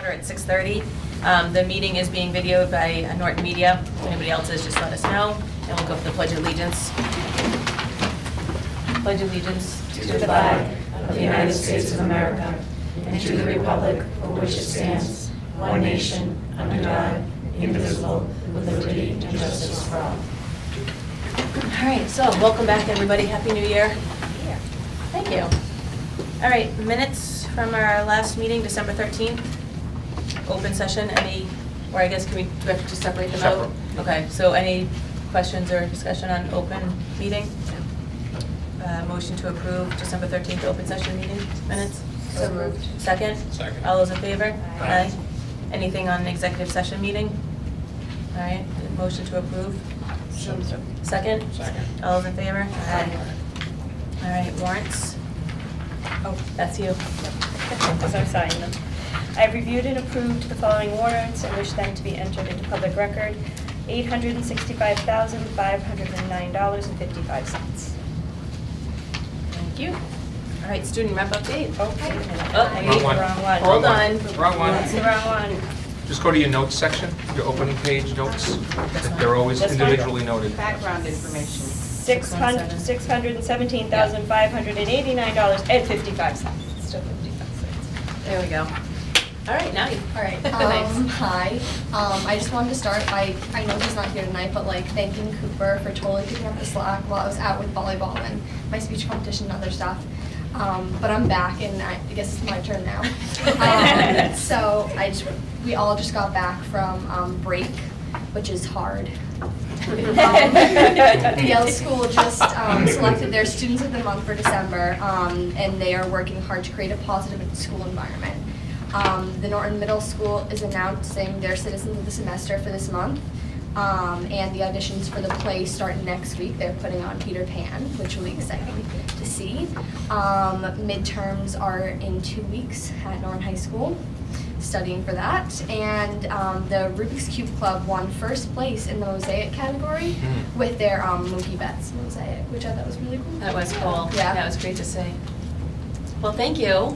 December at 6:30. The meeting is being videoed by Norton Media. If anybody else is, just let us know, and we'll go for the Pledge of Allegiance. Pledge allegiance to the flag of the United States of America and to the republic for which it stands, one nation, under God, indivisible, with liberty and justice for all. All right, so welcome back, everybody. Happy New Year. Thank you. All right, minutes from our last meeting, December 13th. Open session, do we have to just separate them out? Okay, so any questions or discussion on open meeting? Motion to approve December 13th open session meeting minutes? So moved. Second? Second. All those in favor? Aye. Anything on executive session meeting? All right, motion to approve? Second? Second. All those in favor? Aye. All right, warrants? Oh, that's you. As I'm signing them. I've reviewed and approved the following warrants and wish them to be entered into public record. $865,509.55. Thank you. All right, student rep update. Oh, wait a minute. Oh, I Wrong used one. the wrong one. Hold on. Wrong one. That's the wrong one. Just go to your notes section, your opening page notes. They're always This one? individually noted. Background information. $617,589.55. Still 55 cents. There we go. All right, now you. All right. Thanks. Hi. I just wanted to start by, I know he's not here tonight, but like thanking Cooper for totally picking up the slack while I was out with volleyball and my speech competition and other stuff. But I'm back, and I guess it's my turn now. So we all just got back from break, which is hard. The Yale School just selected their Students of the Month for December, and they are working hard to create a positive school environment. The Norton Middle School is announcing their Citizens of the Semester for this month, and the auditions for the play start next week. They're putting on Peter Pan, which will be exciting to see. Midterms are in 2 weeks at Norton High School, studying for that. And the Rubik's Cube Club won first place in the mosaic category with their Mookie Betts mosaic, which I thought was really cool. That was cool. Yeah. That was great to see. Well, thank you.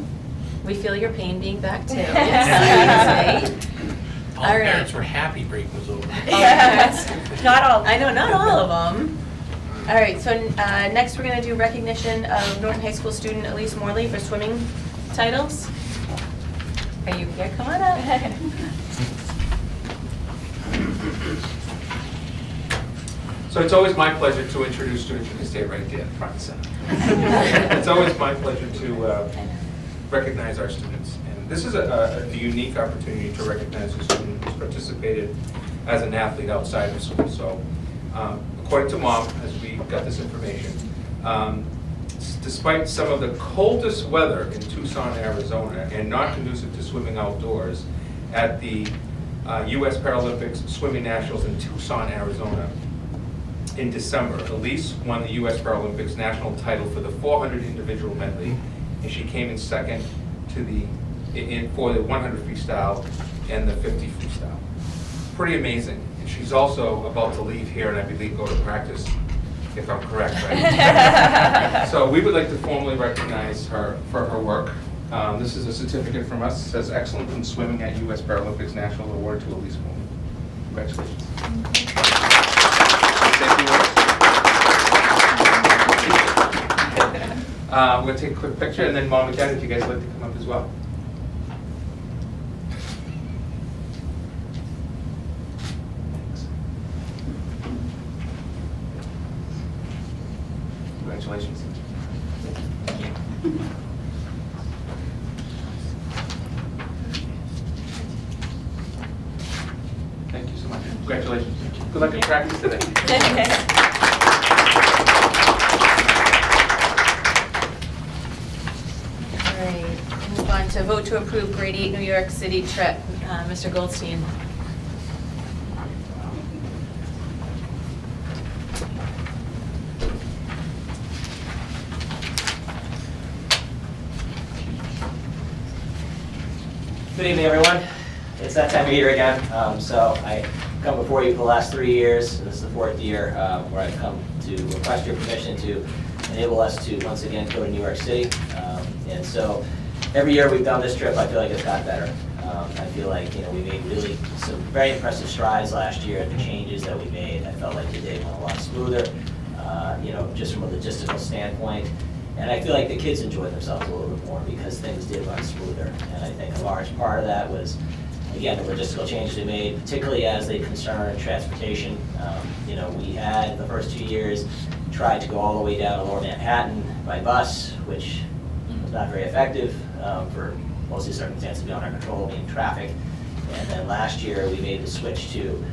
We feel your pain being back too. All All right. parents were happy break was over. Not all. I know, not all of them. All right, so next we're going to do recognition of Norton High School student Elise Morley for swimming titles. Are you here? Come on up. So it's always my pleasure to introduce students. You can stay right there, front and center. It's always my pleasure to recognize our students. And this is a unique opportunity to recognize a student who's participated as an athlete outside of school. So according to Mom, as we got this information, despite some of the coldest weather in Tucson, Arizona, and not conducive to swimming outdoors, at the U.S. Paralympics Swimming Nationals in Tucson, Arizona, in December, Elise won the U.S. Paralympics national title for the 400 individual medley, and she came in second to for the 100 freestyle and the 50 freestyle. Pretty amazing. And she's also about to leave here and I believe go to practice, if I'm correct, right? So we would like to formally recognize her for her work. This is a certificate from us. It says Excellence in Swimming at U.S. Paralympics National Award to Elise Morley. Congratulations. Thank you. We're going to take a quick picture, and then Mom and Dad, if you guys would like to come up as well. Congratulations. Thank you so much. Congratulations. Good luck in practice today. All right, move on to vote to approve grade 8 New York City trip. Mr. Goldstein. Good evening, everyone. It's that time of year again. So I come before you for the last 3 years, and this is the 4th year where I've come to request your permission to enable us to once again go to New York City. And so every year we've done this trip, I feel like it's got better. I feel like, we made really some very impressive strides last year. The changes that we made, I felt like the day went a lot smoother, just from a logistical standpoint. And I feel like the kids enjoyed themselves a little bit more because things did run smoother. And I think a large part of that was, again, the logistical changes we made, particularly as they concern transportation. We had, the first 2 years, tried to go all the way down to Lower Manhattan by bus, which was not very effective for most of the circumstances beyond our control, being traffic. And then last year, we made the switch to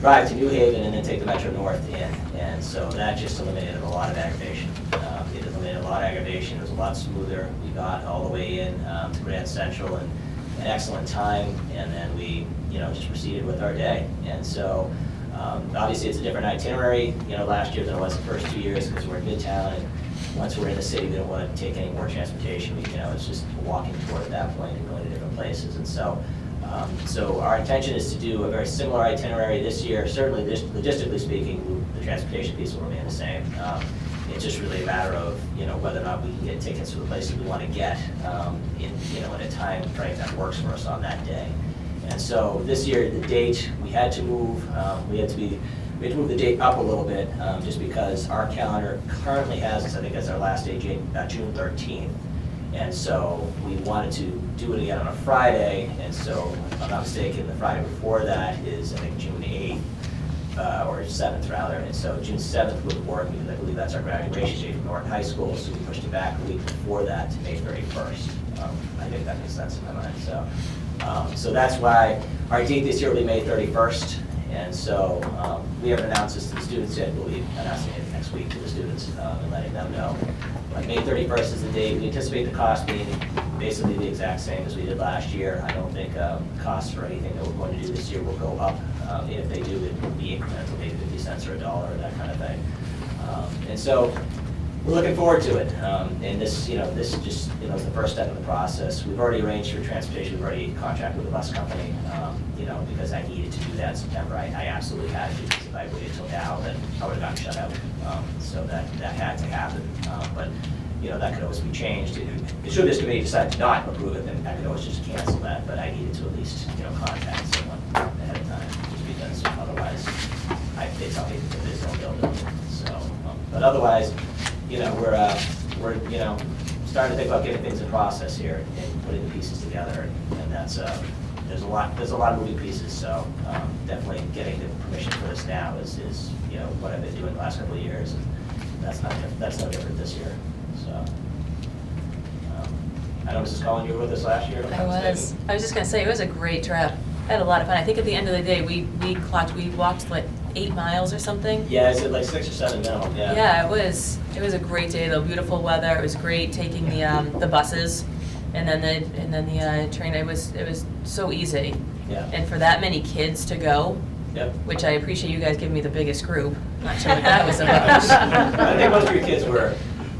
drive to New Haven and then take the Metro North in. And so that just eliminated a lot of aggravation. It eliminated a lot of aggravation. It was a lot smoother. We got all the way in to Grand Central in an excellent time, and then we, just proceeded with our day. And so, obviously, it's a different itinerary, last year than it was the first 2 years because we're in Midtown, and once we're in the city, we don't want to take any more transportation. It's just walking toward at that point and going to different places. And so, so our intention is to do a very similar itinerary this year. Certainly, logistically speaking, the transportation piece will remain the same. It's just really a matter of, whether or not we can get tickets to the places we want to get in a time frame that works for us on that day. And so this year, the date, we had to move, we had to move the date up a little bit, just because our calendar currently has us, I think, as our last day, June 13th. And so we wanted to do it again on a Friday, and so, if I'm not mistaken, the Friday before that is, I think, June 8th. Or 7th rather, and so June 7th would work because I believe that's our graduation date from Norton High School, so we pushed it back a week before that to May 31st. I think that makes sense in my mind. So that's why our date this year will be May 31st, and so we haven't announced this to the students yet. We'll be announcing it next week to the students and letting them know. But May 31st is the date. We anticipate the cost being basically the exact same as we did last year. I don't think costs for anything that we're going to do this year will go up. If they do, it will be incremental, maybe 50 cents or $1 or that kind of thing. And so we're looking forward to it. And this, this just, is the first step in the process. We've already arranged for transportation. We've already contracted with a bus company, because I needed to do that in September. I absolutely had to, because if I waited until now, then I would have gotten shut out. So that had to happen. But that could always be changed. Should this committee decide to not approve it, then I could always just cancel that. But I needed to at least, contact someone ahead of time, just because otherwise, they tell me that there's no building. So, but otherwise, we're starting to think about getting things in process here and putting the pieces together, and that's there's a lot of moving pieces. So definitely getting the permission for this now is what I've been doing the last couple of years, and that's no different this year. So I know Mrs. Cullen, you were with us last year. I was just gonna say, it was a great trip. I had a lot of fun. I think at the end of the day, we walked like 8 miles or something. Yeah, is it like 6 or 7 now? Yeah. Yeah, it was a great day, though. Beautiful weather. It was great taking the buses and then the train. It was so easy. Yeah. And for that many kids to go, Yep. which I appreciate you guys giving me the biggest group. Not sure what that was about. I think most of your kids were.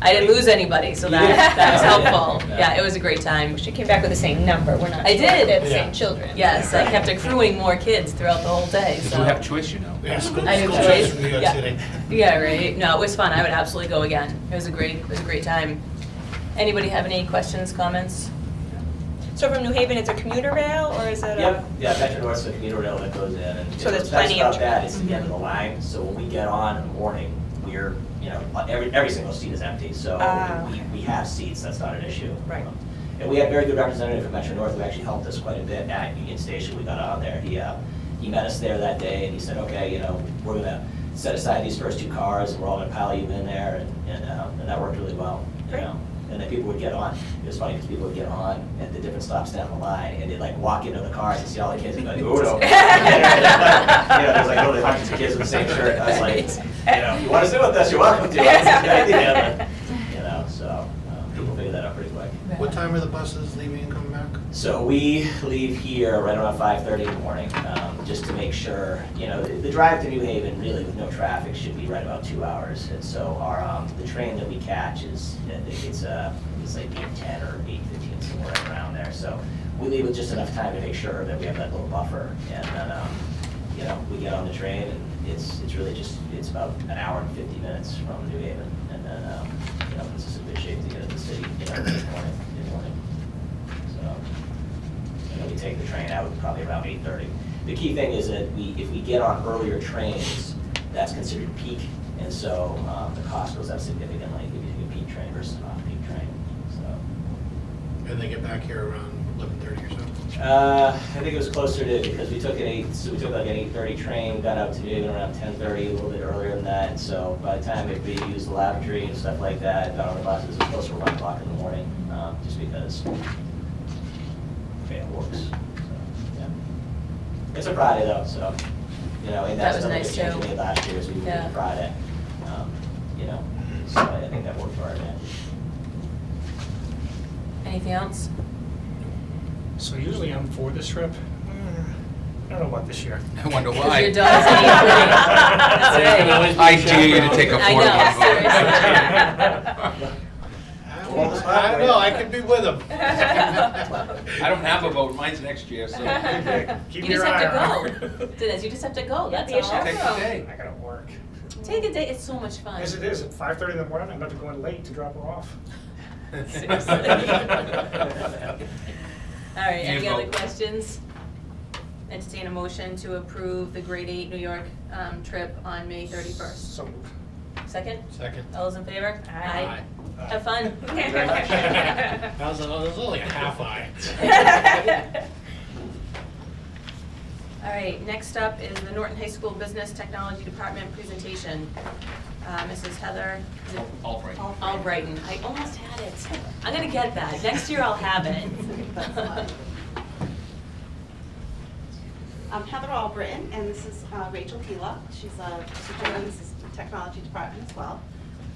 I didn't lose anybody, so that was helpful. Yeah, it was a great time. She came back with the same number, we're not. I did. They're the same children. Yes, I kept accruing more kids throughout the whole day, You so. do have choice, Yeah, school I do choice choice. from New York Yeah. City. Yeah, right. No, it was fun. I would absolutely go again. It was a great time. Anybody have any questions, comments? So from New Haven, it's a commuter rail, or is it a? Yep, yeah, Metro North's the commuter rail that goes in, and So there's what's nice plenty of about that traffic. is the end of the line, so when we get on in the morning, we're, every single seat is empty, so Okay. we have seats, that's not an issue. Right. And we had a very good representative from Metro North who actually helped us quite a bit at Union Station. We got on there, he met us there that day, and he said, okay, we're gonna set aside these first 2 cars, and we're all gonna pile you in there, and that worked really well, Great. And then people would get on. It was funny because people would get on at the different stops down the line, and they'd like walk into the cars and see all the kids and go, oh no. There's like literally hundreds of kids with the same shirt. I was like, if you want to sit with us, you're welcome to. That's a good idea. But, so people figured that out pretty quick. What time are the buses leaving and coming back? So we leave here right around 5:30 in the morning, just to make sure, the drive to New Haven, really with no traffic, should be right about 2 hours. And so our, the train that we catch is, I think it's like 8:10 or 8:15, somewhere right around there. So we leave with just enough time to make sure that we have that little buffer. And then, we get on the train, and it's really just, it's about an hour and 50 minutes from New Haven. And then, it's just in good shape to get to the city, mid-morning. So. and then we take the train out probably around 8:30. The key thing is that if we get on earlier trains, that's considered peak, and so the cost goes up significantly if you take a peak train versus an off-peak train, so. And they get back here around 11:30 or so. I think it was closer to, because we took we took like an 8:30 train, got out to New Haven around 10:30, a little bit earlier than that. So by the time we used the lavatory and stuff like that, got on the buses, it was closer to 1 o'clock in the morning, just because it works. So, yeah. It's a Friday though, so, you know, and That that's was another nice, change too. we made last year, is we moved Yeah. to Friday. You know, so I think that worked for our advantage. Anything else? So usually I'm for this trip. I don't know about this year. I wonder Because why. your dog's an 8:30. That's right. I dare you to take a I know, 4-1 vote. seriously. I don't know, I could be with them. I don't have a vote, mine's next year, so Keep You your just eye have on to her. go. Dennis, you just have to go, Yeah, that's be a all. take the day. I gotta work. Take a day, it's so much fun. Yes, it is. At 5:30 in the morning, I'm about to go in late to drop her off. Seriously. All right, any You other vote. questions? Entertain a motion to approve the grade 8 New York trip on May 31st. So moved. Second? Second. All those in favor? Aye. Have fun. Thank you very much. That was only a half eye. All right, next up is the Norton High School Business Technology Department presentation. Mrs. Heather is it Albright. Albrighton. I almost had it. I'm gonna get that. Next year I'll have it. I'm Heather Albritton, and this is Rachel Keela. She's a superintendent in the technology department as well.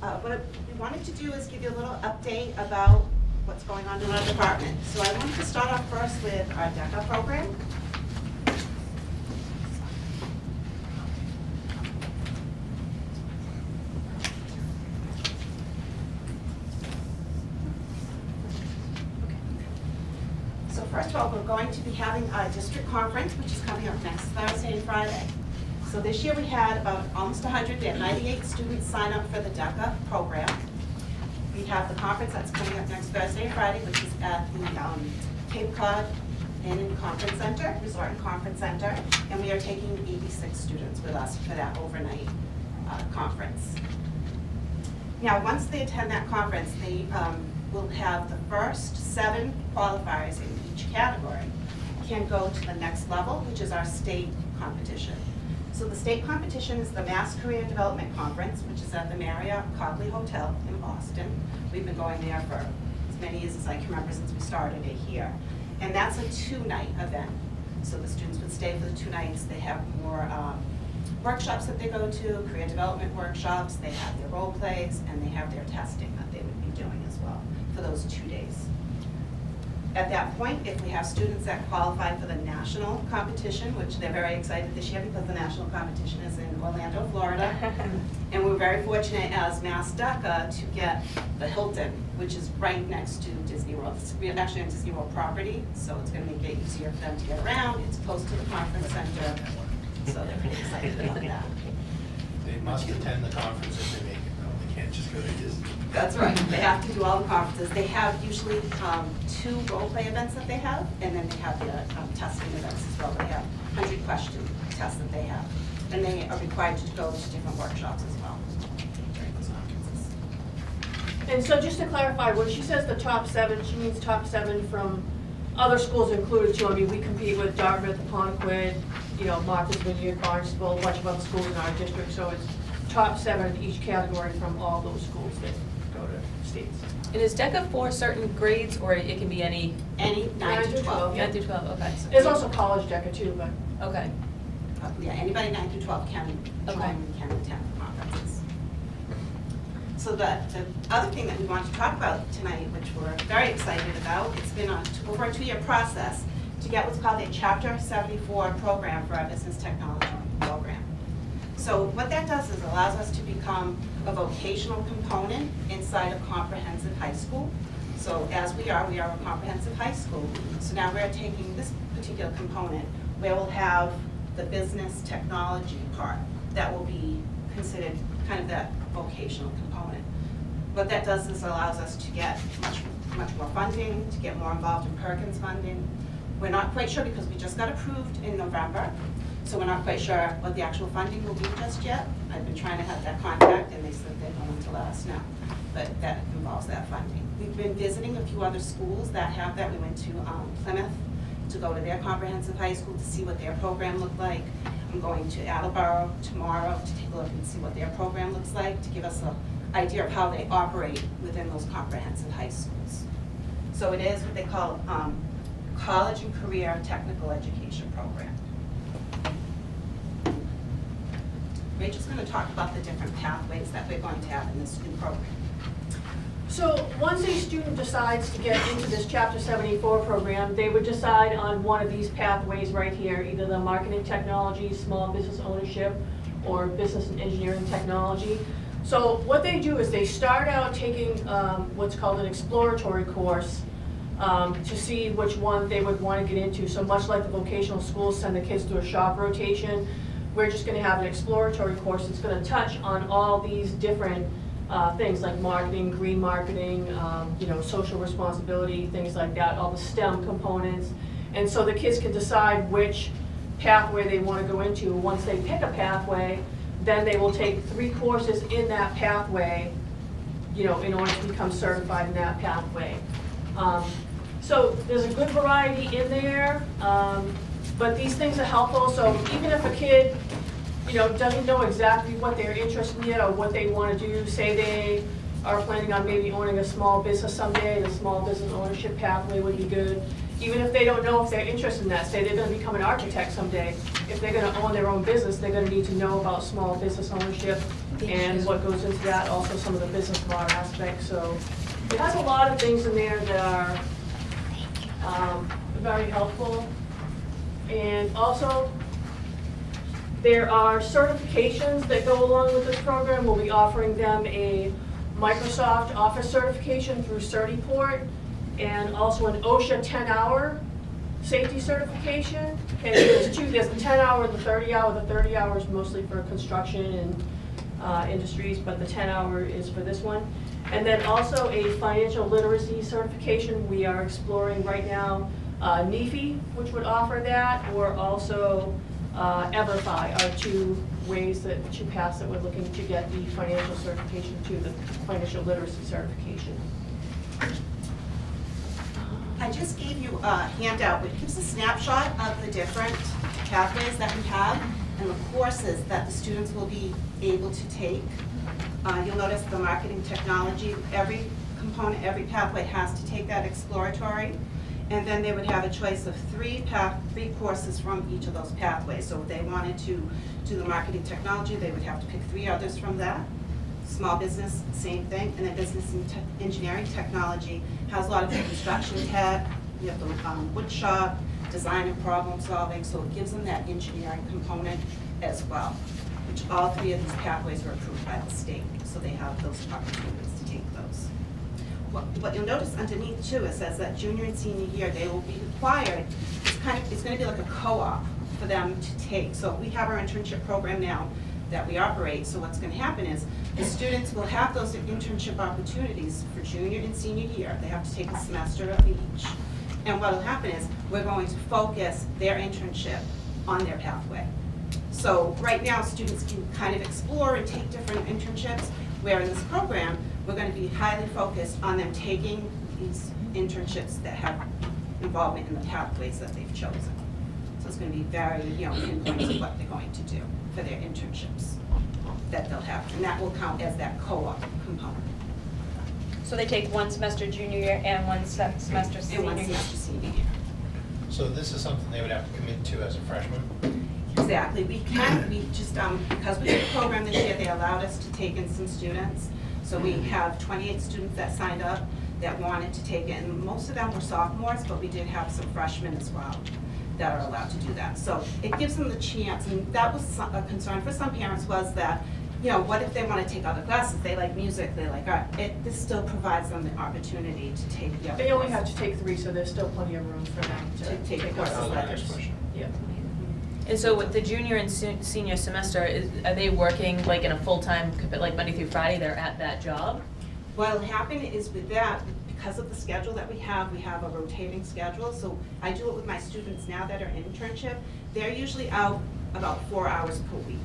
What we wanted to do is give you a little update about what's going on in our department. So I wanted to start off first with our DECA program. So first of all, we're going to be having our district conference, which is coming up next Thursday and Friday. So this year we had about almost 100, we had 98 students sign up for the DECA program. We have the conference that's coming up next Thursday and Friday, which is at the Cape Cod Inn and Conference Center, Resort and Conference Center, and we are taking 86 students with us for that overnight conference. Now, once they attend that conference, they will have the first 7 qualifiers in each category can go to the next level, which is our state competition. So the state competition is the Mass Career Development Conference, which is at the Marriott Copley Hotel in Boston. We've been going there for as many years as I can remember since we started it here. And that's a 2-night event. So the students would stay for the 2 nights. They have more workshops that they go to, career development workshops, they have their role plays, and they have their testing that they would be doing as well for those 2 days. At that point, if we have students that qualify for the national competition, which they're very excited this year because the national competition is in Orlando, Florida. And we're very fortunate as Mass DECA to get the Hilton, which is right next to Disney World. We're actually on Disney World property, so it's gonna make it easier for them to get around. It's close to the conference center, so they're pretty excited about that. They must attend the conference if they make it, though. They can't just go to Disney. That's right, they have to do all the conferences. They have usually 2 role play events that they have, and then they have the testing events as well. They have 100 question tests that they have. And they are required to go to different workshops as well during those conferences. And so just to clarify, when she says the top 7, she means top 7 from other schools included too. I mean, we compete with Dartmouth, Ponquid, Martha's Vineyard, Barnstable, a bunch of other schools in our district. So it's top 7 in each category from all those schools that go to states. And is DECA for certain grades, or it can be any? Any 9 to 12. 9 through 12, okay. There's also college DECA too, but Okay. Yeah, anybody 9 through 12 can Okay. join, can attend the conferences. So the other thing that we want to talk about tonight, which we're very excited about, it's been over a 2-year process to get what's called a Chapter 74 program for our business technology program. So what that does is allows us to become a vocational component inside of comprehensive high school. So as we are a comprehensive high school. So now we're taking this particular component where we'll have the business technology part that will be considered kind of that vocational component. What that does is allows us to get much more funding, to get more involved in Perkins funding. We're not quite sure because we just got approved in November, so we're not quite sure what the actual funding will be just yet. I've been trying to have that contact, and they said they're going to let us know, but that involves that funding. We've been visiting a few other schools that have that. We went to Plymouth to go to their comprehensive high school to see what their program looked like. I'm going to Attleboro tomorrow to take a look and see what their program looks like, to give us an idea of how they operate within those comprehensive high schools. So it is what they call College and Career Technical Education Program. Rachel's going to talk about the different pathways that we're going to have in this new program. So once a student decides to get into this Chapter 74 program, they would decide on one of these pathways right here, either the marketing technology, small business ownership, or business and engineering technology. So what they do is they start out taking what's called an exploratory course to see which one they would want to get into. So much like the vocational schools send the kids to a shop rotation, we're just going to have an exploratory course that's going to touch on all these different things like marketing, green marketing, social responsibility, things like that, all the STEM components. And so the kids can decide which pathway they want to go into. Once they pick a pathway, then they will take 3 courses in that pathway, in order to become certified in that pathway. So there's a good variety in there, but these things are helpful. So even if a kid doesn't know exactly what they're interested in yet or what they want to do, say they are planning on maybe owning a small business someday, the small business ownership pathway would be good. Even if they don't know if they're interested in that, say they're going to become an architect someday, if they're going to own their own business, they're going to need to know about small business ownership and what goes into that, also some of the business model aspects. So it has a lot of things in there that are very helpful. And also, there are certifications that go along with this program. We'll be offering them a Microsoft Office certification through Certiport, and also an OSHA 10-hour safety certification. And there's two, there's the 10-hour and the 30-hour. The 30-hour is mostly for construction and industries, but the 10-hour is for this one. And then also a financial literacy certification. We are exploring right now NEFI, which would offer that, or also EverFi are 2 ways that 2 paths that we're looking to get the financial certification to, the financial literacy certification. I just gave you a handout which gives a snapshot of the different pathways that we have and the courses that the students will be able to take. You'll notice the marketing technology, every component, every pathway has to take that exploratory, and then they would have a choice of 3 courses from each of those pathways. So if they wanted to do the marketing technology, they would have to pick 3 others from that. Small business, same thing, and then business and engineering technology has a lot of construction tech, you have the wood shop, design and problem solving, so it gives them that engineering component as well, which all 3 of these pathways are approved by the state, so they have those opportunities to take those. What you'll notice underneath too, it says that junior and senior year, they will be required, it's going to be like a co-op for them to take. So we have our internship program now that we operate, so what's going to happen is the students will have those internship opportunities for junior and senior year. They have to take a semester of each. And what will happen is we're going to focus their internship on their pathway. So right now, students can kind of explore and take different internships, where in this program, we're going to be highly focused on them taking these internships that have involvement in the pathways that they've chosen. So it's going to be very, pinpointed what they're going to do for their internships that they'll have, and that will count as that co-op component. So they take 1 semester junior year and 1 semester And senior 1 year. semester senior year. So this is something they would have to commit to as a freshman? Exactly. We just, because we did the program this year, they allowed us to take in some students. So we have 28 students that signed up that wanted to take it, and most of them were sophomores, but we did have some freshmen as well that are allowed to do that. So it gives them the chance, and that was a concern for some parents, was that, what if they want to take other classes? They like music, they like art. This still provides them the opportunity to take the other They only have courses. to take 3, so there's still plenty of room for them To take courses. courses. That was my next question. Yeah. And so with the junior and senior semester, are they working in a full-time, like Monday through Friday, they're at that job? What'll happen is with that, because of the schedule that we have a rotating schedule. So I do it with my students now that are in internship. They're usually out about 4 hours per week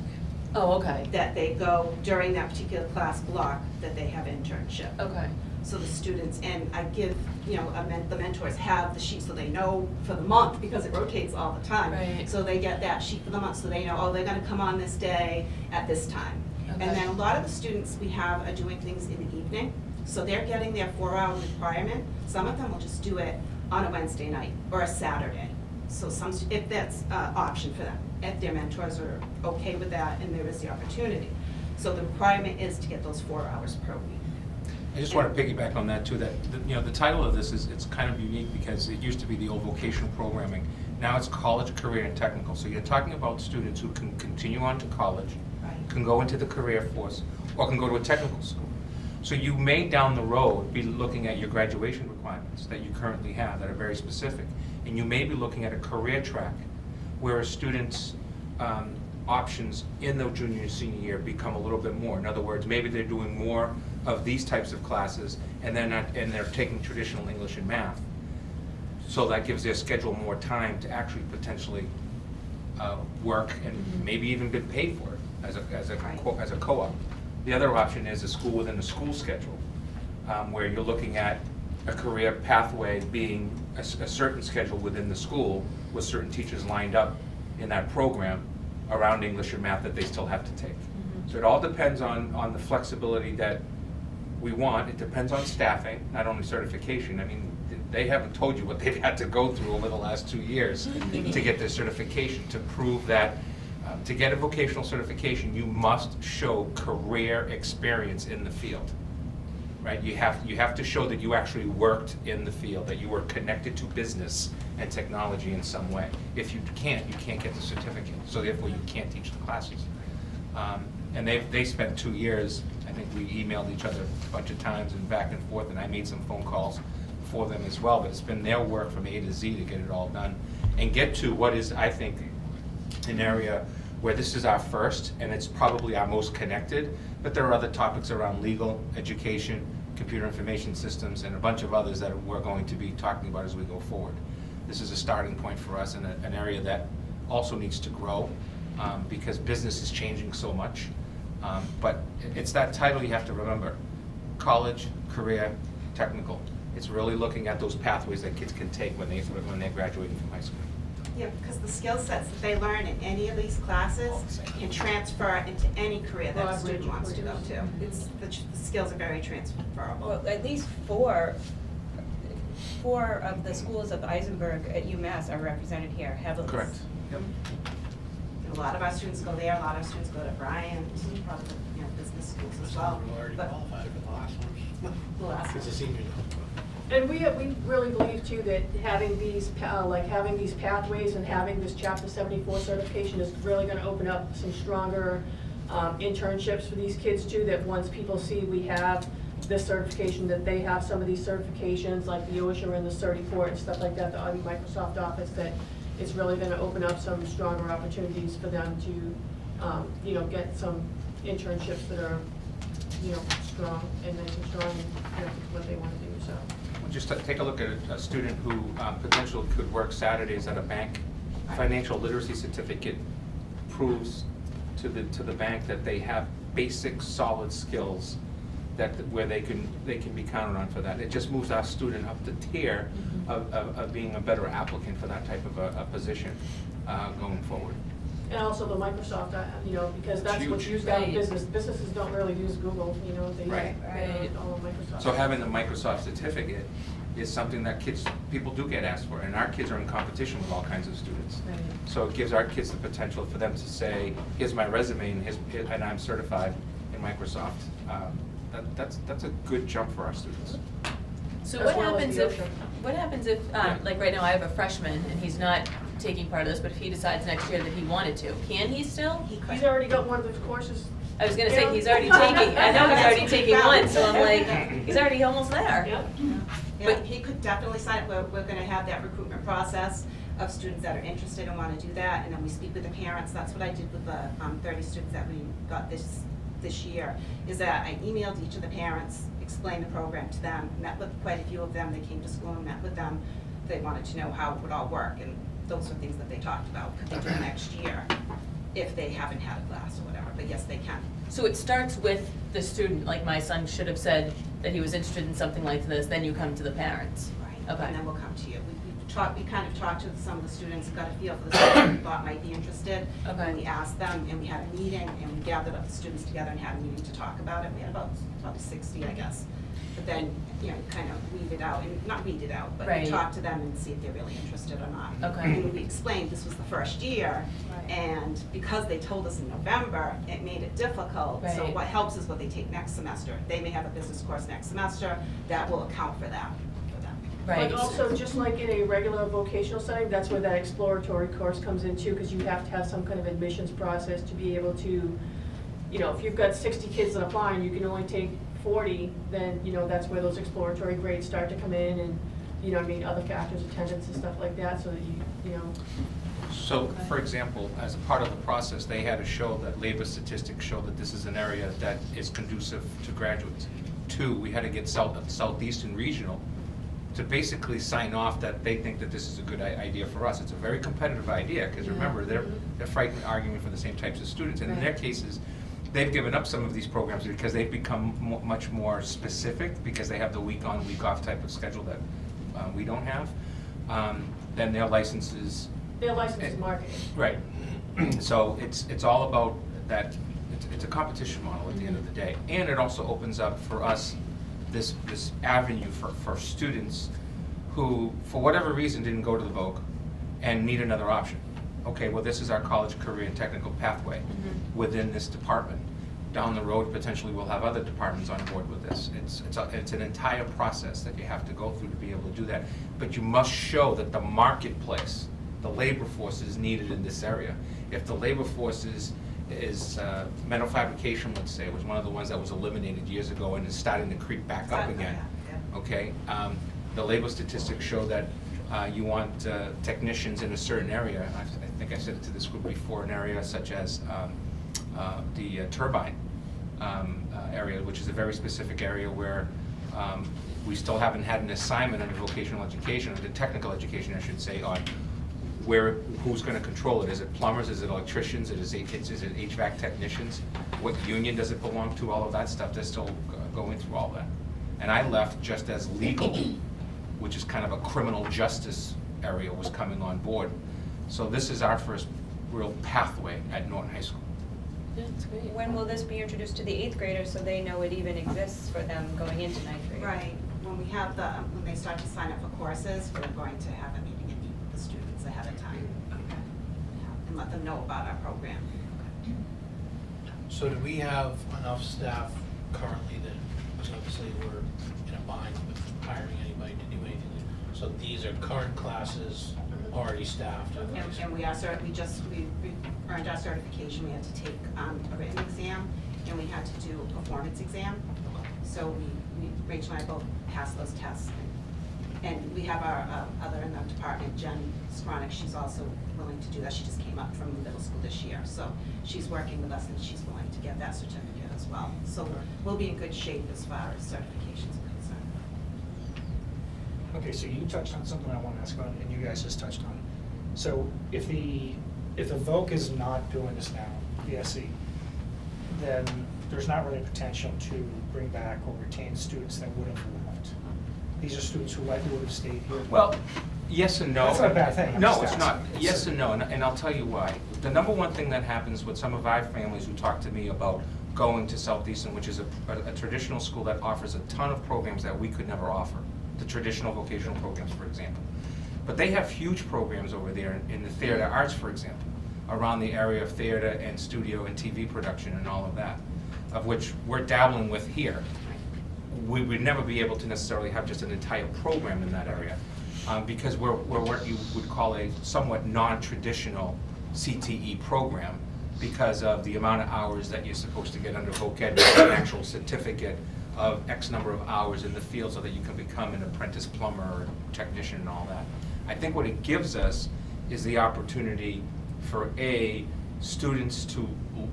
Oh, okay. that they go during that particular class block that they have internship. Okay. So the students, and I give, the mentors have the sheet so they know for the month, because it rotates all the time. Right. So they get that sheet for the month, so they know, oh, they're gonna come on this day at this time. Okay. And then a lot of the students we have are doing things in the evening, so they're getting their 4-hour requirement. Some of them will just do it on a Wednesday night or a Saturday. So if that's an option for them, if their mentors are okay with that and there is the opportunity. So the requirement is to get those 4 hours per week. I just want to piggyback on that too, that, the title of this is, it's kind of unique because it used to be the old vocational programming. Now it's college, career, and technical. So you're talking about students who can continue on to college, Right. can go into the career force, or can go to a technical school. So you may down the road be looking at your graduation requirements that you currently have that are very specific. And you may be looking at a career track where a student's options in the junior and senior year become a little bit more. In other words, maybe they're doing more of these types of classes and they're taking traditional English and math. So that gives their schedule more time to actually potentially work and maybe even get paid for it as a co-op. The other option is a school within a school schedule, where you're looking at a career pathway being a certain schedule within the school with certain teachers lined up in that program around English and math that they still have to take. So it all depends on the flexibility that we want. It depends on staffing, not only certification. I mean, they haven't told you what they've had to go through over the last 2 years to get their certification, to prove that to get a vocational certification, you must show career experience in the field, right? You have to show that you actually worked in the field, that you were connected to business and technology in some way. If you can't get the certificate. So therefore, you can't teach the classes. And they spent 2 years. I think we emailed each other a bunch of times and back and forth, and I made some phone calls for them as well. But it's been their work from A to Z to get it all done and get to what is, I think, an area where this is our first, and it's probably our most connected, but there are other topics around legal, education, computer information systems, and a bunch of others that we're going to be talking about as we go forward. This is a starting point for us in an area that also needs to grow, because business is changing so much. But it's that title you have to remember: college, career, technical. It's really looking at those pathways that kids can take when they're graduating from high school. Yeah, because the skill sets that they learn in any of these classes can transfer into any career that a student wants to go to. The skills are very transferable. Well, at least four of the schools of Eisenberg at UMass are represented here heavily. Correct. Yep. And a lot of our students go there, a lot of our students go to Bryant, probably business schools as well. We're already But qualified for the last one. the last It's a one. senior. And we really believe too that having these pathways and having this Chapter 74 certification is really gonna open up some stronger internships for these kids too, that once people see we have this certification, that they have some of these certifications like the OSHA and the Certiport and stuff like that, the Microsoft Office, that it's really gonna open up some stronger opportunities for them to, get some internships that are, strong and then strong in what they wanna do, so. Just take a look at a student who potentially could work Saturdays at a bank. Financial literacy certificate proves to the bank that they have basic, solid skills where they can be counted on for that. It just moves our student up the tier of being a better applicant for that type of a position going forward. And also the Microsoft, because that's what's Huge. used out in Right. business. Businesses don't really use Google, they Right. use all of Microsoft. So having the Microsoft certificate is something that people do get asked for, and our kids are in competition with all kinds of students. Right. So it gives our kids the potential for them to say, here's my resume and I'm certified in Microsoft. That's a good jump for our students. So As well as the OSHA. what happens if, like right now I have a freshman and he's not taking part of this, but if he decides next year that he wanted to, can he still? He's already got one of those courses. I was gonna say, he's already taking, I know he's already taking one, so I'm like, he's already almost there. Yep. Yeah, he could definitely sign up. We're gonna have that recruitment process of students that are interested and wanna do that, and then we speak with the parents. That's what I did with the 30 students that we got this year, is that I emailed each of the parents explained the program to them, met with quite a few of them, they came to school and met with them. They wanted to know how it would all work, and those are things that they talked about. Could they do next year if they haven't had a class or whatever, but yes, they can. So it starts with the student, like my son should have said that he was interested in something like this, then you come to the parents. Right. Okay. And then we'll come to you. We kind of talked to some of the students, got a feel for the students we thought might be interested. Okay. And we asked them, and we had a meeting, and we gathered up the students together and had a meeting to talk about it. We had about 60, I guess. But then, kind of weed it out, and not weed it out, but Right. talk to them and see if they're really interested or not. Okay. And we explained this was the first year, Right. and because they told us in November, it made it difficult. So Right. what helps is what they take next semester. They may have a business course next semester, that will account for that, for them. Right. But also, just like in a regular vocational setting, that's where that exploratory course comes in too, because you have to have some kind of admissions process to be able to, if you've got 60 kids that apply and you can only take 40, then, that's where those exploratory grades start to come in and, other factors, attendance and stuff like that, so that you know. So, for example, as a part of the process, they had to show that labor statistics show that this is an area that is conducive to graduates. 2, we had to get Southeastern Regional to basically sign off that they think that this is a good idea for us. It's a very competitive idea, because remember, they're fighting, arguing for the same types of students. And in their cases, they've given up some of these programs because they've become much more specific, because they have the week on, week off type of schedule that we don't have. Then their licenses. Their license is marketing. Right. So it's all about that, it's a competition model at the end of the day. And it also opens up for us this avenue for students who, for whatever reason, didn't go to the Voc and need another option. Okay, well, this is our college, career, and technical pathway within this department. Down the road, potentially, we'll have other departments on board with this. It's an entire process that you have to go through to be able to do that. But you must show that the marketplace, the labor force is needed in this area. If the labor force is metal fabrication, let's say, was one of the ones that was eliminated years ago and is starting to creep back up again. Okay, the labor statistics show that you want technicians in a certain area. I think I said it to this group before, an area such as the turbine area, which is a very specific area where we still haven't had an assignment under vocational education, under technical education, I should say, on who's going to control it. Is it plumbers? Is it electricians? Is it HVAC technicians? What union does it belong to? All of that stuff. They're still going through all that. And I left just as legal, which is kind of a criminal justice area, was coming on board. So this is our first real pathway at Norton High School. Yeah, that's great. When will this be introduced to the 8th graders so they know it even exists for them going into 9th grade? Right, when we have when they start to sign up for courses, we're going to have a meeting and meet with the students ahead of time. And let them know about our program. So do we have enough staff currently that, because obviously we're in a bind with hiring anybody to do anything? So these are current classes, already staffed? And we earned our certification. We had to take a written exam, and we had to do a performance exam. So Rachel and I both passed those tests. And we have our other in the department, Jen Skronik, she's also willing to do that. She just came up from middle school this year. So she's working with us, and she's willing to get that certificate as well. So we'll be in good shape as far as certifications are concerned. Okay, so you touched on something I want to ask about, and you guys just touched on. So if the Voc is not doing this now, the SE, then there's not really potential to bring back or retain students that would have left. These are students who likely would have stayed here. Well, yes and no. That's not a bad thing. I'm No, just it's not. asking. Yes and no, and I'll tell you why. The number one thing that happens with some of our families who talk to me about going to Southeastern, which is a traditional school that offers a ton of programs that we could never offer, the traditional vocational programs, for example. But they have huge programs over there in the theater arts, for example, around the area of theater and studio and TV production and all of that, of which we're dabbling with here. We would never be able to necessarily have just an entire program in that area, because we're what you would call a somewhat non-traditional CTE program, because of the amount of hours that you're supposed to get under voc ed, with an actual certificate of X number of hours in the field so that you can become an apprentice plumber or technician and all that. I think what it gives us is the opportunity for students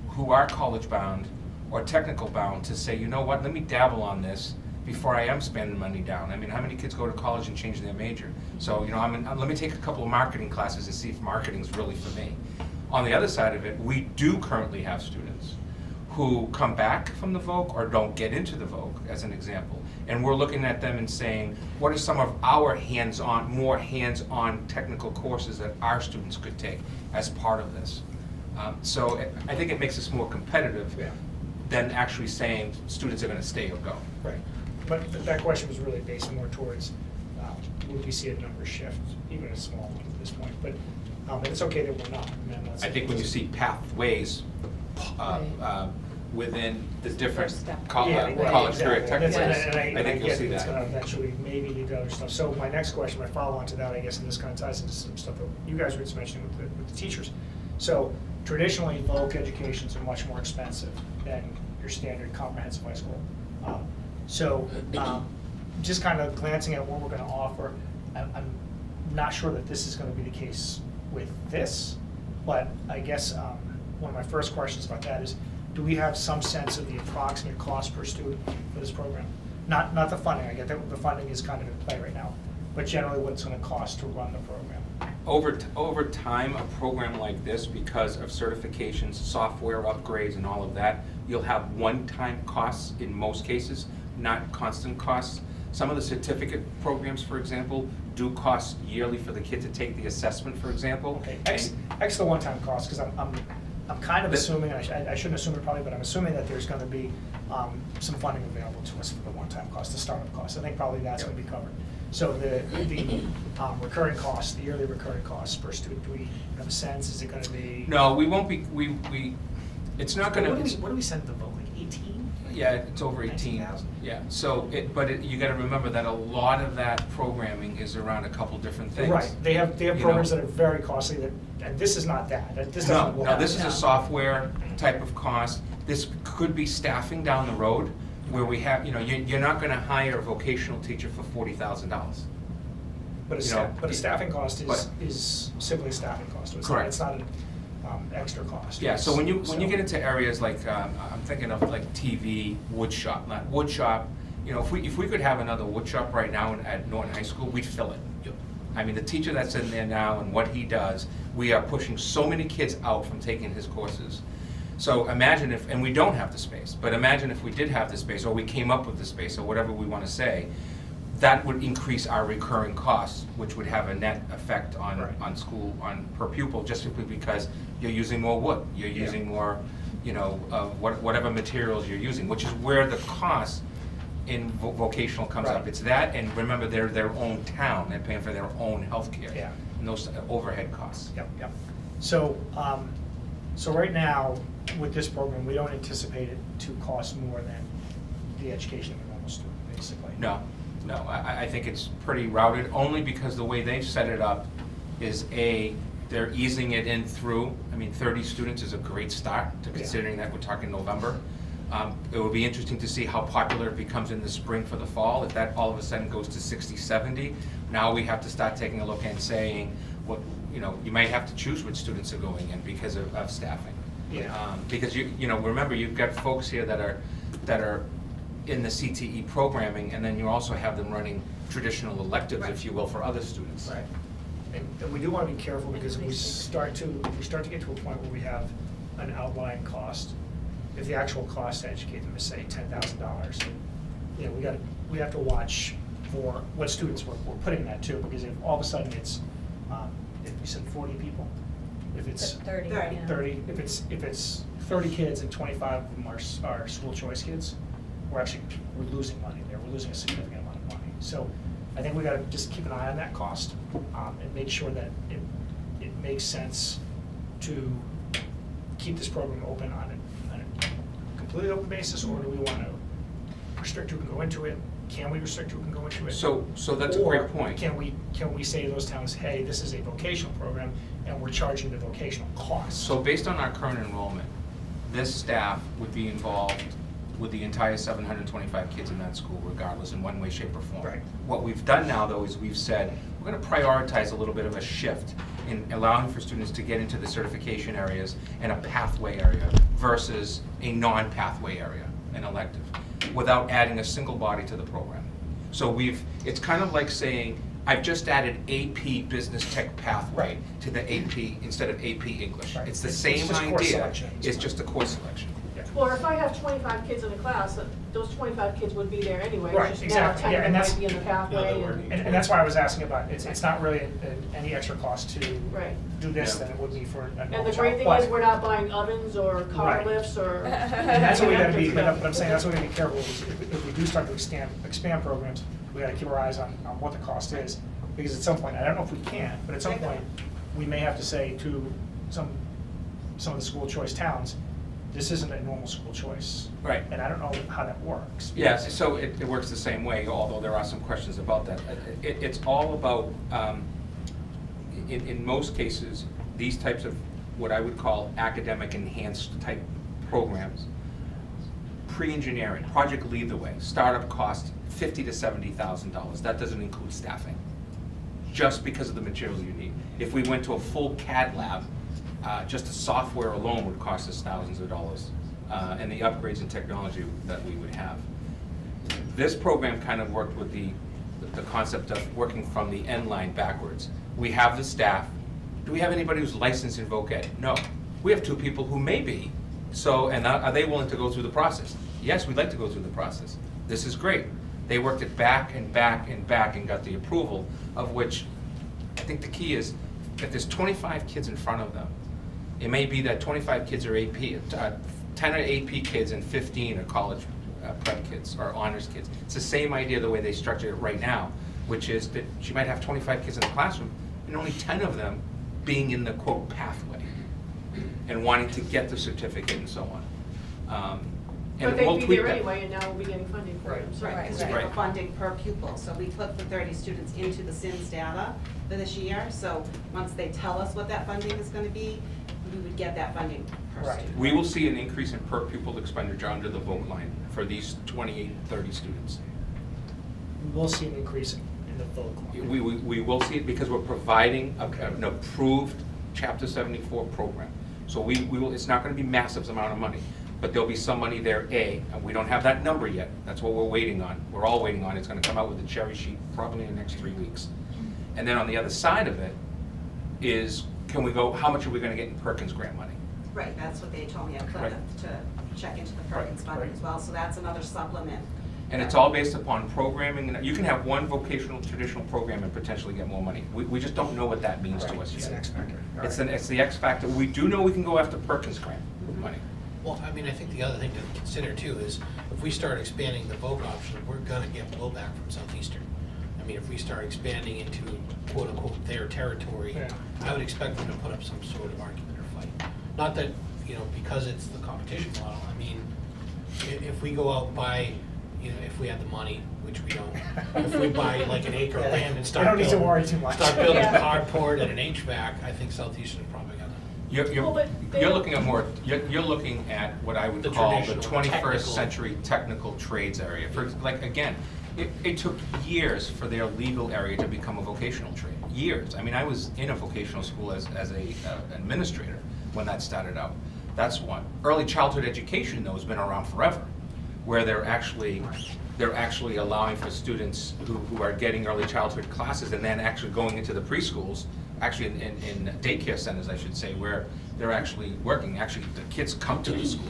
who are college bound or technical bound to say, you know what, let me dabble on this before I am spending money down. I mean, how many kids go to college and change their major? So, you know, let me take a couple of marketing classes and see if marketing's really for me. On the other side of it, we do currently have students who come back from the VOC or don't get into the VOC, as an example. And we're looking at them and saying, what are some of our more hands-on technical courses that our students could take as part of this? So I think it makes us more competitive than actually saying students are going to stay or go. Right. But that question was really based more towards, would we see a number shift, even a small one at this point? But it's okay that we're not. I think when you see pathways within the different college career technical, I think you'll see It's going to that. eventually maybe lead to other stuff. So my next question, my follow-on to that, I guess, and this kind of ties into some stuff that you guys were just mentioning with the teachers. So traditionally, VOC educations are much more expensive than your standard comprehensive high school. Just kind of glancing at what we're going to offer, I'm not sure that this is going to be the case with this, but I guess one of my first questions about that is, do we have some sense of the approximate cost per student for this program? Not the funding, I get that the funding is kind of in play right now, but generally what it's going to cost to run the program. Over time, a program like this, because of certifications, software upgrades, and all of that, you'll have one-time costs in most cases, not constant costs. Some of the certificate programs, for example, do cost yearly for the kid to take the assessment, for example. Okay, X the one-time cost, because I'm kind of assuming, I shouldn't assume it probably, but I'm assuming that there's going to be some funding available to us for the one-time cost, the startup cost. I think probably that's going to be covered. So the recurring costs, the yearly recurring costs per student, do we have a sense? Is it going to be? No, we won't be. It's not going to. What do we send the vote? Like 18? Yeah, it's over 18. 19,000. Yeah. So, you got to remember that a lot of that programming is around a couple different things. Right. They have You programs know. that are very costly. And this is not that. This No, doesn't. no, this is a software type of cost. This could be staffing down the road where we have, you know, you're not going to hire a vocational teacher for $40,000. But a staffing cost is simply a staffing cost. Correct. It's not an extra cost. Yeah, so when you get into areas like, I'm thinking of like TV, wood shop, you know, if we could have another wood shop right now at Norton High School, we'd fill it. I mean, the teacher that's in there now and what he does, we are pushing so many kids out from taking his courses. So imagine if, and we don't have the space, but imagine if we did have the space, or we came up with the space, or whatever we want to say, that would increase our recurring costs, which would have a net effect on school, per pupil, just simply because you're using more wood, you're using more, you know, whatever materials you're using, which is where the cost in vocational comes up. It's that, and remember, they're their own town, they're paying for their own healthcare. Yeah. And those overhead costs. Yep. So right now, with this program, we don't anticipate it to cost more than the education of a normal student, basically. No, I think it's pretty routed, only because the way they've set it up is they're easing it in through. I mean, 30 students is a great start, considering that we're talking November. It will be interesting to see how popular it becomes in the spring for the fall. If that all of a sudden goes to 60, 70, now we have to start taking a look and saying, you know, you might have to choose which students are going in because of staffing. Yeah. Because you know, remember, you've got folks here that are in the CTE programming, and then you also have them running traditional electives, if you will, for other students. Right. And we do want to be careful, because if we start to get to a point where we have an outlying cost, if the actual cost to educate them is, say, $10,000, you know, we have to watch for what students we're putting that to, because if all of a sudden it's, if we said 40 people, if it's 30. 30, if it's 30 kids and 25 of them are school choice kids, we're losing money there. We're losing a significant amount of money. So I think we got to just keep an eye on that cost and make sure that it makes sense to keep this program open on a completely open basis, or do we want to restrict who can go into it? Can we restrict who can go into it? So that's a great point. Can we say to those towns, hey, this is a vocational program and we're charging the vocational cost? So based on our current enrollment, this staff would be involved with the entire 725 kids in that school, regardless, in one way, shape, or form. Right. What we've done now, though, is we've said, we're going to prioritize a little bit of a shift in allowing for students to get into the certification areas and a pathway area versus a non-pathway area, an elective. without adding a single body to the program. So it's kind of like saying, I've just added AP Business Tech Pathway Right. to the AP instead of AP English. Right. It's the It's same just course idea, selection. it's just a course selection. Or if I have 25 kids in a class, those 25 kids would be there anyway. Right, Just exactly, now yeah, 10 and might that's- be in the pathway and. And that's why I was asking about, it's not really any extra cost to Right. do this Yeah. than it would be for a normal And the child. great thing But- is, we're not buying ovens or car Right. lifts or. And that's what we gotta be, but I'm saying, that's what we gotta be careful, is if we do start to expand programs, we gotta keep our eyes on what the cost is. Because at some point, I don't know if we can, but at some point, we may have to say to some of the school choice towns, this isn't a normal school choice. Right. And I don't know how that works. Yes, so it works the same way, although there are some questions about that. It's all about, in most cases, these types of what I would call academic enhanced type programs. Pre-engineering, Project Lead the Way, startup cost $50,000 to $70,000. That doesn't include staffing, just because of the material you need. If we went to a full CAD lab, just the software alone would cost us thousands of dollars, and the upgrades in technology that we would have. This program kind of worked with the concept of working from the end line backwards. We have the staff. Do we have anybody who's licensed in voc ed? No. We have 2 people who may be. So, and are they willing to go through the process? Yes, we'd like to go through the process. This is great. They worked it back and back and back and got the approval, of which I think the key is, if there's 25 kids in front of them, it may be that 25 kids are AP, 10 are AP kids and 15 are college prep kids or honors kids. It's the same idea the way they structure it right now, which is that she might have 25 kids in the classroom and only 10 of them being in the quote pathway and wanting to get the certificate and so on. But And they'd we'll be tweak there that. anyway, and now we'll be getting funding for them. so- Right, because we Right. have funding per pupil, so we put the 30 students into the SIMS data for this year, so once they tell us what that funding is gonna be, we would get that funding per Right. student. We will see an increase in per pupil expenditure under the vote line for these 28, 30 students. We will see an increase in the vote line. We will see it because we're providing an approved Chapter 74 program. So we will, it's not gonna be massive amount of money, but there'll be some money there, and we don't have that number yet. That's what we're waiting on. We're all waiting on. It's gonna come out with a cherry sheet probably in the next 3 weeks. And then on the other side of it is, can we go, how much are we gonna get in Perkins grant money? Right, that's what they told me, I'm Right. to check into the Perkins funding as well, so that's another supplement. And it's all based upon programming, and you can have one vocational traditional program and potentially get more money. We just don't know what that means to Right, us it's an yet. X factor. All It's right. it's the X factor. We do know we can go after Perkins grant money. Well, I mean, I think the other thing to consider too is if we start expanding the voc option, we're gonna get blowback from Southeastern. I mean, if we start expanding into quote unquote their territory, Yeah. I would expect them to put up some sort of argument or fight. Not that, because it's the competition model, I mean, if we go out and buy, if we had the money, which we don't, if we buy like an acre of land and start We don't need to building- worry too much. Start building a Yeah. carport and an HVAC, I think Southeastern probably gonna. Well, but they You're don't- looking at more, you're looking at what I would The call the traditional 21st technical. century technical trades area. For, like, again, it took years for their legal area to become a vocational trade. Years. I mean, I was in a vocational school as a administrator when that started out. That's one. Early childhood education, though, has been around forever, where they're actually allowing for students who are getting early childhood classes and then actually going into the preschools, actually in daycare centers, I should say, where they're actually working. Actually, the kids come to the school,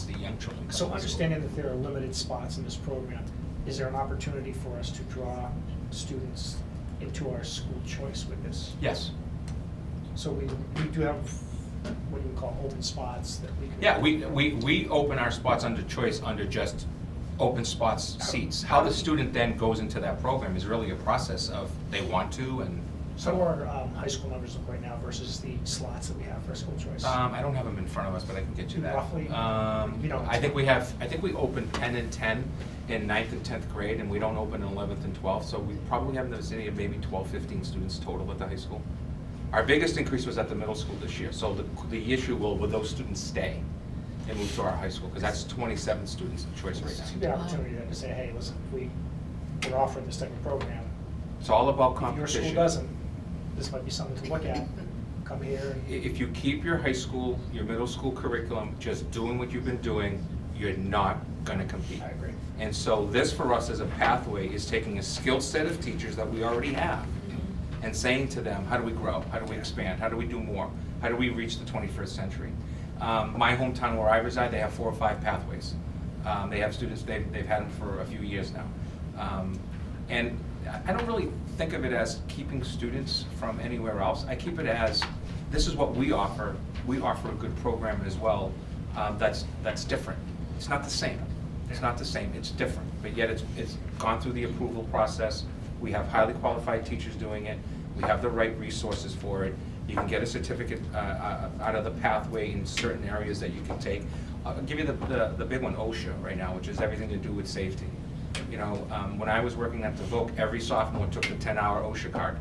the young children come So to the school. understanding that there are limited spots in this program, is there an opportunity for us to draw students into our school choice with this? Yes. So we do have, what do you call, open spots that we can? Yeah, we open our spots under choice under just open spots seats. How the student then goes into that program is really a process of they want to and So our high school numbers look right now versus the slots that we have for school choice? I don't have them in front of us, but I can get you that. Roughly? You don't. I think we open 10 and 10 in 9th and 10th grade, and we don't open in 11th and 12th, so we probably have in the vicinity of maybe 12, 15 students total at the high school. Our biggest increase was at the middle school this year, so the issue will those students stay and move to our high school, because that's 27 students in choice right It's a now. good opportunity then to say, hey, listen, we're offering this type of program. It's all about If your competition. school doesn't, this might be something to look at. Come here and. If you keep your high school, your middle school curriculum, just doing what you've been doing, you're not gonna compete. I agree. And so this for us as a pathway is taking a skill set of teachers that we already have and saying to them, how do we grow? How do we expand? How do we do more? How do we reach the 21st century? My hometown where I reside, they have 4 or 5 pathways. They have students, they've had them for a few years now. And I don't really think of it as keeping students from anywhere else. I keep it as, this is what we offer. We offer a good program as well that's different. It's not the same. It's not the same, it's different, but yet it's gone through the approval process. We have highly qualified teachers doing it. We have the right resources for it. You can get a certificate out of the pathway in certain areas that you can take. I'll give you the big one, OSHA, right now, which is everything to do with safety. You know, when I was working at the Voc, every sophomore took the 10-hour OSHA card.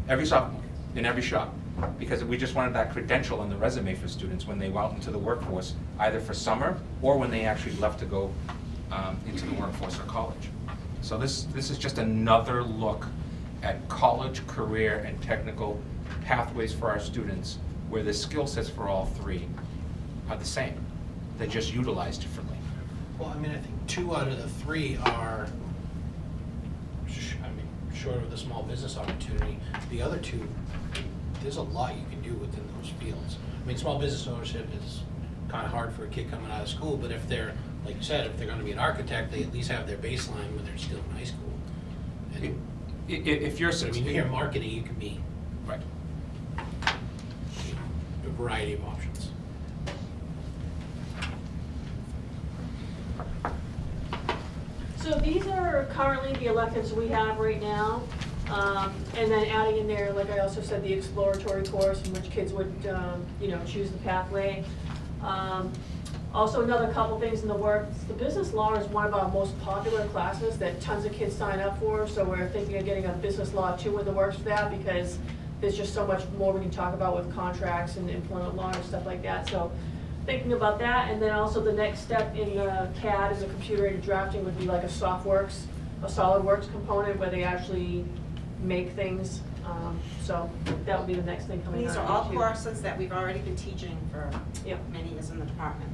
Every sophomore, in every shop. Because we just wanted that credential on the resume for students when they go out into the workforce, either for summer or when they actually left to go into the workforce or college. So this is just another look at college, career, and technical pathways for our students where the skill sets for all 3 are the same. They're just utilized differently. Well, I mean, I think 2 out of the 3 are, short of the small business opportunity. The other 2, there's a lot you can do within those fields. I mean, small business ownership is kind of hard for a kid coming out of school, but if they're, like you said, if they're going to be an architect, they at least have their baseline when they're still in high school. And If you're, I mean, you hear marketing, you can be right. a variety of options. So these are currently the electives we have right now. And then adding in there, like I also said, the exploratory course in which kids would, choose the pathway. Also, another couple things in the works. The business law is one of our most popular classes that tons of kids sign up for. So we're thinking of getting a business law 2 in the works for that because there's just so much more we can talk about with contracts and employment law and stuff like that. So thinking about that, and then also the next step in CAD as a computer-aided drafting would be like a SolidWorks component where they actually make things. So that would be the next thing coming out. These are all courses that we've already been teaching for Yep. many years in the department.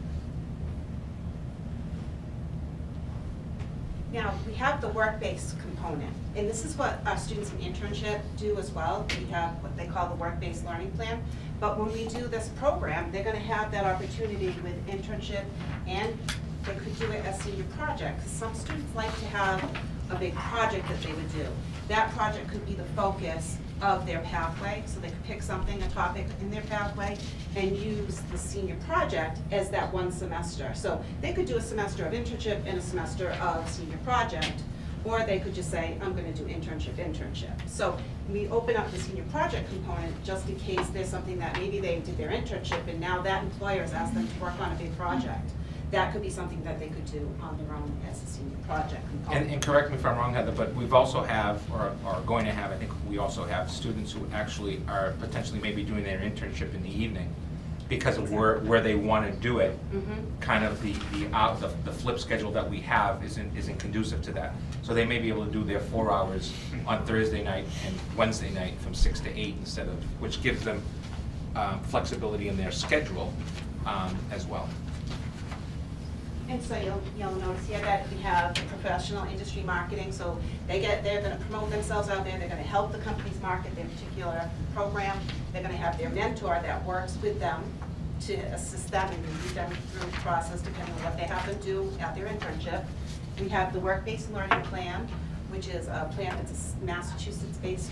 Now, we have the work-based component, and this is what our students in internship do as well. We have what they call the work-based learning plan. But when we do this program, they're gonna have that opportunity with internship, and they could do it as senior project. 'Cause some students like to have a big project that they would do. That project could be the focus of their pathway, so they could pick something, a topic in their pathway, and use the senior project as that one semester. So they could do a semester of internship and a semester of senior project, or they could just say, I'm gonna do internship. So we open up the senior project component just in case there's something that maybe they did their internship and now that employer has asked them to work on a big project. That could be something that they could do on their own as a senior project component. And correct me if I'm wrong, Heather, but we've also have, or are going to have, I think we also have students who actually are potentially maybe doing their internship in the evening because of where they want to do it. Kind of the flip schedule that we have isn't conducive to that. So they may be able to do their 4 hours on Thursday night and Wednesday night from 6 to 8 instead of, which gives them flexibility in their schedule as well. And so you'll notice here that we have professional industry marketing, so they're gonna promote themselves out there, they're gonna help the companies market their particular program, they're gonna have their mentor that works with them to assist them and lead them through the process depending on what they have to do at their internship. We have the work-based learning plan, which is a plan that's a Massachusetts-based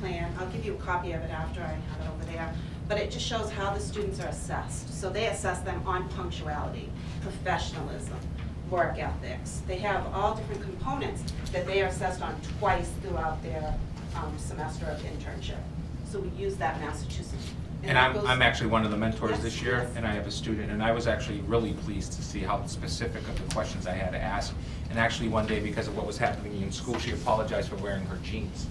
plan. I'll give you a copy of it after I have it over there. But it just shows how the students are assessed. So they assess them on punctuality, professionalism, work ethics. They have all different components that they are assessed on twice throughout their semester of internship. So we use that Massachusetts. And I'm actually one of the mentors Yes, this year, yes. and I have a student, and I was actually really pleased to see how specific of the questions I had to ask. And actually one day, because of what was happening in school, she apologized for wearing her jeans.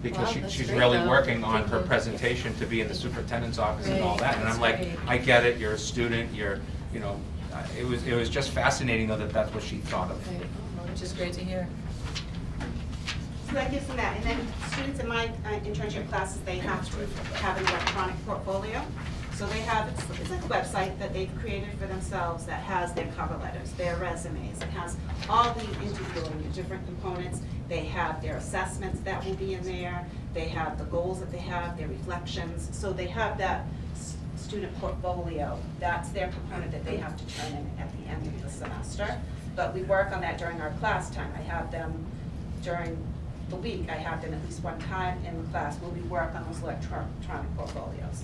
Because Wow, that's she's great, really though. working on Thank her you. presentation to be in the superintendent's office and all Great, that. And that's I'm like, great. I get it, you're a student, it was just fascinating though that that's what she thought of. Right, which is great to hear. So that gives them that. And then students in my internship classes, they have to have an electronic portfolio. So they have, it's like a website that they've created for themselves that has their cover letters, their resumes, it has all the interviewing, the different components. They have their assessments that will be in there, they have the goals that they have, their reflections. So they have that student portfolio, that's their component that they have to turn in at the end of the semester. But we work on that during our class time. I have them during the week, I have them at least one time in the class where we work on those electronic portfolios.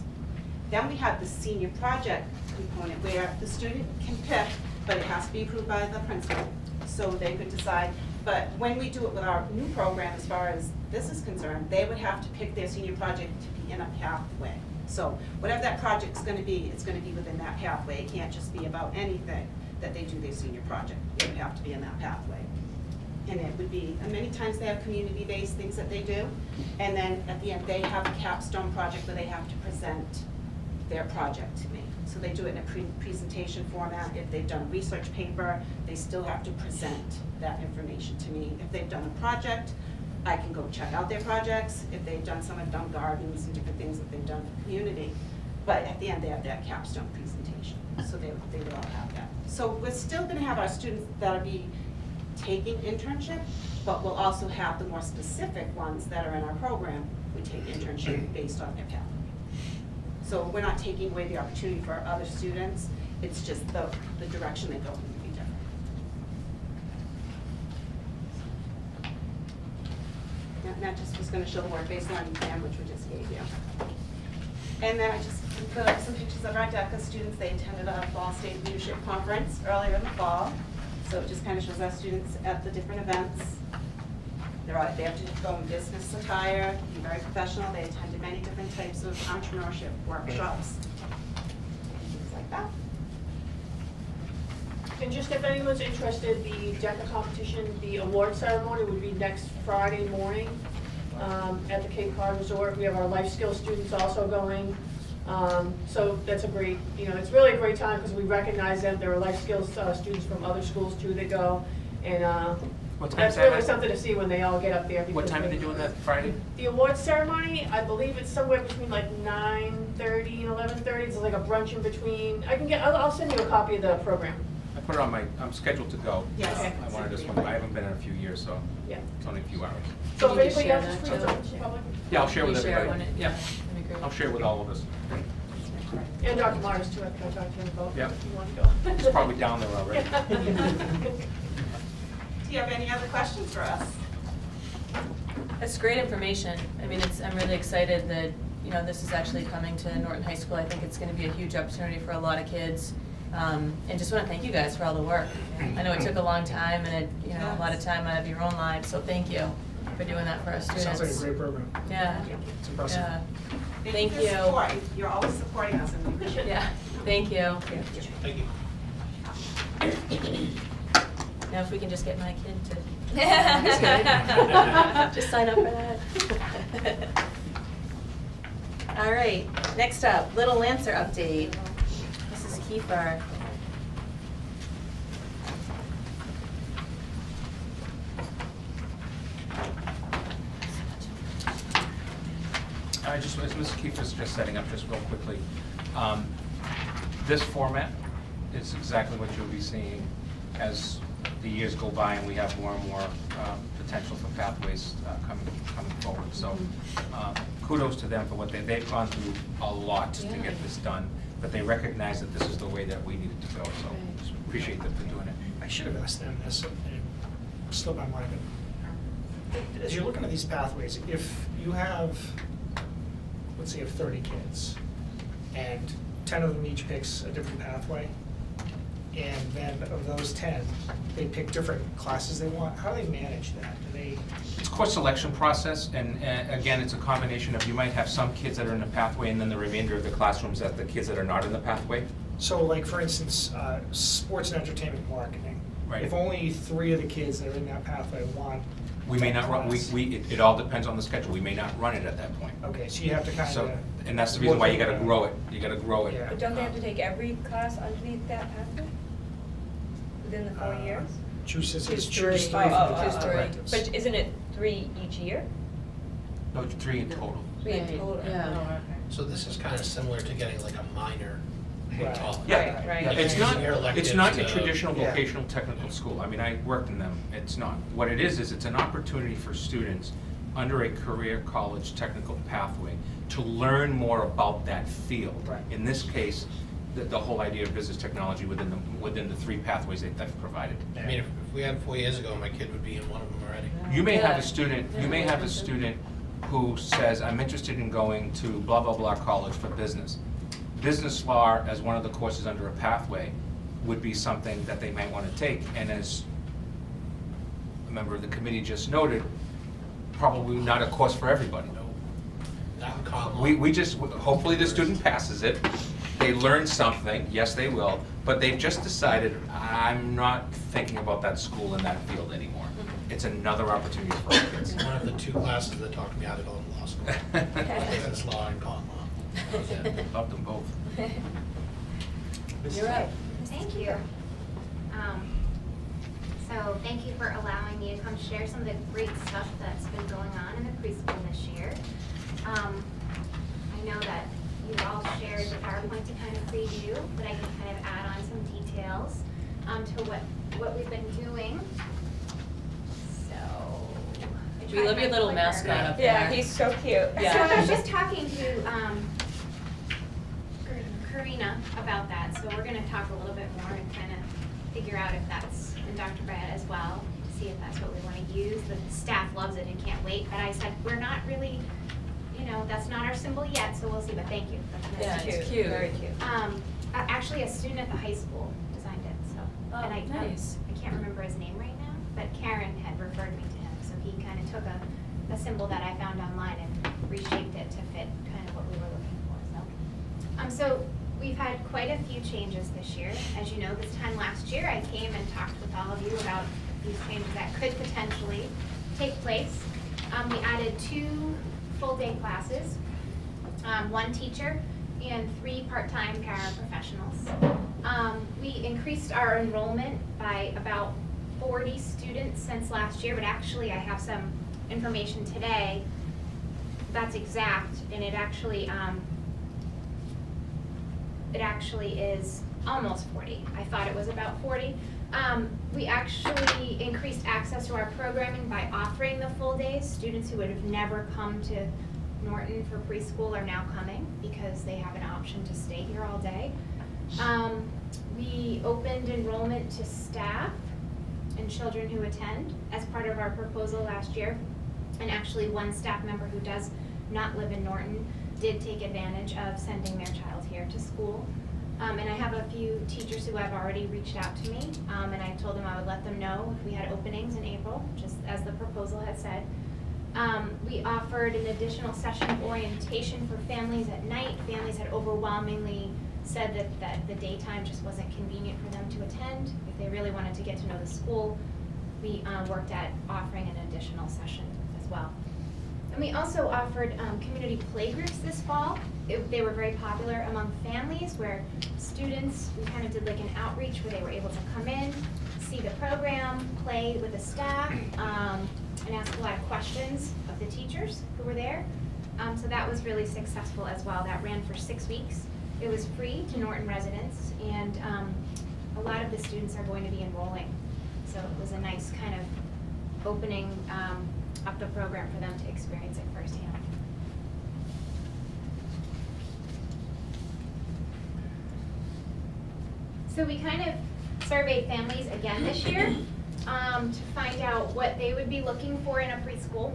Then we have the senior project component where the student can pick, but it has to be approved by the principal, so they could decide. But when we do it with our new program, as far as this is concerned, they would have to pick their senior project to be in a pathway. So whatever that project's gonna be, it's gonna be within that pathway. It can't just be about anything that they do their senior project. It would have to be in that pathway. And it would be, and many times they have community-based things that they do. And then at the end, they have a capstone project where they have to present their project to me. So they do it in a presentation format. If they've done a research paper, they still have to present that information to me. If they've done a project, I can go check out their projects. If they've done some, have done gardens and different things that they've done for the community. But at the end, they have that capstone presentation. So they will all have that. So we're still gonna have our students that'll be taking internship, but we'll also have the more specific ones that are in our program. We take internship based on their pathway. So we're not taking away the opportunity for our other students, it's just the direction they go will be different. And that just was gonna show the work baseline exam, which we just gave you. And then I just put up some pictures of our DECA students. They attended a Fall State Leadership Conference earlier in the fall. So it just kind of shows our students at the different events. They have to go in business attire, be very professional. They attended many different types of entrepreneurship workshops, things like that. And just if anyone's interested, the DECA competition, the award ceremony would be next Friday morning at the Cape Cod Resort. We have our life skills students also going. So that's a great, it's really a great time because we recognize them. There are life skills students from other schools too that go. And What time that's is that really at? something to see when they all get up there. What because time are they doing that Friday? The awards ceremony, I believe it's somewhere between like 9:30 and 11:30. It's like a brunch in between. I'll send you a copy of the program. I put it on I'm scheduled to go. Yes. Okay. I wanted this one, I haven't been in a few years, so Yeah. it's only a few hours. So Can if you just anybody share else is that free, too? it's open to public. Yeah, I'll share with Can you share everybody. when it- Yeah, that'd be great. I'll share with all of us. And Dr. Martis too, I think I talked to him about Yeah. if you want to go. It's probably down there already. Do you have any other questions for us? That's great information. I mean, I'm really excited that, this is actually coming to Norton High School. I think it's gonna be a huge opportunity for a lot of kids. And just wanna thank you guys for all the work. I know it took a long time and a lot of time out of your own lives, so thank you for doing that for our students. Sounds like a great program. Yeah, It's impressive. yeah. Thank Thank you for your you. support. You're always supporting us and we appreciate it. Yeah, thank you. Thank you. Now if we can just get my kid to. Just kidding. Just sign up for that. All right, next up, Little Lancer update. Mrs. Kiefer. As Mrs. Kiefer's just setting up, just real quickly, this format is exactly what you'll be seeing as the years go by and we have more and more potential for pathways coming forward. So kudos to them for what they've gone through a lot to get this done, but they recognize that this is the way that we needed to go. So just appreciate them for doing it. I should have asked them this, and it slipped my mind. But as you're looking at these pathways, if you have, let's say you have 30 kids, and 10 of them each picks a different pathway, and then of those 10, they pick different classes they want, how do they manage that? Do they? It's a course selection process, and again, it's a combination of, you might have some kids that are in the pathway, and then the remainder of the classrooms that the kids that are not in the pathway. So like, for instance, sports and entertainment marketing. Right. If only 3 of the kids that are in that pathway want We may that not run, class. it all depends on the schedule, we may not run it at that point. Okay, so you have to kind So, of. and that's the reason why you gotta grow it, you gotta grow it. Yeah. But don't they have to take every class underneath that pathway? Within the 4 years? Choose Choose three three. from the Choose top three. electives. But isn't it 3 each year? No, 3 in total. 3 in total? Yeah. So this is kind of similar to getting like a minor in Right. college. Yeah, Right. yeah, it's Using not, your electives it's not your to- traditional Yeah. vocational technical school. I mean, I worked in them, it's not. What it is it's an opportunity for students under a career college technical pathway to learn more about that field. Right. In this case, the whole idea of business technology within the 3 pathways that they've provided. I mean, if we had 4 years ago, my kid would be in one of them already. You may have Yeah. a student, Yeah. you may have a student who says, I'm interested in going to blah, blah, blah college for business. Business law as one of the courses under a pathway would be something that they might want to take. And as a member of the committee just noted, probably not a course for everybody. No, not in common. We just, hopefully the student passes it, they learn something, yes, they will, but they've just decided, I'm not thinking about that school in that field anymore. It's another opportunity for our kids. One of the 2 classes that taught me how to go to law school. Business law and common law. That was it. Love them both. You're right. Thank you. So thank you for allowing me to come share some of the great stuff that's been going on in the preschool this year. I know that you all shared the PowerPoint to kind of preview, but I can kind of add on some details to what we've been doing. So. I We tried love your my little clicker. mascot up there. Yeah, he's so cute. Yeah. So I was just talking to Karina about that, so we're gonna talk a little bit more and kind of figure out if that's, and Dr. Brad as well, see if that's what we wanna use. The staff loves it and can't wait, but I said, we're not really, that's not our symbol yet, so we'll see, but thank you. That's Yeah, nice. it's cute. Very cute. Actually, a student at the high school designed it, so. Oh, and I nice. can't remember his name right now, but Karen had referred me to him, so he kind of took a symbol that I found online and reshaped it to fit kind of what we were looking for, so. So we've had quite a few changes this year. As you know, this time last year, I came and talked with all of you about these changes that could potentially take place. We added 2 full-day classes, 1 teacher, and 3 part-time paraprofessionals. We increased our enrollment by about 40 students since last year, but actually I have some information today that's exact, and it actually is almost 40. I thought it was about 40. We actually increased access to our programming by offering the full days. Students who would have never come to Norton for preschool are now coming because they have an option to stay here all day. We opened enrollment to staff and children who attend as part of our proposal last year. And actually, 1 staff member who does not live in Norton did take advantage of sending their child here to school. And I have a few teachers who have already reached out to me, and I told them I would let them know if we had openings in April, just as the proposal had said. We offered an additional session of orientation for families at night. Families had overwhelmingly said that the daytime just wasn't convenient for them to attend. If they really wanted to get to know the school, we worked at offering an additional session as well. And we also offered community playgroups this fall. They were very popular among families where students, we kind of did like an outreach where they were able to come in, see the program, play with the staff, and ask a lot of questions of the teachers who were there. So that was really successful as well. That ran for 6 weeks. It was free to Norton residents, and a lot of the students are going to be enrolling. So it was a nice kind of opening up the program for them to experience it firsthand. So we kind of surveyed families again this year to find out what they would be looking for in a preschool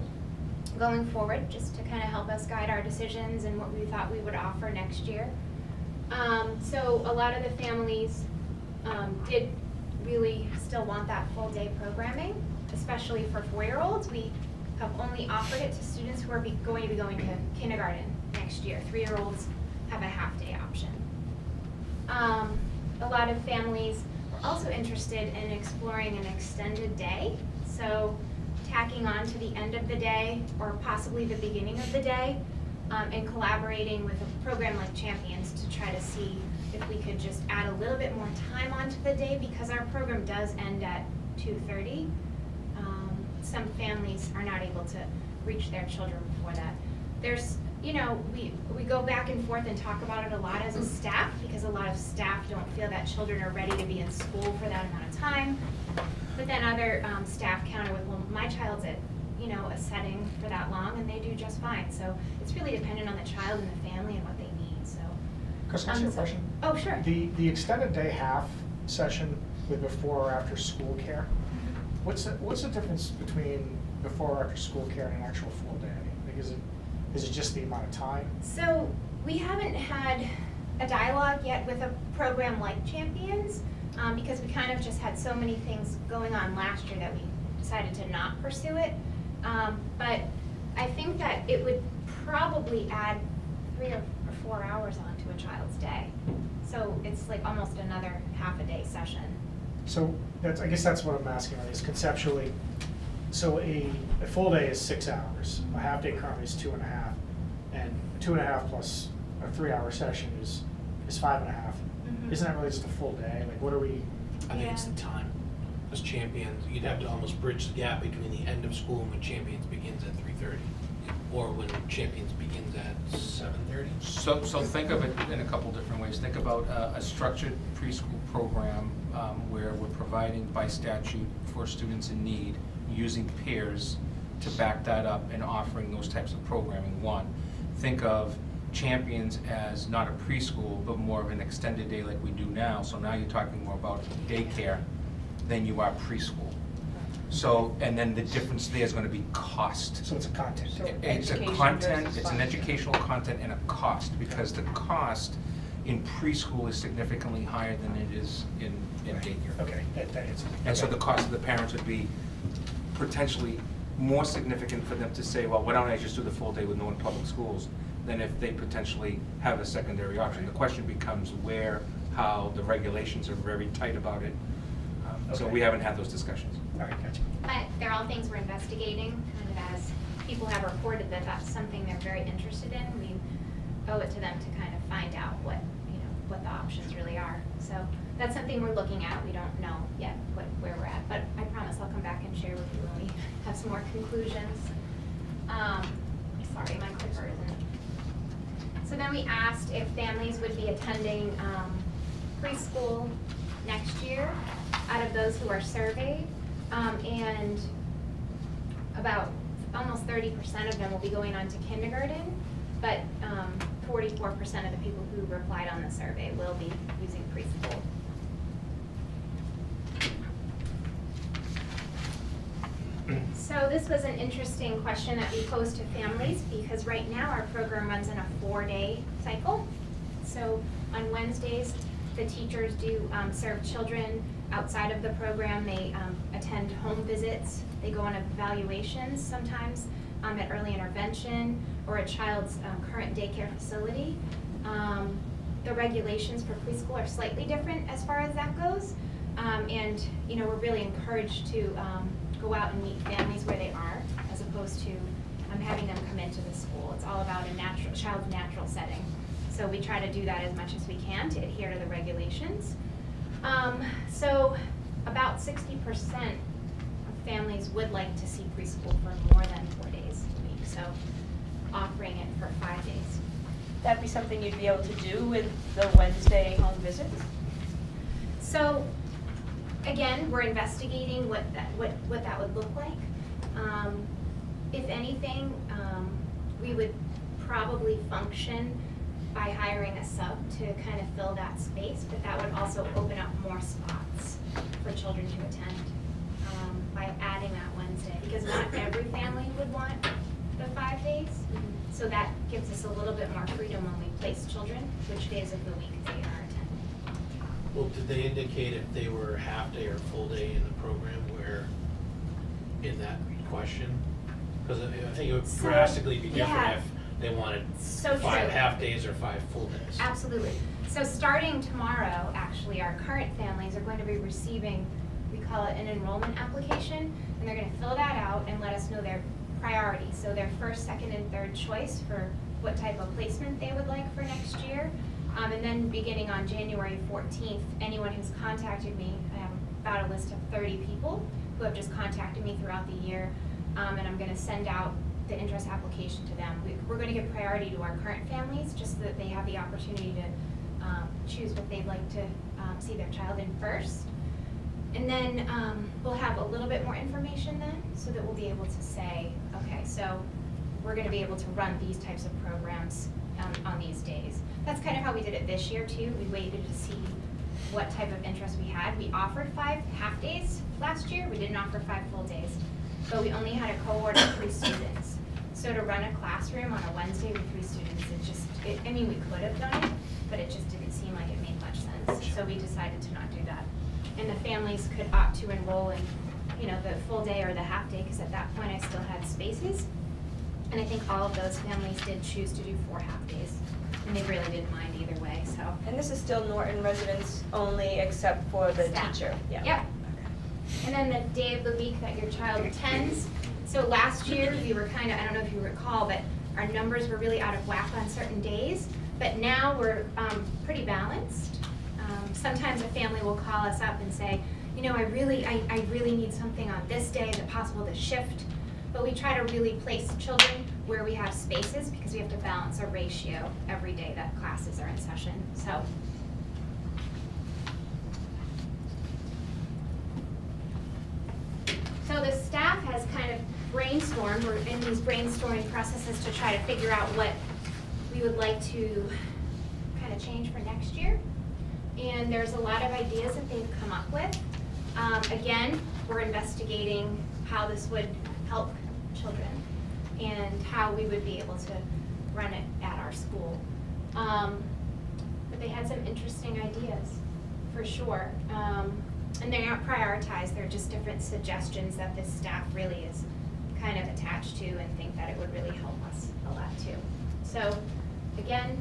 going forward, just to kind of help us guide our decisions and what we thought we would offer next year. So a lot of the families did really still want that full day programming, especially for 4-year-olds. We have only offered it to students who are going to be going to kindergarten next year. 3-year-olds have a half-day option. A lot of families were also interested in exploring an extended day, so tacking on to the end of the day or possibly the beginning of the day, and collaborating with a program like Champions to try to see if we could just add a little bit more time onto the day, because our program does end at 2:30. Some families are not able to reach their children before that. There's you know, we go back and forth and talk about it a lot as a staff, because a lot of staff don't feel that children are ready to be in school for that amount of time. But then other staff counter with, well, my child's at, you know, a setting for that long and they do just fine. So it's really dependent on the child and the family and what they need, so. Chris, can I ask you a question? Oh, sure. The extended day half session with before or after school care, what's the difference between before or after school care and an actual full day? Like, is it just the amount of time? So we haven't had a dialogue yet with a program like Champions, because we kind of just had so many things going on last year that we decided to not pursue it. But I think that it would probably add 3 or 4 hours onto a child's day. So it's like almost another half a day session. So I guess that's what I'm asking, is conceptually, so a full day is 6 hours, a half day currently is 2.5, and 2.5 plus a 3 hour session is 5.5. Mhm. Isn't that really just a full day? Like, what are we? I think it's the time. As Champions, you'd have to almost bridge the gap between the end of school and when Champions begins at 3:30, or when Champions begins at 7:30. So think of it in a couple different ways. Think about a structured preschool program where we're providing by statute for students in need, using peers to back that up and offering those types of programming, one. Think of Champions as not a preschool, but more of an extended day like we do now. So now you're talking more about daycare than you are preschool. So, and then the difference there is going to be cost. So it's a content. It's a Education content, versus it's an fun. educational content and a cost, because the cost in preschool is significantly higher than it is in daycare. Okay, that answers it. And so Okay. the cost of the parents would be potentially more significant for them to say, well, why don't I just do the full day with Norton Public Schools, than if they potentially have a secondary option. The question becomes where, how, the regulations are very tight about it. So Okay. we haven't had those discussions. All right, gotcha. But they're all things we're investigating, kind of as people have reported that that's something they're very interested in. We owe it to them to kind of find out what, you know, what the options really are. So that's something we're looking at. We don't know yet where we're at, but I promise I'll come back and share with you when we have some more conclusions. Sorry, my clicker isn't. So then we asked if families would be attending preschool next year out of those who are surveyed. And about almost 30% of them will be going on to kindergarten, but 44% of the people who replied on the survey will be using preschool. So this was an interesting question that we posed to families, because right now our program runs in a 4-day cycle. So on Wednesdays, the teachers do serve children outside of the program. They attend home visits. They go on evaluations sometimes at early intervention or a child's current daycare facility. The regulations for preschool are slightly different as far as that goes. And, you know, we're really encouraged to go out and meet families where they are, as opposed to having them come into the school. It's all about a child's natural setting. So we try to do that as much as we can to adhere to the regulations. So about 60% of families would like to see preschool for more than 4 days a week, so offering it for 5 days. That'd be something you'd be able to do with the Wednesday home visits? So, again, we're investigating what that would look like. If anything, we would probably function by hiring a sub to kind of fill that space, but that would also open up more spots for children to attend by adding that Wednesday, because not every family would want the 5 days. So that gives us a little bit more freedom when we place children, which days of the week they are attending. Well, did they indicate if they were half day or full day in the program where, in that question? Because I think it would So, drastically be different yeah. if they wanted So 5 true. half days or 5 full days. Absolutely. So starting tomorrow, actually, our current families are going to be receiving, we call it an enrollment application, and they're going to fill that out and let us know their priorities. So their first, second, and third choice for what type of placement they would like for next year. And then beginning on January 14th, anyone who's contacted me, I have about a list of 30 people who have just contacted me throughout the year, and I'm going to send out the interest application to them. We're going to give priority to our current families, just so that they have the opportunity to choose what they'd like to see their child in first. And then we'll have a little bit more information then, so that we'll be able to say, okay, so we're going to be able to run these types of programs on these days. That's kind of how we did it this year too. We waited to see what type of interest we had. We offered 5 half-days last year. We didn't offer 5 full days, but we only had a cohort of 3 students. So to run a classroom on a Wednesday with 3 students, I mean, we could have done it, but it just didn't seem like it made much sense. So we decided to not do that. And the families could opt to enroll in, the full day or the half day, because at that point I still had spaces. And I think all of those families did choose to do 4 half days, and they really didn't mind either way, so. And this is still Norton residents only, except for the Staff. teacher? Yeah. Yep. And then the day of the week that your child attends. So last year, we were kind of, I don't know if you recall, but our numbers were really out of whack on certain days. But now we're pretty balanced. Sometimes a family will call us up and say, I really need something on this day. Is it possible to shift? But we try to really place children where we have spaces, because we have to balance a ratio every day that classes are in session. So. So the staff has kind of brainstormed, we're in these brainstorming processes to try to figure out what we would like to kind of change for next year. And there's a lot of ideas that they've come up with. Again, we're investigating how this would help children and how we would be able to run it at our school. But they had some interesting ideas, for sure. And they aren't prioritized, they're just different suggestions that this staff really is kind of attached to and think that it would really help us a lot too. So again,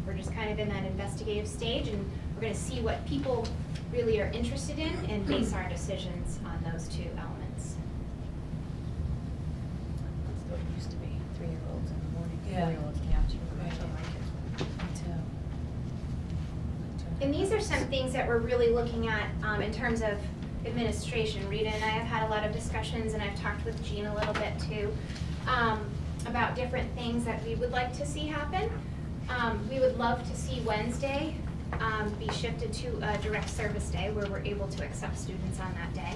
we're just kind of in that investigative stage, and we're going to see what people really are interested in and base our decisions on those 2 elements. That's what it used to be, 3-year-olds in the morning, Yeah. 4-year-olds in the afternoon. Right. That's what my kids were. me too. And these are some things that we're really looking at in terms of administration. Rita and I have had a lot of discussions, and I've talked with Jean a little bit too, about different things that we would like to see happen. We would love to see Wednesday be shifted to a direct service day where we're able to accept students on that day.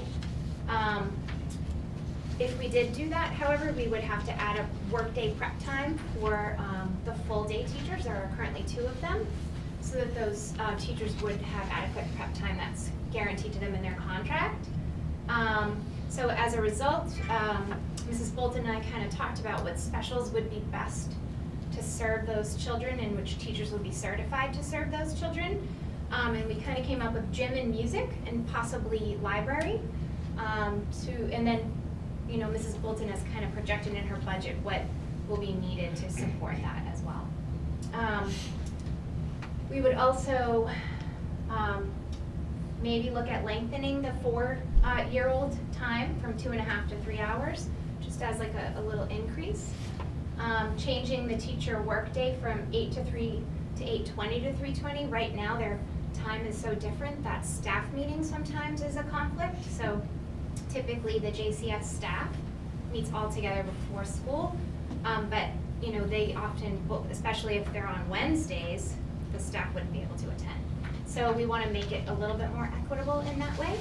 If we did do that, however, we would have to add a workday prep time for the full day teachers. There are currently 2 of them, so that those teachers would have adequate prep time that's guaranteed to them in their contract. So as a result, Mrs. Bolton and I kind of talked about what specials would be best to serve those children and which teachers would be certified to serve those children. And we kind of came up with gym and music and possibly library. And then, Mrs. Bolton has kind of projected in her budget what will be needed to support that as well. We would also maybe look at lengthening the 4-year-old time from 2.5 to 3 hours, just as like a little increase. Changing the teacher workday from 8 to 3 to 8:20 to 3:20. Right now their time is so different that staff meeting sometimes is a conflict. So typically the JCS staff meets all together before school, but they often, especially if they're on Wednesdays, the staff wouldn't be able to attend. So we want to make it a little bit more equitable in that way.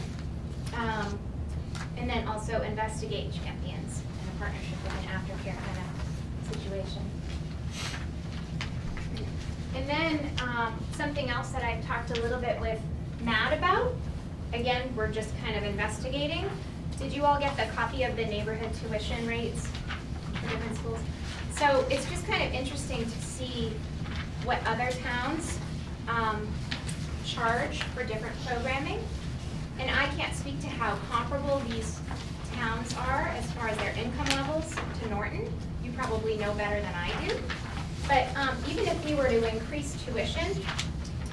And then also investigate champions in a partnership with an aftercare kind of situation. And then something else that I've talked a little bit with Matt about, again, we're just kind of investigating. Did you all get the copy of the neighborhood tuition rates for different schools? So it's just kind of interesting to see what other towns charge for different programming. And I can't speak to how comparable these towns are as far as their income levels to Norton. You probably know better than I do. But even if we were to increase tuition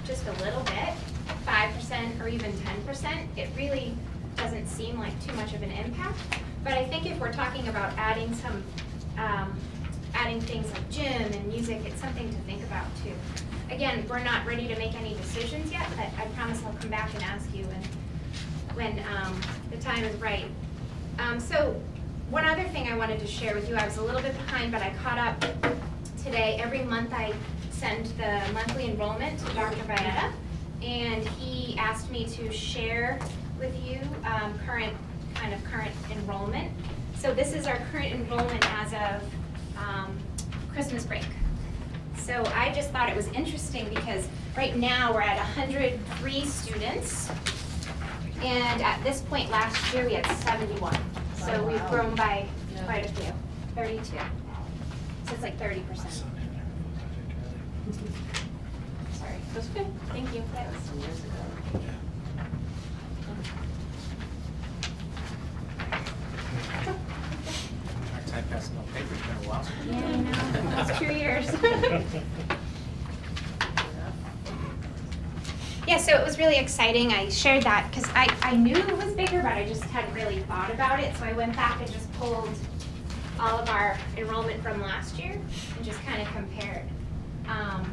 just a little bit, 5% or even 10%, it really doesn't seem like too much of an impact. But I think if we're talking about adding some, adding things like gym and music, it's something to think about too. Again, we're not ready to make any decisions yet, but I promise I'll come back and ask you when the time is right. So one other thing I wanted to share with you, I was a little bit behind, but I caught up today. Every month I send the monthly enrollment to Dr. Vieta, and he asked me to share with you current enrollment. So this is our current enrollment as of Christmas break. So I just thought it was interesting because right now we're at 103 students. And at this point last year, we had 71. So we've grown by quite a few, 32. So it's like 30%. Sorry. That's okay. Thank you. That was some years ago. Our time passing on paper, it's been a while. Yeah, I know. That's 2 years. Yeah, so it was really exciting. I shared that because I knew it was bigger, but I just hadn't really thought about it. So I went back and just pulled all of our enrollment from last year and just kind of compared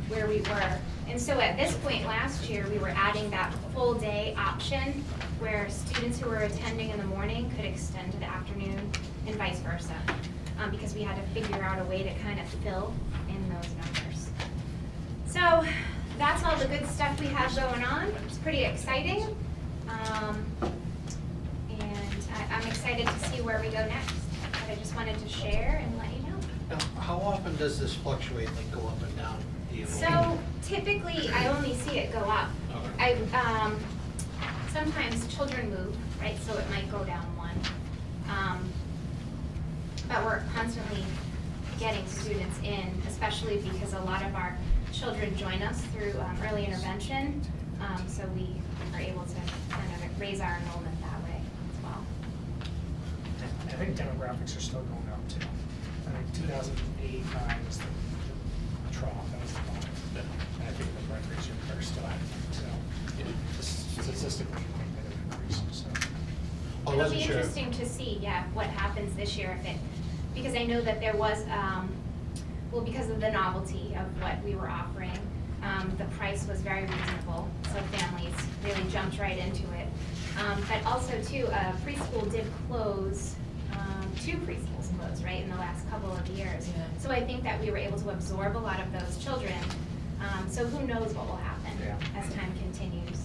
where we were. And so at this point last year, we were adding that full day option where students who were attending in the morning could extend to the afternoon and vice versa, because we had to figure out a way to kind of fill in those numbers. So that's all the good stuff we have going on. It's pretty exciting. And I'm excited to see where we go next. But I just wanted to share and let you know. Now, how often does this fluctuate, like go up and down? The So enrollment? typically, I only see it go up. Okay. Sometimes children move, right, so it might go down one. But we're constantly getting students in, especially because a lot of our children join us through early intervention. So we are able to kind of raise our enrollment that way as well. I think demographics are still going up too. I think 2008, 9 was the trough, that was the bottom. And I think the birth rates are still happening, so statistically, I think that it increases, so. I It'll wasn't be sure. interesting to see, yeah, what happens this year because I know that there was, well, because of the novelty of what we were offering, the price was very reasonable, so families really jumped right into it. But also too, preschool did close, 2 preschools closed, right, in the last couple of years. Yeah. So I think that we were able to absorb a lot of those children. So who knows what will happen Yeah. as time continues.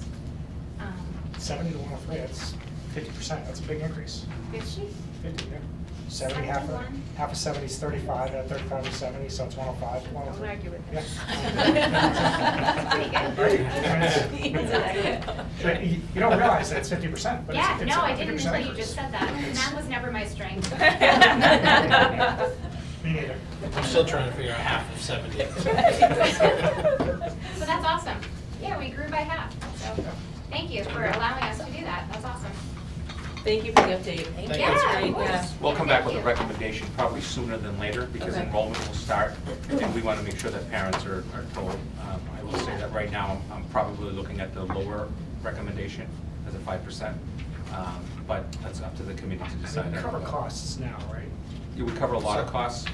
70 to 103, that's 50%, that's a big increase. 50? 50, yeah. 70, half 71. of 70 is 35, 35 is 70, so it's 105, 103. Don't argue with Yeah. Pretty good. But you don't realize that it's 50%, but Yeah, it's no, a I didn't 50% until you increase. just said that. Math was never my strength. Me neither. I'm still trying to figure out half of 70. So that's awesome. Yeah, we grew by half, so thank you for allowing us to do that. That's awesome. Thank you for the update. Thank you. Yeah, That's of great, yeah. course. We'll come back with a Thank you. recommendation probably sooner than later, because Okay. enrollment will start, and we want to make sure that parents are told. I will say that right now, I'm probably looking at the lower recommendation as a 5%, but that's up to the committee to I decide. mean, we cover costs now, right? It would cover a lot of costs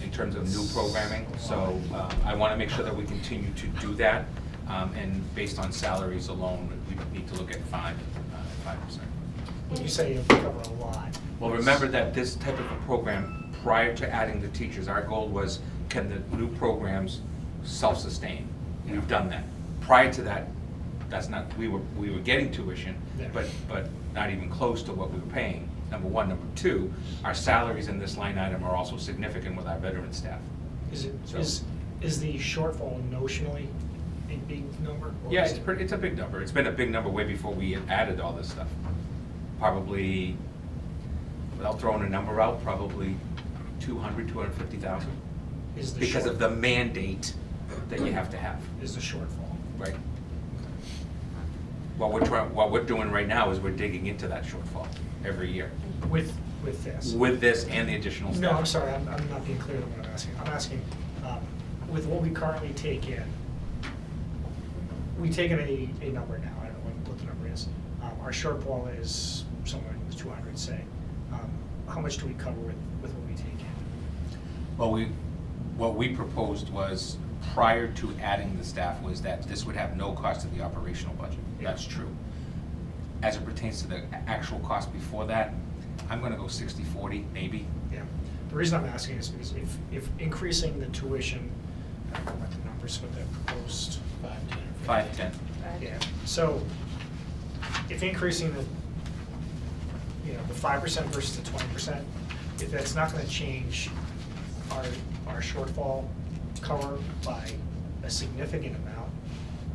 in terms of new programming, so I want to make sure that we continue to do that, and based on salaries alone, we need to look at 5%. When you say you cover a lot. Well, remember that this type of a program, prior to adding the teachers, our goal was, can the new programs self-sustain? We've done that. Prior to that, that's not, we were getting tuition, Yeah. but not even close to what we were paying, number one. Number two, our salaries in this line item are also significant with our veteran staff. Is it, So- is the shortfall notionally a big number? or Yeah, is it- it's a big number. It's been a big number way before we added all this stuff. Probably, without throwing a number out, probably 250,000. Is the Because of the mandate that you have to have, Is the shortfall. right? What we're doing right now is we're digging into that shortfall every year With this? with this and the additional staff. No, I'm sorry, I'm not being clear on what I'm asking. I'm asking, with what we currently take in, we take in a number now, I don't know what the number is. Our shortfall is somewhere in the 200, say. How much do we cover with what we take in? Well, what we proposed was, prior to adding the staff, was that this would have no cost to the operational budget. That's true. As it pertains to the actual cost before that, I'm gonna go 60-40, maybe. Yeah. The reason I'm asking is because if increasing the tuition, I don't know what the numbers for the proposed. 5, 10. 5-10. Yeah, so if increasing the, the 5% versus the 20%, if that's not gonna change our shortfall cover by a significant amount,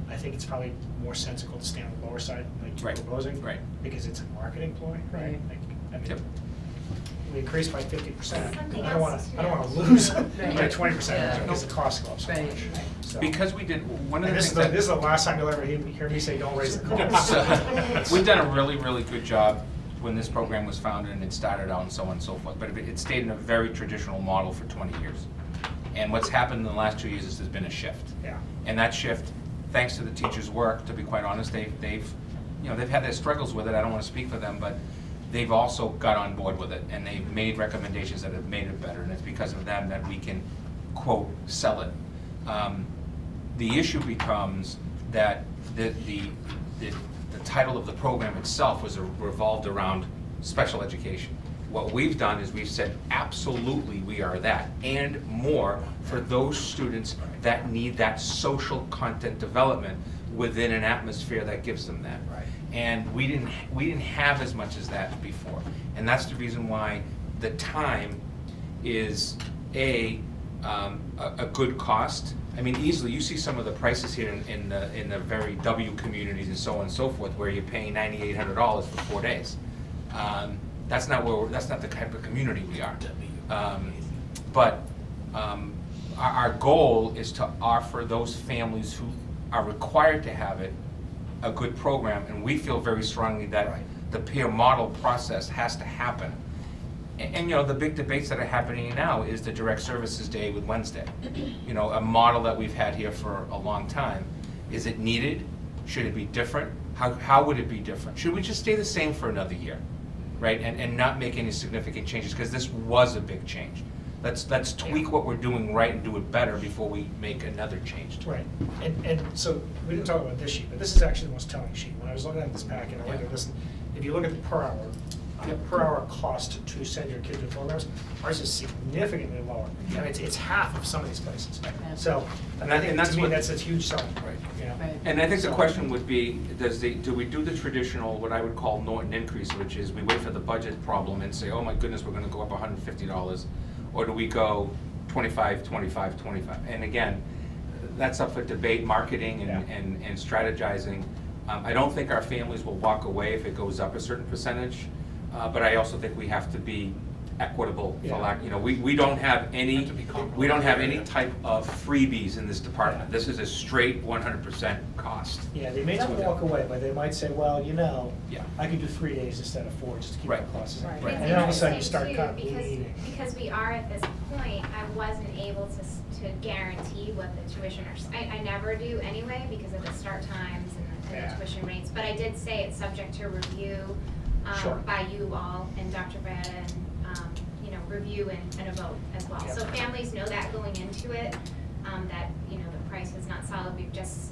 I think it's probably more sensible to stay on the lower side, like you're Right, proposing. right. Because it's a marketing ploy, right? Right. Like, I mean, Yep. we increase by 50%. Something I don't wanna, else I don't wanna to lose Right. by 20% Yeah. because the cost goes up so Right. much. So- Because we did, one of And the this things is that. the last time you'll ever hear me say, don't raise the cost. So, we've done a really, really good job when this program was founded and it started out and so on and so forth, but it stayed in a very traditional model for 20 years. And what's happened in the last 2 years is there's been a shift. Yeah. And that shift, thanks to the teachers' work, to be quite honest, they've had their struggles with it, I don't wanna speak for them, but they've also got on board with it, and they've made recommendations that have made it better, and it's because of them that we can, quote, sell it. The issue becomes that the title of the program itself was revolved around special education. What we've done is we've said, absolutely, we are that, and more for those students that need that social content development within an atmosphere that gives them that. Right. And we didn't have as much as that before. And that's the reason why the time is a good cost. I mean, easily, you see some of the prices here in the very W communities and so on and so forth, where you're paying $9,800 for 4 days. That's not the type of community we are. But our goal is to offer those families who are required to have it a good program, and we feel very strongly that the peer model process has to happen. And the big debates that are happening now is the direct services day with Wednesday. A model that we've had here for a long time. Is it needed? Should it be different? How would it be different? Should we just stay the same for another year, right? And not make any significant changes, because this was a big change. Let's tweak what we're doing right and do it better before we make another change to it. Right, and so, we didn't talk about this sheet, but this is actually the most telling sheet. When I was looking at this packet, I looked at this, if you look at the per hour cost to send your kid to programs, ours is significantly lower. And it's half of some of these places. So, and I think, And that's to me, what- that's a huge selling point, Right. you know? Right. And I think the So- question would be, do we do the traditional, what I would call Norton increase, which is we wait for the budget problem and say, oh my goodness, we're gonna go up $150, or do we go 25, 25, 25? And again, that's up for debate, marketing Yeah. and strategizing. I don't think our families will walk away if it goes up a certain percentage, but I also think we have to be equitable, for Yeah. lack, we don't have any, Have to be comparable. we don't have any type of freebies in this department. This is a straight 100% cost. Yeah, they may not walk away, but they might say, well, Yeah. I could do 3 days instead of 4, just to keep my Right. costs. Right. Right. And then all of a sudden, you It's start interesting, kind of too, bleeding. because we are at this point, I wasn't able to guarantee what the tuition are, I never do anyway because of the start times and Yeah. the tuition rates, but I did say it's subject to review Sure. by you all and Dr. Brad and, review and a vote as well. Yeah. So families know that going into it, that, the price is not solid, we've just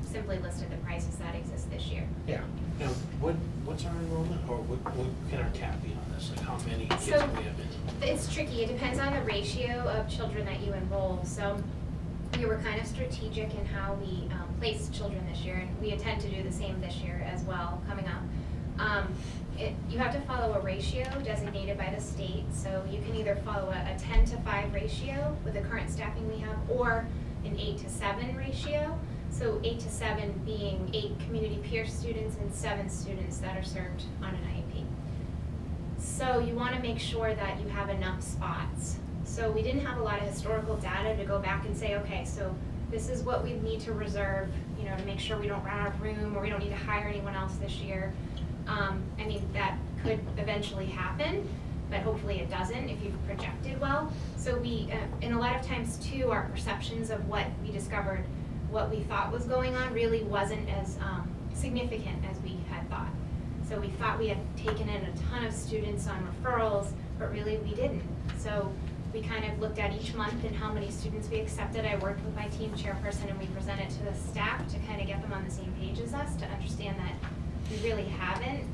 simply listed the prices that exist this year. Yeah. Now, what's our enrollment, or what can our cap be on this? Like, how many kids do So- we have in? It's tricky, it depends on the ratio of children that you enroll, so we were kind of strategic in how we placed children this year, and we intend to do the same this year as well, coming up. You have to follow a ratio designated by the state, so you can either follow a 10-to-5 ratio with the current staffing we have, or an 8-to-7 ratio. So 8-to-7 being 8 community peer students and 7 students that are served on an IEP. So you want to make sure that you have enough spots. So we didn't have a lot of historical data to go back and say, okay, so this is what we need to reserve, to make sure we don't run out of room, or we don't need to hire anyone else this year. That could eventually happen, but hopefully it doesn't if you've projected well. So we, and a lot of times too, our perceptions of what we discovered, what we thought was going on really wasn't as significant as we had thought. So we thought we had taken in a ton of students on referrals, but really we didn't. So we kind of looked at each month and how many students we accepted. I worked with my team chairperson and we presented to the staff to kind of get them on the same page as us, to understand that we really haven't,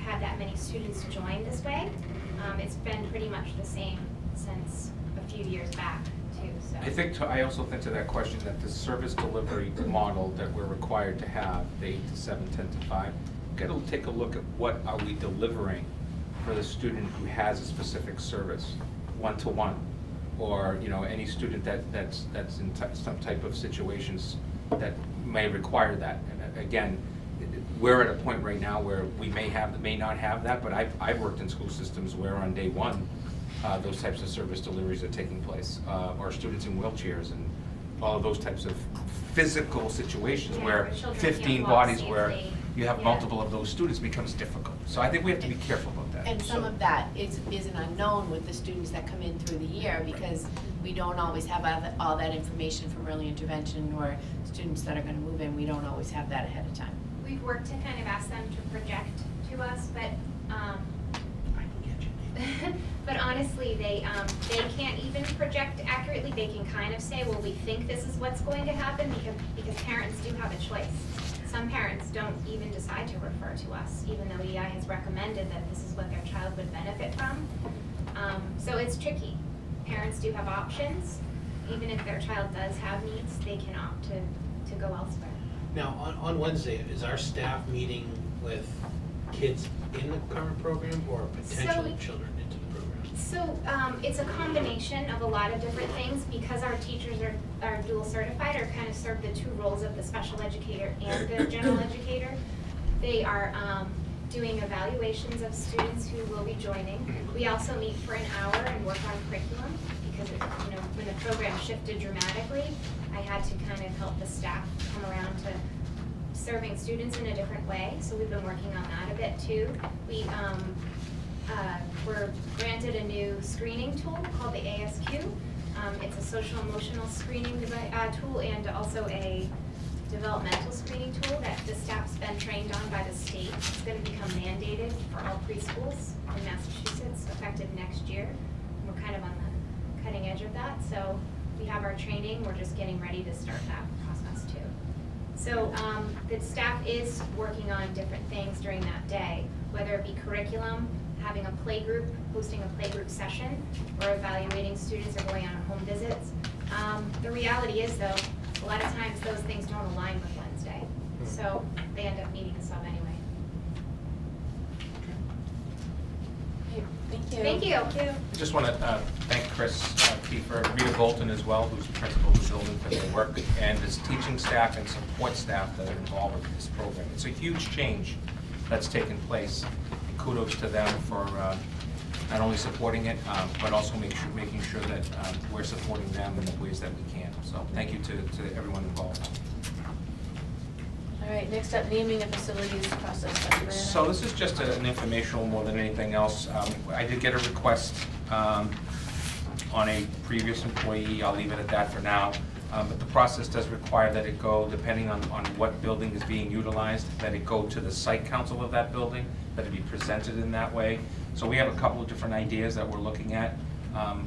had that many students join this way. It's been pretty much the same since a few years back too, so. I also think to that question that the service delivery model that we're required to have, the 8 to 7, 10 to 5, we've got to take a look at what are we delivering for the student who has a specific service, one-to-one, or, you know, any student that's in some type of situations that may require that. And again, we're at a point right now where we may not have that, but I've worked in school systems where on day one, those types of service deliveries are taking place, or students in wheelchairs and all of those types of physical situations Yeah, where where children 15 can't walk bodies where safely. you have Yeah. multiple of those students becomes difficult. So I think we have to be careful about that. And some So- of that is an unknown with the students that come in through the year, because we don't always have all that information from early intervention, or students that are gonna move in, we don't always have that ahead of time. We've worked to kind of ask them to project to us, but, but honestly, they can't even project accurately. They can kind of say, well, we think this is what's going to happen, because parents do have a choice. Some parents don't even decide to refer to us, even though EI has recommended that this is what their child would benefit from. So it's tricky. Parents do have options. Even if their child does have needs, they can opt to go elsewhere. Now, on Wednesday, is our staff meeting with kids in the current program or potential So- children into the program? So, it's a combination of a lot of different things, because our teachers are dual certified, or kind of serve the two roles of the special educator and the general educator. They are, doing evaluations of students who will be joining. We also meet for an hour and work on curriculum, because when the program shifted dramatically, I had to kind of help the staff come around to serving students in a different way, so we've been working on that a bit too. We, were granted a new screening tool called the ASQ. It's a social emotional screening tool, and also a developmental screening tool that the staff's been trained on by the state. It's gonna become mandated for all preschools in Massachusetts, effective next year. And we're kind of on the cutting edge of that, so we have our training, we're just getting ready to start that process too. So, the staff is working on different things during that day, whether it be curriculum, having a play group, hosting a play group session, or evaluating students or going on home visits. The reality is though, a lot of times those things don't align with Wednesday, so they end up meeting sub anyway. Okay, thank you. Thank you. Thank you. I just want to thank Chris Kiefer, Rita Bolton as well, who's the principal of the building, for their work, and his teaching staff and support staff that are involved with this program. It's a huge change that's taken place. And kudos to them for not only supporting it, but also making sure that we're supporting them in the ways that we can. So thank you to everyone involved. All right, next up, naming a facilities process. Dr. Banana. So this is just an informational more than anything else. I did get a request on a previous employee, I'll leave it at that for now. But the process does require that it go, depending on what building is being utilized, that it go to the site council of that building, that it be presented in that way. So we have a couple of different ideas that we're looking at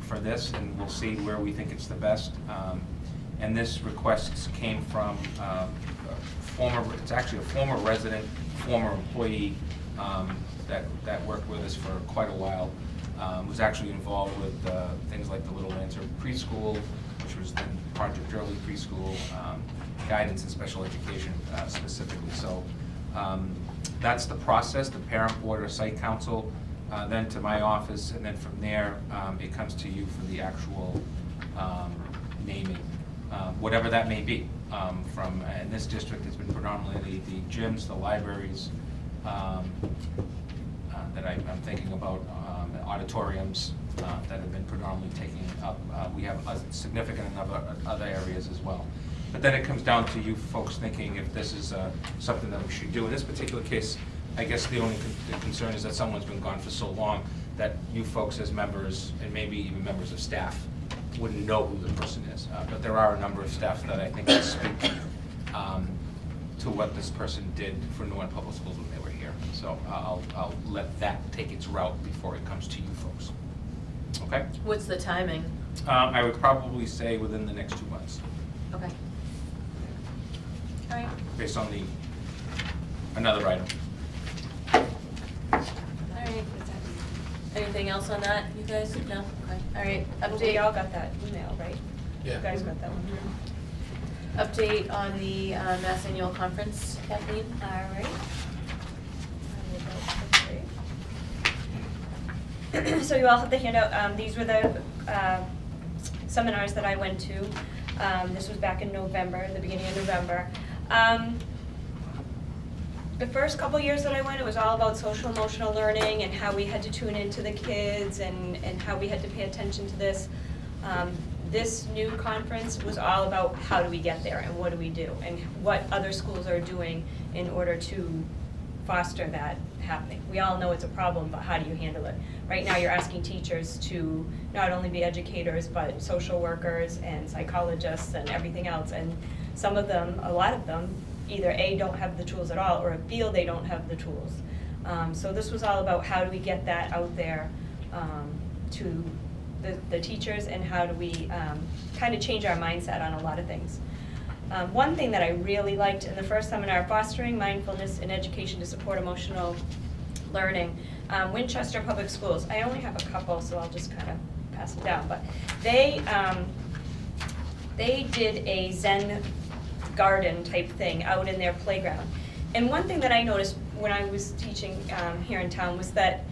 for this, and we'll see where we think it's the best. And this request came from it's actually a former resident, former employee that worked with us for quite a while, was actually involved with things like the Little Lantern Preschool, which was then Project Early Preschool, guidance and special education specifically. So that's the process, the parent board or site council, then to my office, and then from there, it comes to you for the actual naming, whatever that may be. In this district, it's been predominantly the gyms, the libraries, that I'm thinking about, auditoriums that have been predominantly taking up. We have a significant number of other areas as well. But then it comes down to you folks thinking if this is something that we should do. In this particular case, I guess the only concern is that someone's been gone for so long that you folks as members, and maybe even members of staff, wouldn't know who the person is. But there are a number of staff that I think speak to what this person did for New England Public Schools when they were here. So I'll let that take its route before it comes to you folks. Okay? What's the timing? I would probably say within the next 2 months, Okay. All right. based on another item. right. Anything else on that, you guys? No? Okay. All right, We update. all got that email, right? Yeah. You guys got that one? Update on the Mass Annual Conference, Kathleen? All right. I will go quickly. So you all have the handout. These were the seminars that I went to. This was back in November, the beginning of November. The first couple years that I went, it was all about social emotional learning and how we had to tune into the kids and how we had to pay attention to this. This new conference was all about how do we get there and what do we do and what other schools are doing in order to foster that happening. We all know it's a problem, but how do you handle it? Right now, you're asking teachers to not only be educators, but social workers and psychologists and everything else. And some of them, a lot of them, either A, don't have the tools at all, or feel they don't have the tools. So this was all about how do we get that out there to the teachers, and how do we kind of change our mindset on a lot of things. One thing that I really liked in the first seminar, Fostering Mindfulness in Education to Support Emotional Learning, Winchester Public Schools. I only have a couple, so I'll just kind of pass them down. But they did a Zen garden type thing out in their playground. And one thing that I noticed when I was teaching here in town was that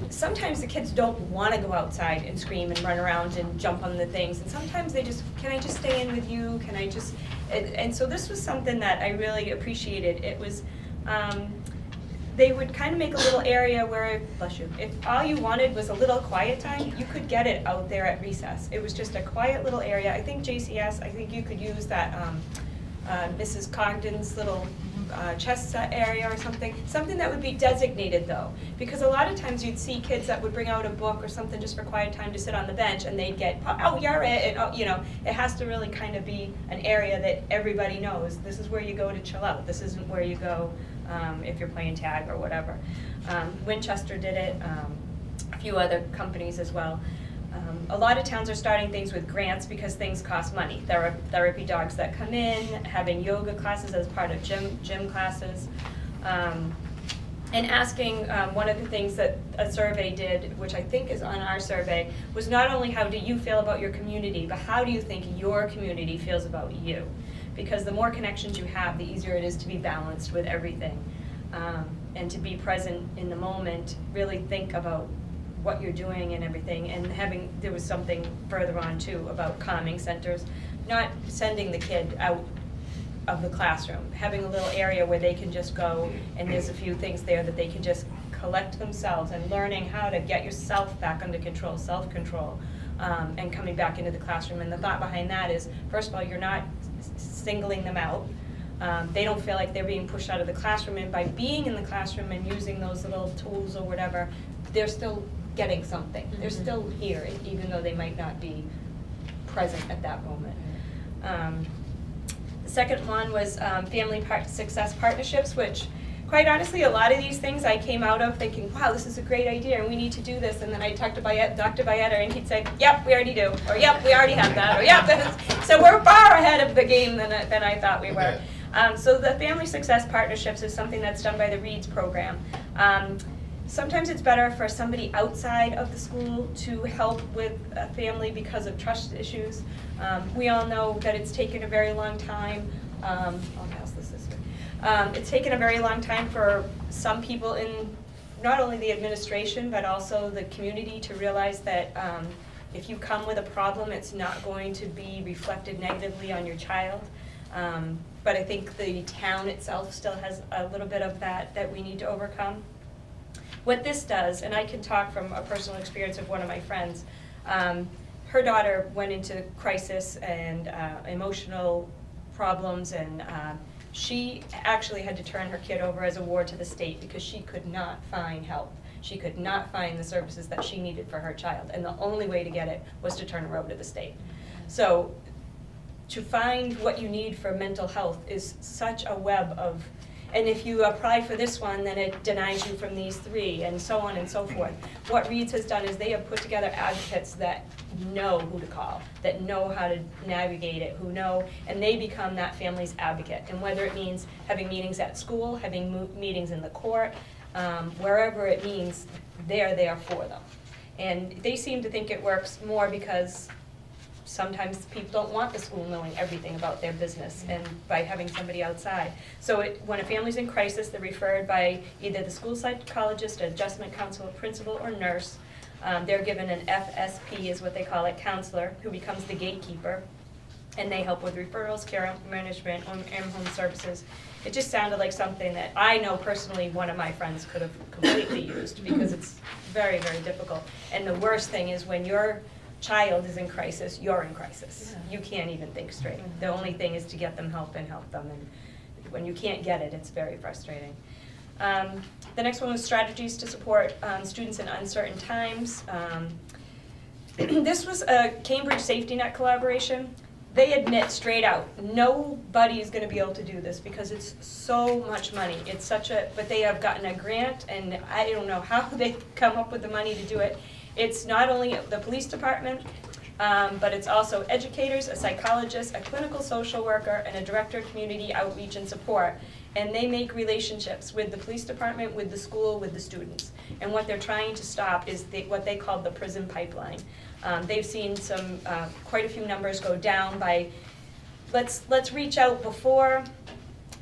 sometimes the kids don't want to go outside and scream and run around and jump on the things, and sometimes they just, can I just stay in with you, can I just, and so this was something that I really appreciated. It was, they would kind of make a little area where, bless you, if all you wanted was a little quiet time, you could get it out there at recess. It was just a quiet little area. I think JCS, I think you could use that Mrs. Cogden's little chess set area or something that would be designated though, because a lot of times you'd see kids that would bring out a book or something just for quiet time to sit on the bench, and they'd get, oh, you're it, and oh, you know, it has to really kind of be an area that everybody knows. This is where you go to chill out. This isn't where you go if you're playing tag or whatever. Winchester did it, a few other companies as well. A lot of towns are starting things with grants because things cost money. There are therapy dogs that come in, having yoga classes as part of gym classes. And asking, one of the things that a survey did, which I think is on our survey, was not only how do you feel about your community, but how do you think your community feels about you? Because the more connections you have, the easier it is to be balanced with everything. And to be present in the moment, really think about what you're doing and everything, and there was something further on too about calming centers, not sending the kid out of the classroom, having a little area where they can just go, and there's a few things there that they can just collect themselves, and learning how to get yourself back under control, self-control, and coming back into the classroom. And the thought behind that is, first of all, you're not singling them out. They don't feel like they're being pushed out of the classroom, and by being in the classroom and using those little tools or whatever, they're still getting something. They're still here, even though they might not be present at that moment. The second one was family success partnerships, which, quite honestly, a lot of these things I came out of thinking, wow, this is a great idea, and we need to do this. And then I talked to Dr. Byetta, and he'd say, yep, we already do, or yep, we already have that, or yep. So we're far ahead of the game than I thought we were. So the family success partnerships is something that's done by the READS program. Sometimes it's better for somebody outside of the school to help with a family because of trust issues. We all know that it's taken a very long time. I'll pass this way. It's taken a very long time for some people in not only the administration, but also the community to realize that if you come with a problem, it's not going to be reflected negatively on your child. But I think the town itself still has a little bit of that we need to overcome. What this does, and I can talk from a personal experience of one of my friends, her daughter went into crisis and emotional problems, and she actually had to turn her kid over as a ward to the state because she could not find help. She could not find the services that she needed for her child, and the only way to get it was to turn her over to the state. So to find what you need for mental health is such a web of, and if you apply for this one, then it denies you from these three, and so on and so forth. What READS has done is they have put together advocates that know who to call, that know how to navigate it, who know, and they become that family's advocate. And whether it means having meetings at school, having meetings in the court, wherever it means, they're there for them. And they seem to think it works more because sometimes people don't want the school knowing everything about their business, and by having somebody outside. So when a family's in crisis, they're referred by either the school psychologist, adjustment counselor, principal, or nurse. They're given an FSP, is what they call it, counselor, who becomes the gatekeeper, and they help with referrals, care management, and home services. It just sounded like something that I know personally one of my friends could have completely used, because it's very, very difficult. And the worst thing is when your child is in crisis, you're in crisis. Yeah. You can't even think straight. The only thing is to get them help and help them, and when you can't get it, it's very frustrating. The next one was strategies to support students in uncertain times. This was a Cambridge Safety Net collaboration. They admit straight out, nobody is gonna be able to do this because it's so much money. It's such a, but they have gotten a grant, and I don't know how they come up with the money to do it. It's not only the police department, but it's also educators, a psychologist, a clinical social worker, and a director of community outreach and support. And they make relationships with the police department, with the school, with the students. And what they're trying to stop is what they call the prison pipeline. They've seen some, quite a few numbers go down by, let's reach out before,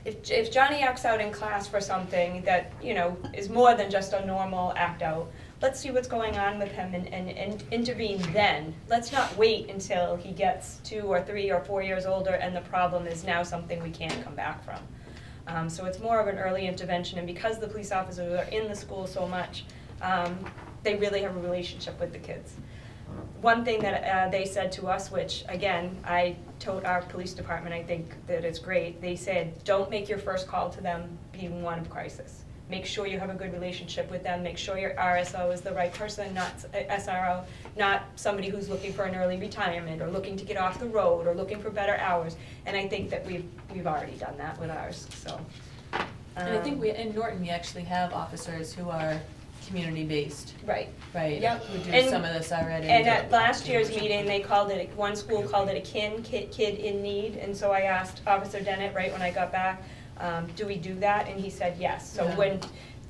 if Johnny acts out in class for something that, you know, is more than just a normal act out, let's see what's going on with him and intervene then. Let's not wait until he gets 2 or 3 or 4 years older and the problem is now something we can't come back from. So it's more of an early intervention, and because the police officers are in the school so much, they really have a relationship with the kids. One thing that they said to us, which again, I told our police department, I think that it's great, they said, don't make your first call to them being one of crisis. Make sure you have a good relationship with them, make sure your RSO is the right person, not SRO, not somebody who's looking for an early retirement or looking to get off the road or looking for better hours. And I think that we've already done that with ours, so. And I think in Norton, we actually have officers who are community-based, Right. right? Yep. Who do And- some of this already. And at last year's meeting, they called it, one school called it a kid in need, and so I asked Officer Dennett right when I got back, do we do that? And he said yes. So Yeah. when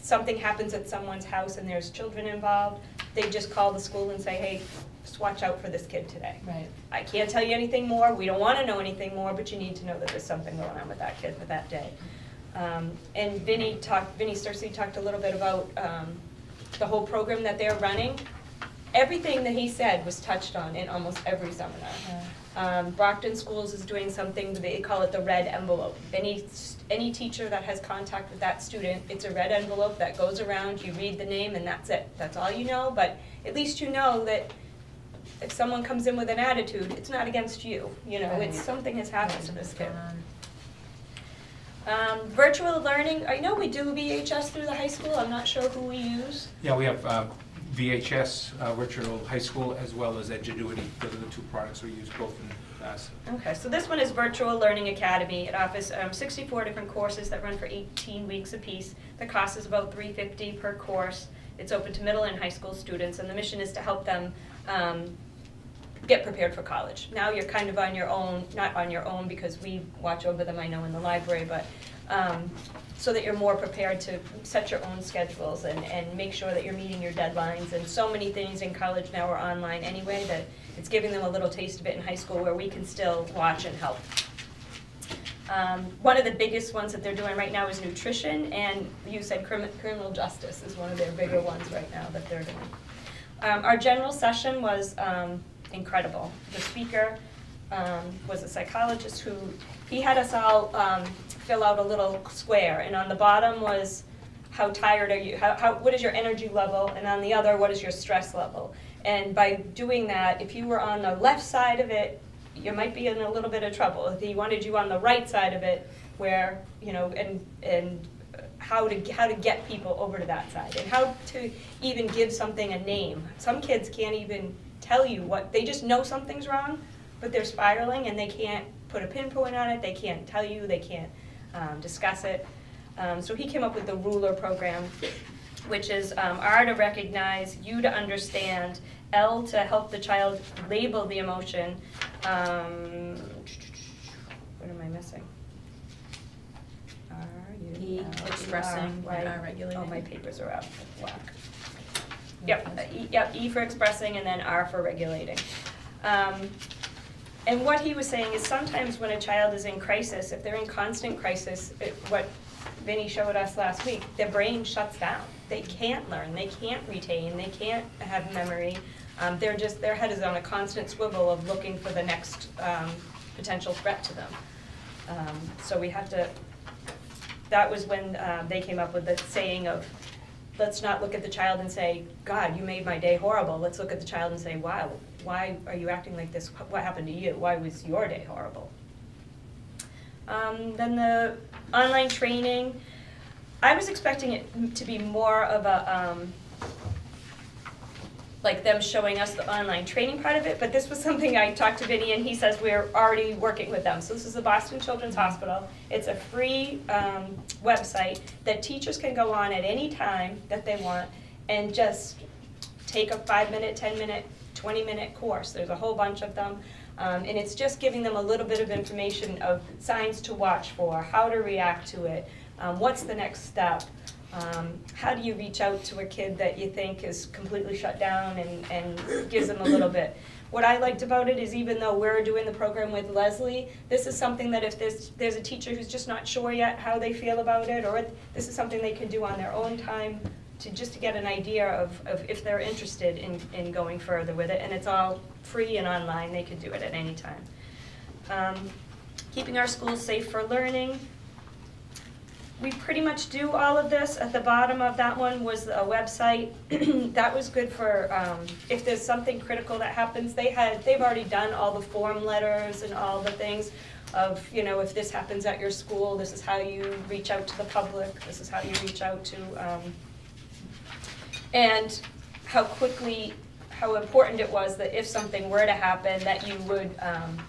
something happens at someone's house and there's children involved, they just call the school and say, hey, just watch out for this kid today. Right. I can't tell you anything more, we don't wanna know anything more, but you need to know that there's something going on with that kid for that day. And Vinnie Cersei talked a little bit about the whole program that they're running. Everything that he said was touched on in almost every seminar. Brockton Schools is doing something, they call it the red envelope. Any teacher that has contact with that student, it's a red envelope that goes around, you read the name and that's it. That's all you know, but at least you know that if someone comes in with an attitude, it's not against you, you know, it's Right. something has happened to this What's kid. going on? Virtual learning, I know we do VHS through the high school, I'm not sure who we use. Yeah, we have VHS, Virtual High School, as well as Edgenuity. Those are the 2 products we use, both in class. Okay, so this one is Virtual Learning Academy. It offers 64 different courses that run for 18 weeks apiece. The cost is about $350 per course. It's open to middle and high school students, and the mission is to help them get prepared for college. Now you're kind of on your own, not on your own because we watch over them, I know, in the library, but so that you're more prepared to set your own schedules and make sure that you're meeting your deadlines. And so many things in college now are online anyway that it's giving them a little taste of it in high school where we can still watch and help. One of the biggest ones that they're doing right now is nutrition, and you said criminal justice is one of their bigger ones right now that they're doing. Our general session was incredible. The speaker was a psychologist who, he had us all fill out a little square, and on the bottom was how tired are you, what is your energy level, and on the other, what is your stress level. And by doing that, if you were on the left side of it, you might be in a little bit of trouble. If he wanted you on the right side of it, where, you know, and how to get people over to that side, and how to even give something a name. Some kids can't even tell you what, they just know something's wrong, but they're spiraling and they can't put a pinpoint on it, they can't tell you, they can't discuss it. So he came up with the RULER program, which is R to recognize, U to understand, L to help the child label the emotion. What am I missing? R, U, E, L, expressing, R, right. and R, regulating. Oh, my papers are out of whack. Yep, E for expressing and then R for regulating. And what he was saying is sometimes when a child is in crisis, if they're in constant crisis, what Vinny showed us last week, their brain shuts down. They can't learn, they can't retain, they can't have memory. Their head is on a constant swivel of looking for the next potential threat to them. So we have to, that was when they came up with the saying of, let's not look at the child and say, God, you made my day horrible. Let's look at the child and say, wow, why are you acting like this? What happened to you? Why was your day horrible? Then the online training, I was expecting it to be more of a, like them showing us the online training part of it, but this was something I talked to Vinny and he says we're already working with them. So this is the Boston Children's Hospital. It's a free website that teachers can go on at any time that they want and just take a 5-minute, 10-minute, 20-minute course. There's a whole bunch of them. And it's just giving them a little bit of information of signs to watch for, how to react to it, what's the next step. How do you reach out to a kid that you think is completely shut down and gives them a little bit? What I liked about it is even though we're doing the program with Leslie, this is something that if there's a teacher who's just not sure yet how they feel about it, or this is something they can do on their own time just to get an idea of if they're interested in going further with it. And it's all free and online. They can do it at any time. Keeping our schools safe for learning. We pretty much do all of this. At the bottom of that one was a website. That was good for if there's something critical that happens. They've already done all the form letters and all the things of, you know, if this happens at your school, this is how you reach out to the public, this is how you reach out to, and how important it was that if something were to happen, that you would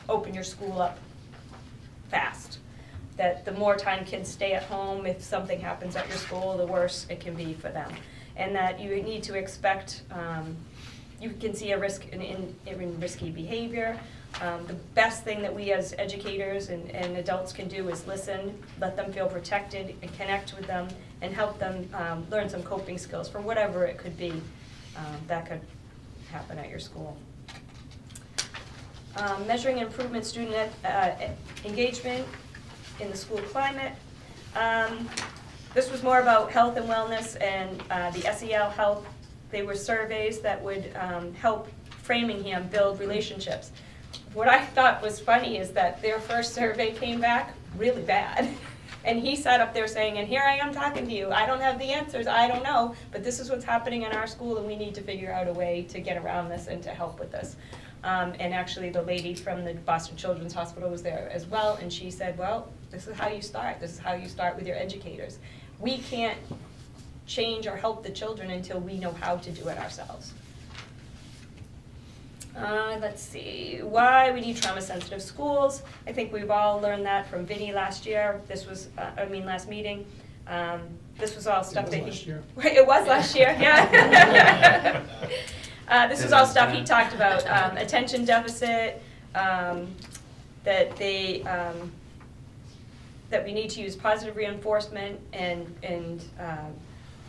open your school up fast. That the more time kids stay at home, if something happens at your school, the worse it can be for them. And that you need to expect, you can see a risk in risky behavior. The best thing that we as educators and adults can do is listen, let them feel protected, and connect with them, and help them learn some coping skills for whatever it could be that could happen at your school. Measuring improvement student engagement in the school climate. This was more about health and wellness and the SEL health. They were surveys that would help Framingham build relationships. What I thought was funny is that their first survey came back really bad. And he sat up there saying, and here I am talking to you. I don't have the answers, I don't know, but this is what's happening in our school and we need to figure out a way to get around this and to help with this. And actually the lady from the Boston Children's Hospital was there as well, and she said, well, this is how you start. This is how you start with your educators. We can't change or help the children until we know how to do it ourselves. Let's see, why we need trauma-sensitive schools. I think we've all learned that from Vinny last year. This was, last meeting. This was all stuff that he... Last year. It was last year, yeah. This was all stuff he talked about, attention deficit, that we need to use positive reinforcement and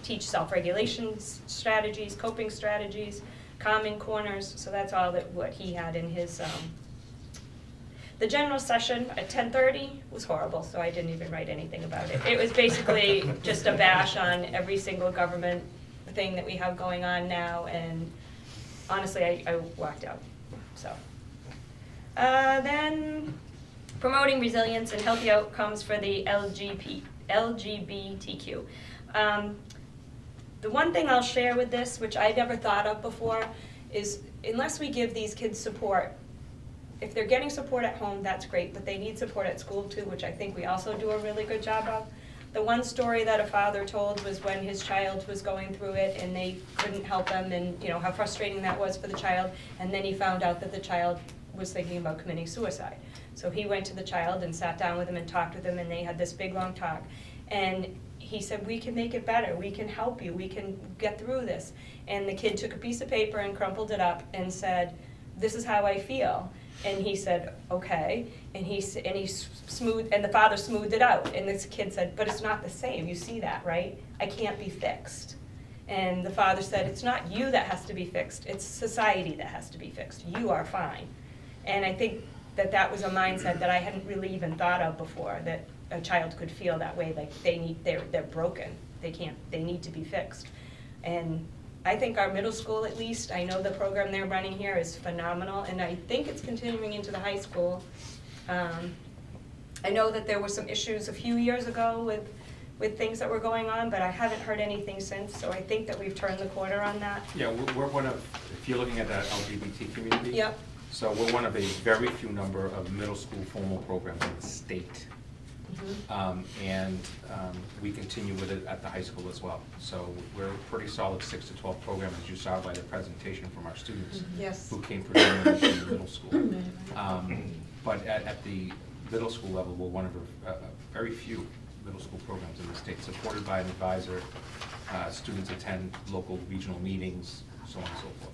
teach self-regulation strategies, coping strategies, calming corners. So that's all what he had in his. The general session at 10:30 was horrible, so I didn't even write anything about it. It was basically just a bash on every single government thing that we have going on now, and honestly, I walked out. So then promoting resilience and healthy outcomes for the LGBTQ. The one thing I'll share with this, which I never thought of before, is unless we give these kids support, if they're getting support at home, that's great, but they need support at school too, which I think we also do a really good job of. The one story that a father told was when his child was going through it and they couldn't help him, and you know how frustrating that was for the child, and then he found out that the child was thinking about committing suicide. So he went to the child and sat down with him and talked with him, and they had this big long talk. And he said, we can make it better, we can help you, we can get through this. And the kid took a piece of paper and crumpled it up and said, this is how I feel. And he said, okay, and he smoothed, and the father smoothed it out, and this kid said, but it's not the same, you see that, right? I can't be fixed. And the father said, it's not you that has to be fixed, it's society that has to be fixed. You are fine. And I think that that was a mindset that I hadn't really even thought of before, that a child could feel that way, like they're broken. They need to be fixed. And I think our middle school, at least, I know the program they're running here is phenomenal, and I think it's continuing into the high school. I know that there were some issues a few years ago with things that were going on, but I haven't heard anything since, so I think that we've turned the corner on that. Yeah, we're one of, if you're looking at the LGBT community. Yep. So we're one of a very few number of middle school formal programs in the state. And we continue with it at the high school as well. So we're a pretty solid 6 to 12 program, as you saw by the presentation from our students. Yes. Who came predominantly from the middle school. But at the middle school level, we're one of the very few middle school programs in the state, supported by an advisor. Students attend local regional meetings, so on and so forth.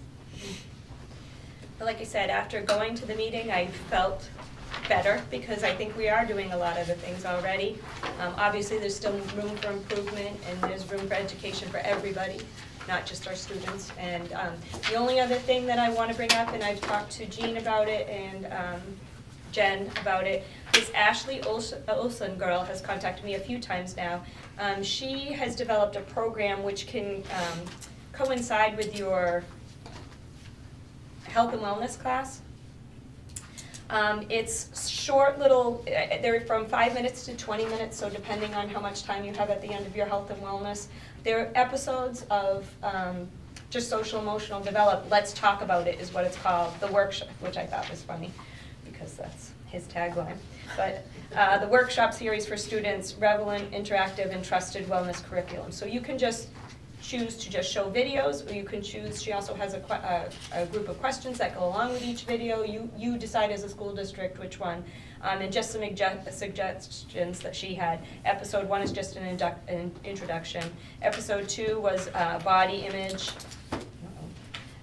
But like I said, after going to the meeting, I felt better, because I think we are doing a lot of the things already. Obviously, there's still room for improvement, and there's room for education for everybody, not just our students. And the only other thing that I want to bring up, and I've talked to Jean about it and Jen about it, this Ashley Olson girl has contacted me a few times now. She has developed a program which can coincide with your health and wellness class. It's short little, they're from 5 minutes to 20 minutes, so depending on how much time you have at the end of your health and wellness. They're episodes of just social emotional develop. Let's talk about it is what it's called, the workshop, which I thought was funny because that's his tagline. But the workshop series for students, relevant, interactive, and trusted wellness curriculum. So you can just choose to just show videos, or you can choose, she also has a group of questions that go along with each video. You decide as a school district which one. And just some suggestions that she had. Episode 1 is just an introduction. Episode 2 was body image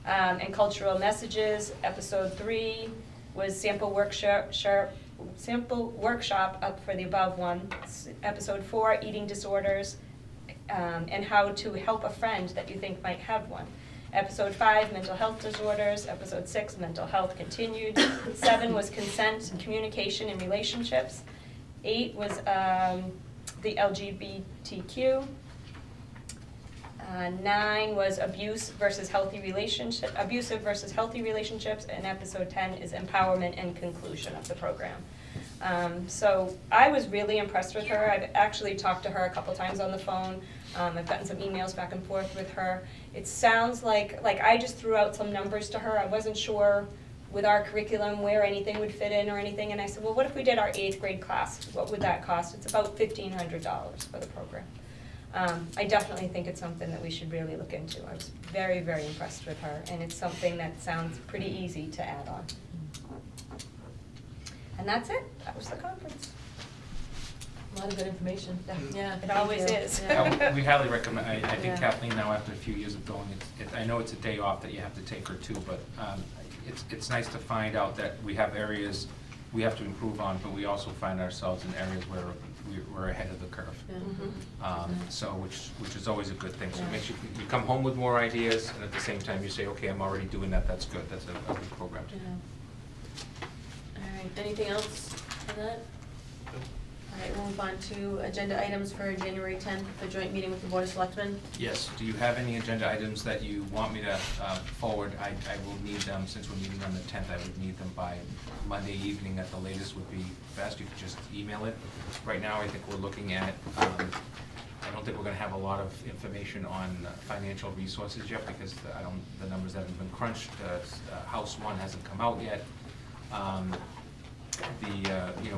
and cultural messages. Episode 3 was sample workshop up for the above one. Episode 4, eating disorders. And how to help a friend that you think might have one. Episode 5, mental health disorders. Episode 6, mental health continued. 7 was consent, communication, and relationships. 8 was the LGBTQ. 9 was abusive versus healthy relationships. And episode 10 is empowerment and conclusion of the program. So I was really impressed with her. I've actually talked to her a couple times on the phone. I've gotten some emails back and forth with her. It sounds like I just threw out some numbers to her. I wasn't sure with our curriculum where anything would fit in or anything. And I said, well, what if we did our 8th grade class? What would that cost? It's about $1,500 for the program. I definitely think it's something that we should really look into. I was very, very impressed with her. And it's something that sounds pretty easy to add on. And that's it. That was the conference. A lot of good information. Yeah. It always is. Yeah. We highly recommend, I Yeah. think Kathleen now, after a few years of going, I know it's a day off that you have to take her to, but it's nice to find out that we have areas we have to improve on, but we also find ourselves in areas where we're ahead of the curve. Yeah. So, which is always a good thing. So it makes you come home with more ideas, and at the same time you say, okay, I'm already doing that, that's good, that's a good program. Yeah. All right, anything else on that? All right, we'll move on to agenda items for January 10th, the joint meeting with the Board of Selectmen. Yes, do you have any agenda items that you want me to forward? I will need them, since we're meeting on the 10th, I would need them by Monday evening at the latest would be best. You could just email it. Right now, I think we're looking at, I don't think we're gonna have a lot of information on financial resources yet, because the numbers haven't been crunched. House 1 hasn't come out yet.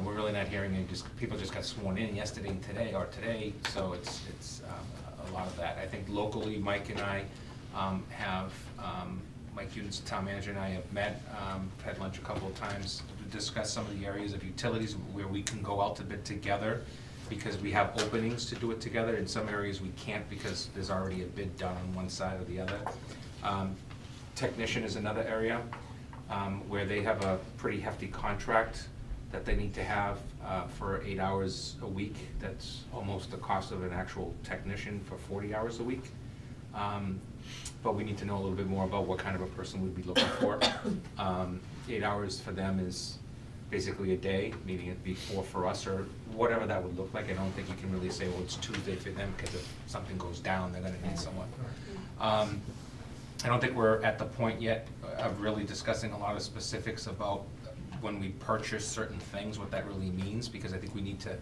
We're really not hearing any, people just got sworn in yesterday and today, so it's a lot of that. I think locally, Mike and I have, Mike Hudens, the town manager, and I have met, had lunch a couple of times to discuss some of the areas of utilities where we can go out to bid together, because we have openings to do it together. In some areas we can't because there's already a bid done on one side or the other. Technician is another area where they have a pretty hefty contract that they need to have for 8 hours a week. That's almost the cost of an actual technician for 40 hours a week. But we need to know a little bit more about what kind of a person we'd be looking for. 8 hours for them is basically a day, meaning it'd be 4 for us, or whatever that would look like. I don't think you can really say, well, it's Tuesday for them, because if something goes down, they're gonna need someone. I don't think we're at the point yet of really discussing a lot of specifics about when we purchase certain things, what that really means, because I think we need to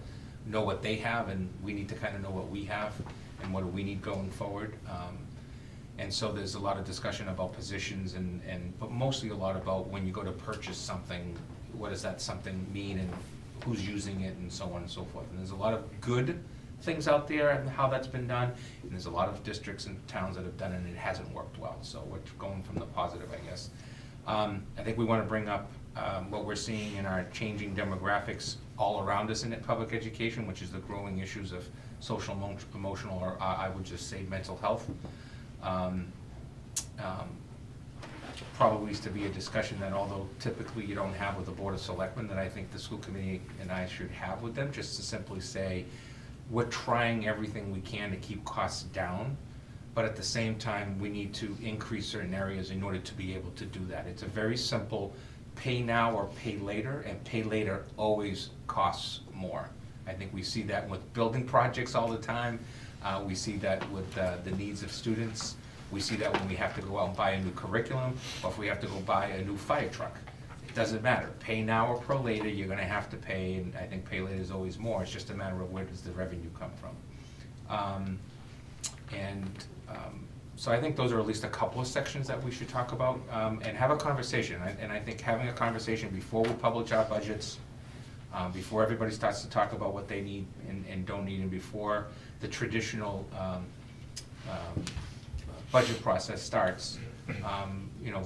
know what they have, and we need to kind of know what we have, and what do we need going forward. And so there's a lot of discussion about positions but mostly a lot about when you go to purchase something, what does that something mean, and who's using it, and so on and so forth. And there's a lot of good things out there and how that's been done, and there's a lot of districts and towns that have done it and it hasn't worked well, so we're going from the positive, I guess. I think we want to bring up what we're seeing in our changing demographics all around us in public education, which is the growing issues of social, emotional, or I would just say mental health. Probably is to be a discussion that, although typically you don't have with the Board of Selectmen, that I think the school committee and I should have with them, just to simply say, we're trying everything we can to keep costs down, but at the same time, we need to increase certain areas in order to be able to do that. It's a very simple pay now or pay later, and pay later always costs more. I think we see that with building projects all the time. We see that with the needs of students. We see that when we have to go out and buy a new curriculum, or if we have to go buy a new fire truck. It doesn't matter. Pay now or pay later, you're gonna have to pay, and I think pay later is always more. It's just a matter of where does the revenue come from. So I think those are at least a couple of sections that we should talk about, and have a conversation. And I think having a conversation before we publish our budgets, before everybody starts to talk about what they need and don't need, and before the traditional budget process starts.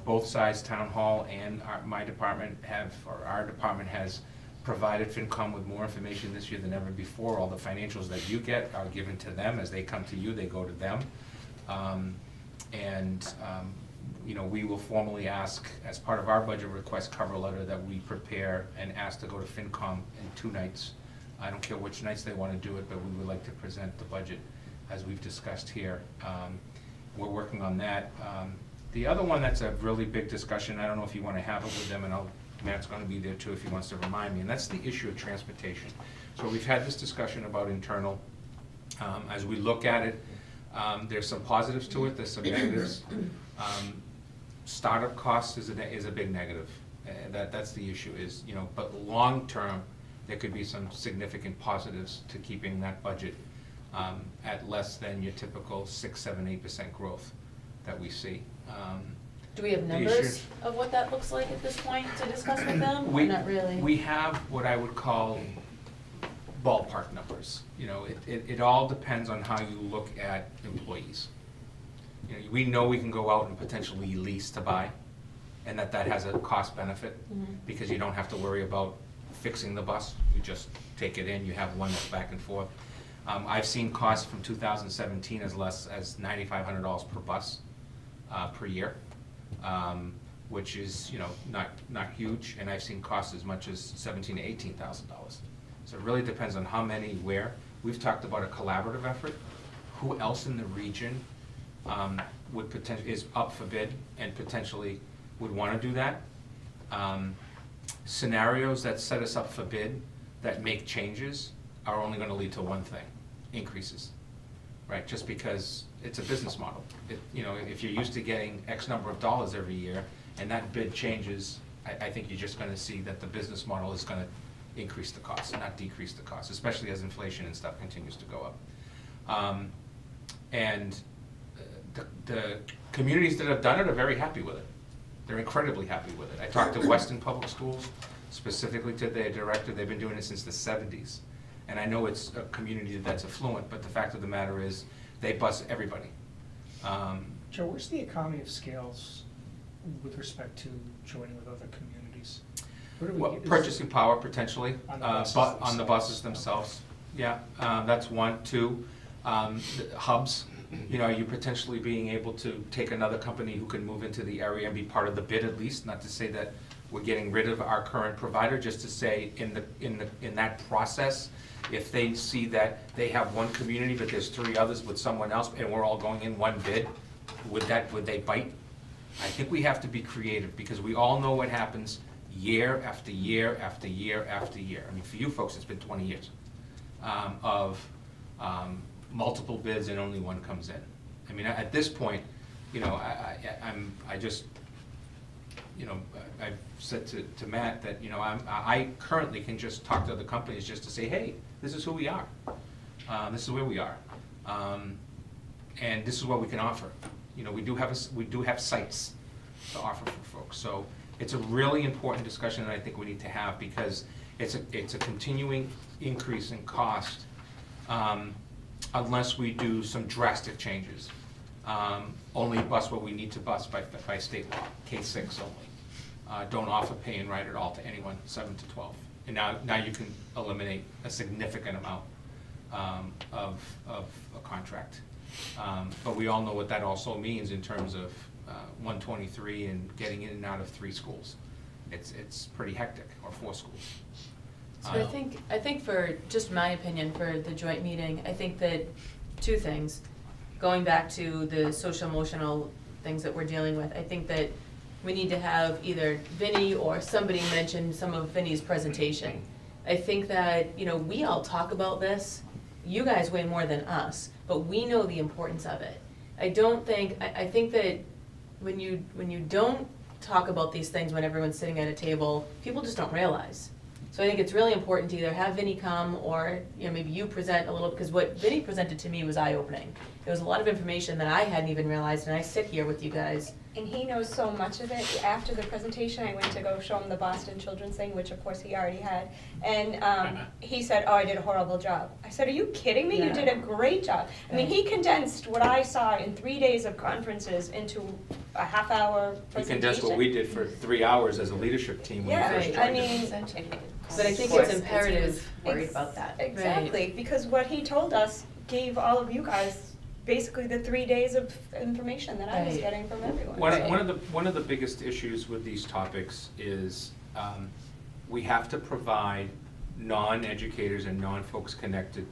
Both sides, town hall and my department our department has provided FinCom with more information this year than ever before. All the financials that you get are given to them. As they come to you, they go to them. We will formally ask, as part of our budget request cover letter, that we prepare and ask to go to FinCom in 2 nights. I don't care which nights they want to do it, but we would like to present the budget as we've discussed here. We're working on that. The other one that's a really big discussion, I don't know if you want to have it with them, and Matt's going to be there too if he wants to remind me, and that's the issue of transportation. So we've had this discussion about internal. As we look at it, there's some positives to it, there's some negatives. Startup costs is a big negative. That's the issue is, but long term, there could be some significant positives to keeping that budget at less than your typical 6, 7, 8% growth that we see. Do we have The numbers issue- of what that looks like at this point to discuss with them, or not really? We have what I would call ballpark numbers. It all depends on how you look at employees. We know we can go out and potentially lease to buy, and that has a cost benefit, because you don't have to worry about fixing the bus. You just take it in, you have one that's back and forth. I've seen costs from 2017 as less as $9,500 per bus per year, which is not huge, and I've seen costs as much as $17,000 to $18,000. So it really depends on how many, where. We've talked about a collaborative effort. Who else in the region is up for bid and potentially would want to do that? Scenarios that set us up for bid that make changes are only going to lead to one thing: increases, right? Just because it's a business model. If you're used to getting X number of dollars every year and that bid changes, I think you're just going to see that the business model is going to increase the cost, not decrease the cost, especially as inflation and stuff continues to go up. The communities that have done it are very happy with it. They're incredibly happy with it. I talked to Weston Public Schools, specifically to their director. They've been doing it since the 70s. And I know it's a community that's affluent, but the fact of the matter is they bus everybody. Joe, where's the economy of scales with respect to joining with other communities? Where do we Well, get- purchasing power potentially, On the buses on the buses themselves. themselves. Yeah, that's one. 2, the hubs. You potentially being able to take another company who can move into the area and be part of the bid at least, not to say that we're getting rid of our current provider, just to say in that process, if they see that they have one community, but there's 3 others with someone else, and we're all going in one bid, would they bite? I think we have to be creative, because we all know what happens year after year after year after year. I mean, for you folks, it's been 20 years of multiple bids and only one comes in. I mean, at this point, you know, I just, you know, I've said to Matt that, you know, I currently can just talk to other companies just to say, hey, this is who we are. This is where we are. And this is what we can offer. You know, we do have sites to offer for folks. So it's a really important discussion that I think we need to have, because it's a continuing increase in cost unless we do some drastic changes. Only bus what we need to bus by state law, K-6 only. Don't offer pay and ride at all to anyone 7 to 12. And now you can eliminate a significant amount of a contract. But we all know what that also means in terms of 123 and getting in and out of 3 schools. It's pretty hectic, or 4 schools. So I think for, just my opinion, for the joint meeting, I think that 2 things. Going back to the social emotional things that we're dealing with, I think that we need to have either Vinny or somebody mention some of Vinny's presentation. I think that, you know, we all talk about this, you guys way more than us, but we know the importance of it. I think that when you don't talk about these things when everyone's sitting at a table, people just don't realize. So I think it's really important to either have Vinny come, or, you know, maybe you present a little, because what Vinny presented to me was eye-opening. There was a lot of information that I hadn't even realized, and I sit here with you guys. And he knows so much of it. After the presentation, I went to go show him the Boston Children's thing, which of course he already had. And he said, oh, I did a horrible job. I said, are you kidding me? Yeah. You did a great job. I mean, he condensed what I saw in 3 days of conferences into a half-hour We presentation. condensed what we did for 3 hours as a leadership team when we Yeah, first I joined mean, it. But I think Of course, it's as he imperative. was worried about that. Exactly, because what he told us gave all of you guys basically the 3 days of information that I was Right. getting from everyone. One of the biggest issues with these topics is we have to provide non-educators and non-folks connected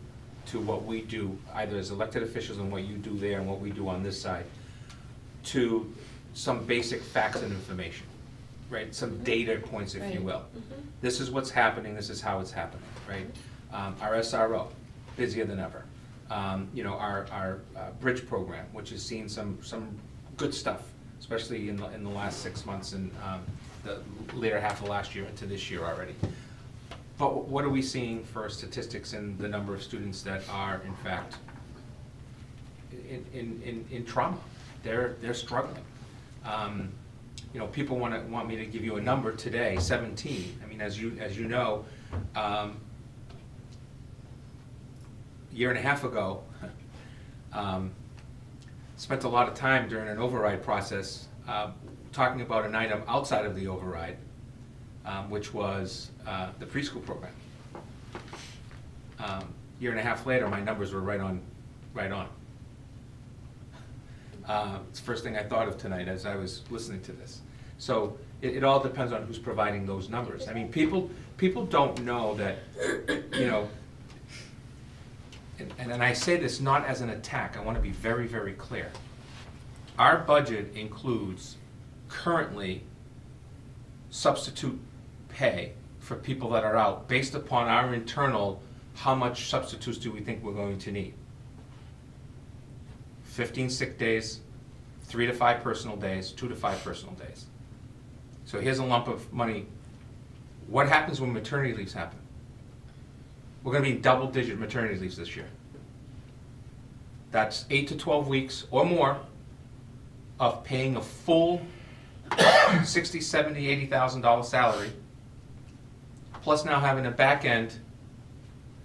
to what we do, either as elected officials and what you do there and what we do on this side, to some basic facts and information, right? Some data points, if you Right. will. This is what's happening, this is how it's happening, right? Our SRO, busier than ever. You know, our bridge program, which has seen some good stuff, especially in the last 6 months and the later half of last year into this year already. But what are we seeing for statistics in the number of students that are in fact in trauma? They're struggling. You know, people want me to give you a number today, 17. I mean, as you know, year and a half ago, spent a lot of time during an override process talking about an item outside of the override, which was the preschool program. Year and a half later, my numbers were right on. It's the first thing I thought of tonight as I was listening to this. So it all depends on who's providing those numbers. I mean, people don't know that, you know, and I say this not as an attack, I want to be very, very clear. Our budget includes currently substitute pay for people that are out based upon our internal, how much substitutes do we think we're going to need? 15 sick days, 3 to 5 personal days, 2 to 5 personal days. So here's a lump of money. What happens when maternity leaves happen? We're going to be in double-digit maternity leaves this year. That's 8 to 12 weeks or more of paying a full $60,000, $70,000, $80,000 salary, plus now having a back end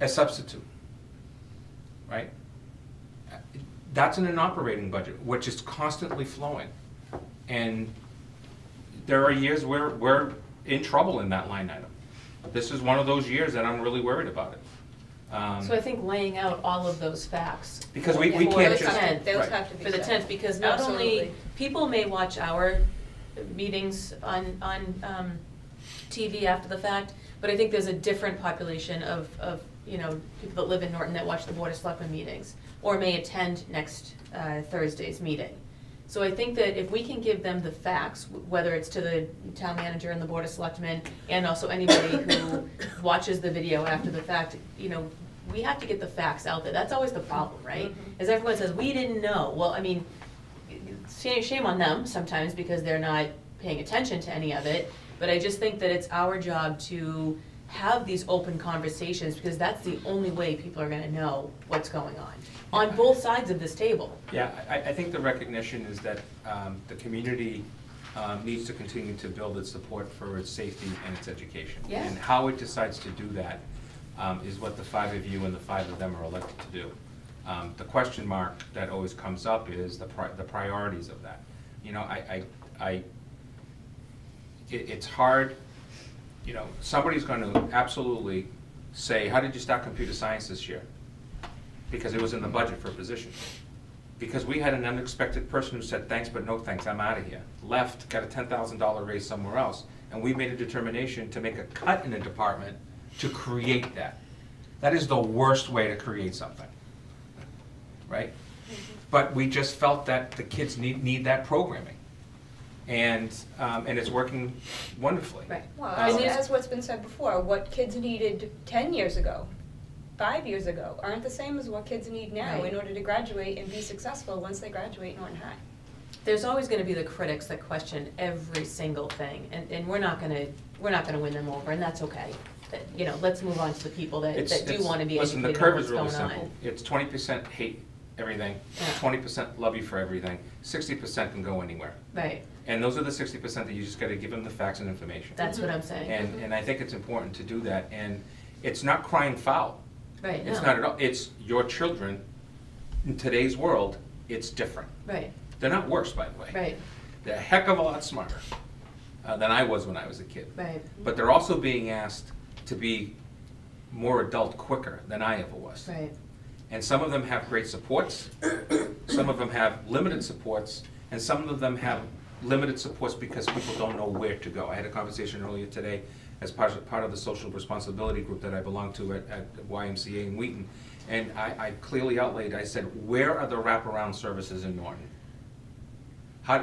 as substitute, right? That's in an operating budget, which is constantly flowing. And there are years where we're in trouble in that line item. This is one of those years that I'm really worried about it. So I think laying out all of those facts. Because we for can't the just. 10th, Those right. have to be For the said. 10th, because not only, Absolutely. people may watch our meetings on TV after the fact, but I think there's a different population of, people that live in Norton that watch the Board of Selectmen meetings, or may attend next Thursday's meeting. So I think that if we can give them the facts, whether it's to the town manager and the Board of Selectmen, and also anybody who watches the video after the fact, we have to get the facts out there. That's always the problem, right? As everyone says, we didn't know. Well, I mean, shame on them sometimes because they're not paying attention to any of it, but I just think that it's our job to have these open conversations, because that's the only way people are gonna know what's going on both sides of this table. Yeah, I think the recognition is that the community needs to continue to build its support for its safety and its education. Yeah. And how it decides to do that is what the 5 of you and the 5 of them are elected to do. The question mark that always comes up is the priorities of that. It's hard, somebody's gonna absolutely say, how did you start computer science this year? Because it was in the budget for a position. Because we had an unexpected person who said, thanks, but no thanks, I'm out of here. Left, got a $10,000 raise somewhere else, and we made a determination to make a cut in a department to create that. That is the worst way to create something, right? But we just felt that the kids need that programming. And it's working wonderfully. Right. Well, as what's been said before, what kids needed 10 years ago, 5 years ago, aren't the same as what kids need now Right. in order to graduate and be successful once they graduate Norton High. There's always gonna be the critics that question every single thing, and we're not gonna win them over, and that's okay. Let's move on to the people that do wanna be Listen, educated the curve on is what's really going simple. on. It's 20% hate everything, Yeah. 20% love you for everything, 60% can go anywhere. Right, And those are the 60% that you just gotta give them the facts and information. that's what I'm saying. And I think it's important to do that, and it's not crying foul. Right, It's no. not at all, it's your children, in today's world, it's different. Right, They're not worse, by the way. right, They're a heck of a lot smarter than I was when I was a kid. right. But they're also being asked to be more adult quicker than I ever was. Right, And some of them have great supports, some of them have limited supports, and some of them have limited supports because people don't know where to go. I had a conversation earlier today as part of the social responsibility group that I belong to at YMCA in Wheaton. And I clearly outlaid, I said, where are the wraparound services in Norton?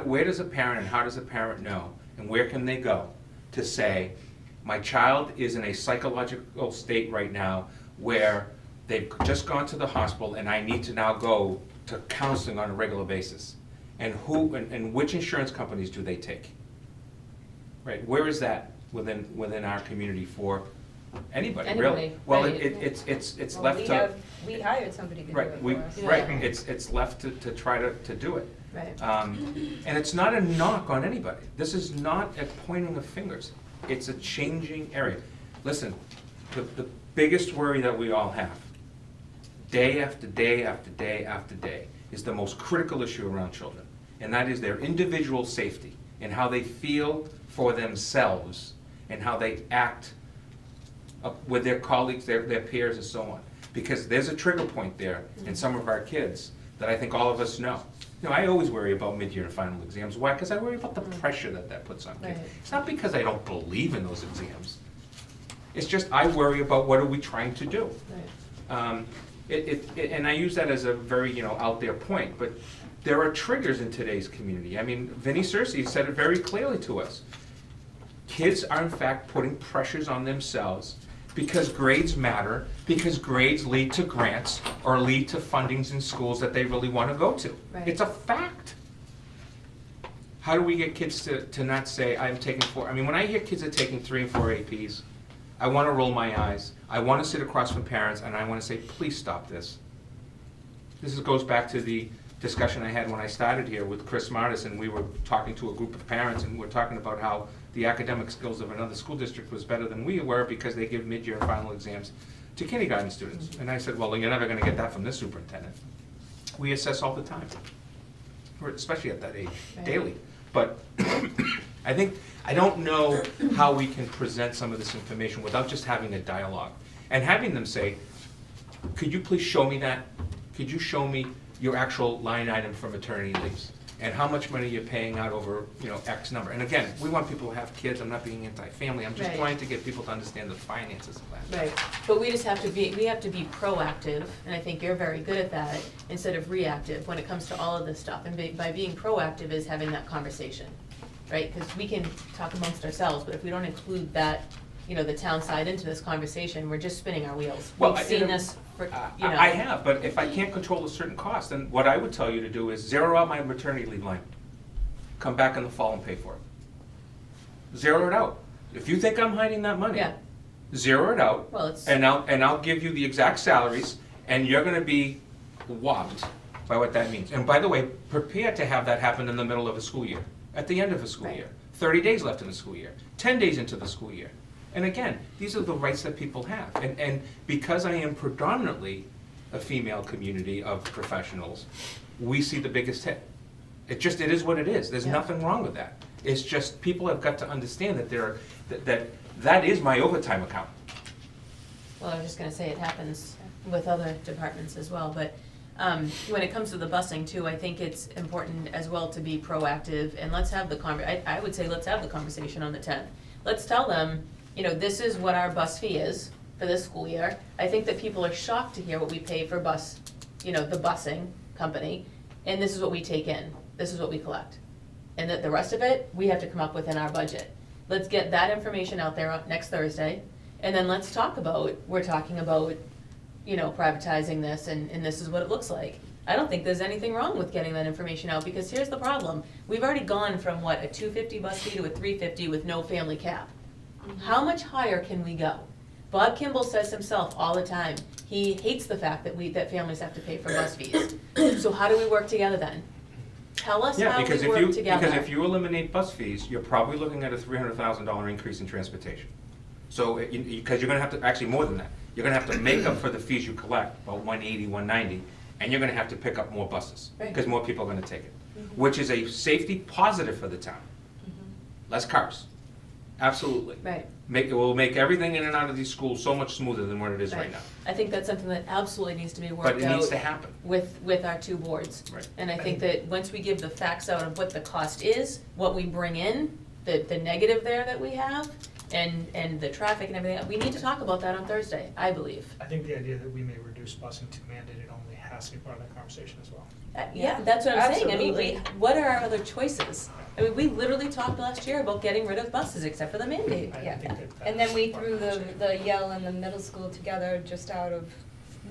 Where does a parent and how does a parent know, and where can they go to say, my child is in a psychological state right now where they've just gone to the hospital and I need to now go to counseling on a regular basis? And which insurance companies do they take? Right, where is that within our community for anybody, really? Anybody, Well, right. it's Well, left to. we hired somebody to do Right, it we, for us. right, Yeah. it's left to try to do it. right. And it's not a knock on anybody. This is not a pointing of fingers. It's a changing area. Listen, the biggest worry that we all have, day after day after day after day, is the most critical issue around children. And that is their individual safety and how they feel for themselves and how they act with their colleagues, their peers, and so on. Because there's a trigger point there in some of our kids that I think all of us know. I always worry about mid-year and final exams. Why? Because I worry about the pressure that puts on kids. Right. It's not because I don't believe in those exams. It's just I worry about what are we trying to do. Right. And I use that as a very, out there point, but there are triggers in today's community. I mean, Vinnie Cersei said it very clearly to us. Kids are in fact putting pressures on themselves because grades matter, because grades lead to grants or lead to fundings in schools that they really want to go to. Right. It's a fact. How do we get kids to not say, I'm taking 4? I mean, when I hear kids are taking 3 and 4 APs, I want to roll my eyes. I want to sit across from parents and I want to say, please stop this. This goes back to the discussion I had when I started here with Chris Martis, and we were talking to a group of parents, and we're talking about how the academic skills of another school district was better than we were because they give mid-year and final exams to kindergarten students. And I said, well, you're never going to get that from this superintendent. We assess all the time, especially at that age, Right. daily. But I don't know how we can present some of this information without just having a dialogue and having them say, could you please show me that? Could you show me your actual line item for maternity leaves? and how much money you're paying out over, X number. And again, we want people to have kids, I'm not being anti-family, I'm just Right. trying to get people to understand the finances of that. Right, but we just have to be proactive, and I think you're very good at that, instead of reactive when it comes to all of this stuff. And by being proactive is having that conversation, right? Because we can talk amongst ourselves, but if we don't include that, the town side into this conversation, we're just spinning our wheels. Well, We've seen this for, I have, but if I can't control a certain cost, then what I would tell you to do is zero out my maternity leave line. Come back in the fall and pay for it. Zero it out. If you think I'm hiding that money, Yeah. zero it out. Well, it's- And I'll give you the exact salaries, and you're gonna be whopped by what that means. And by the way, prepare to have that happen in the middle of a school year, at the end of a school Right. year, 30 days left in the school year, 10 days into the school year. And again, these are the rights that people have. And because I am predominantly a female community of professionals, we see the biggest hit. It is what it is. There's Yeah. nothing wrong with that. It's just, people have got to understand that that is my overtime account. Well, I was just gonna say it happens with other departments as well, but when it comes to the busing too, I think it's important as well to be proactive, and let's have I would say let's have the conversation on the 10th. Let's tell them, this is what our bus fee is for this school year. I think that people are shocked to hear what we pay for bus, the busing company, and this is what we take in, this is what we collect. And that the rest of it, we have to come up with in our budget. Let's get that information out there next Thursday, and then let's talk about, we're talking about, privatizing this, and this is what it looks like. I don't think there's anything wrong with getting that information out, because here's the problem. We've already gone from, a $250 bus fee to a $350 with no family cap. How much higher can we go? Bob Kimball says himself all the time, he hates the fact that families have to pay for bus fees. So how do we work together then? Tell us Yeah, how because we if work together. because if you eliminate bus fees, you're probably looking at a $300,000 increase in transportation. So, because you're gonna have to, actually more than that, you're gonna have to make up for the fees you collect, about $180, $190, and you're gonna have to pick up more buses, Right. because more people are gonna take it, which is a safety positive for the town. Less cars, absolutely. Right. It will make everything in and out of these schools so much smoother than what it is right now. I think that's something that absolutely needs to be worked out. But it needs to happen. With our two boards. Right. And I think that once we give the facts out of what the cost is, what we bring in, the negative there that we have, and the traffic and everything, we need to talk about that on Thursday, I believe. I think the idea that we may reduce busing to mandated only has to be part of that conversation as well. Yeah, that's what I'm saying. I mean, Absolutely. what are our other choices? I mean, we literally talked last year about getting rid of buses except for the mandate. I Yeah. think that And then we that's threw part of the Yale and the middle school together just out of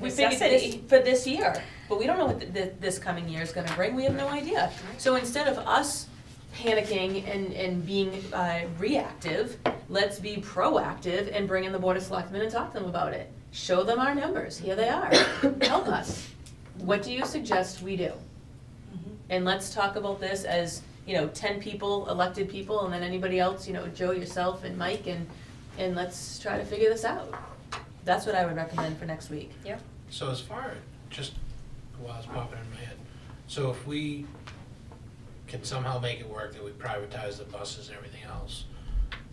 We figured this necessity. for this year, but we don't know what this coming year is gonna bring, we have no idea. So instead of us panicking and being reactive, let's be proactive and bring in the Board of Selectmen and talk to them about it. Show them our numbers, here they are, help us. What do you suggest we do? And let's talk about this as, 10 people, elected people, and then anybody else, Joe, yourself, and Mike, and let's try to figure this out. That's what I would recommend for next week. Yep. So as far, just while it's popping in my head, so if we can somehow make it work that we privatize the buses and everything else,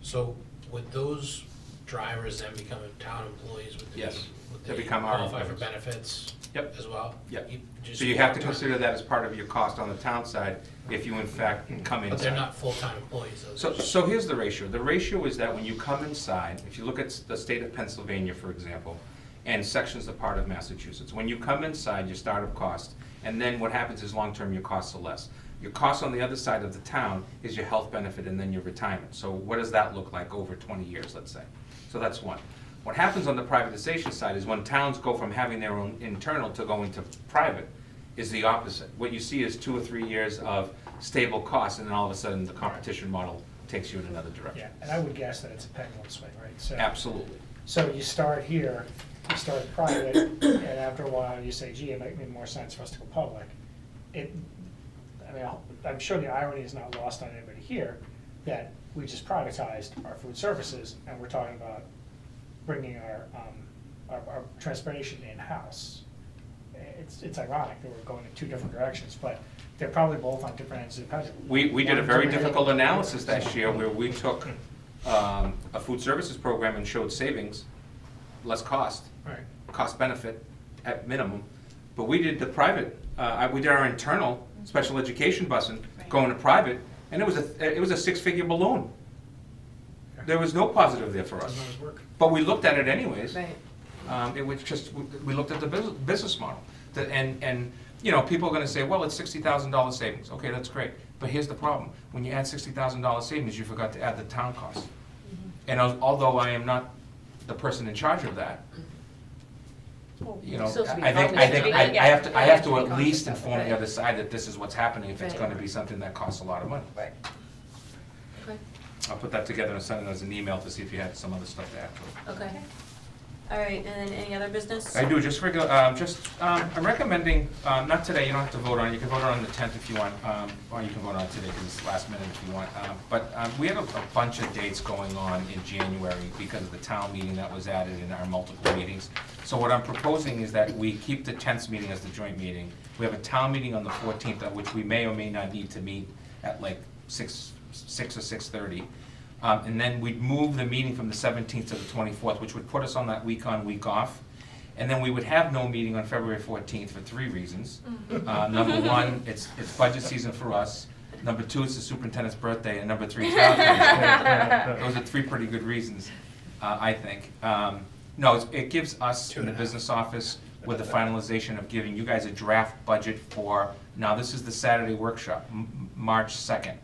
so would those drivers then become town employees? Yes. Would They they become our qualify for employees. benefits Yep. as well? Yep. Just So you have to full-time. consider that as part of your cost on the town side, if you in fact come inside. But they're not full-time employees, those. So here's the ratio. The ratio is that when you come inside, if you look at the state of Pennsylvania, for example, and sections of part of Massachusetts, when you come inside, your startup cost, and then what happens is long-term, your costs are less. Your cost on the other side of the town is your health benefit and then your retirement. So what does that look like over 20 years, let's say? So that's one. What happens on the privatization side is when towns go from having their own internal to going to private, is the opposite. What you see is 2 or 3 years of stable costs, and then all of a sudden, the competition model takes you in another direction. Yeah, and I would guess that it's a pendulum swing, right? So- Absolutely. So you start here, you start private, and after a while, you say, gee, it might make more sense for us to go public. I'm sure the irony is not lost on anybody here, that we just privatized our food services, and we're talking about bringing our transportation in-house. It's ironic that we're going in two different directions, but they're probably both on different ends of the pendulum. We did a One very different- difficult analysis last year where we took a food services program and showed savings, less cost, Right. cost benefit at minimum. But we did the private, we did our internal special education busing, going to private, and it was a six-figure balloon. There was no positive there for us. Doesn't always work. But we looked at it anyways. Right. It was just, we looked at the business model. And, you know, people are gonna say, well, it's $60,000 savings. Okay, that's great. But here's the problem. When you add $60,000 savings, you forgot to add the town cost. And although I am not the person in charge of that, you know, Still to be I think, cognizant. I have to Yeah, at to be least cognizant of it, inform the right. other side that this is what's happening if it's Right. gonna be something that costs a lot of money. Right. Okay. I'll put that together and send it as an email to see if you had some other stuff to add to it. Okay. All right, and then any other business? I do, just regular, I'm recommending, not today, you don't have to vote on it, you can vote on it on the 10th if you want, or you can vote on it today because it's last minute if you want. But we had a bunch of dates going on in January because of the town meeting that was added in our multiple meetings. So what I'm proposing is that we keep the 10th meeting as the joint meeting. We have a town meeting on the 14th, of which we may or may not need to meet at like 6 or 6:30. And then we'd move the meeting from the 17th to the 24th, which would put us on that week on, week off. And then we would have no meeting on February 14th for 3 reasons. Number one, it's budget season for us. Number two, it's the superintendent's birthday. And number three, childcare. Those are 3 pretty good reasons, I think. No, it gives us in the business office with the finalization of giving you guys a draft budget for, now this is the Saturday workshop, March 2nd.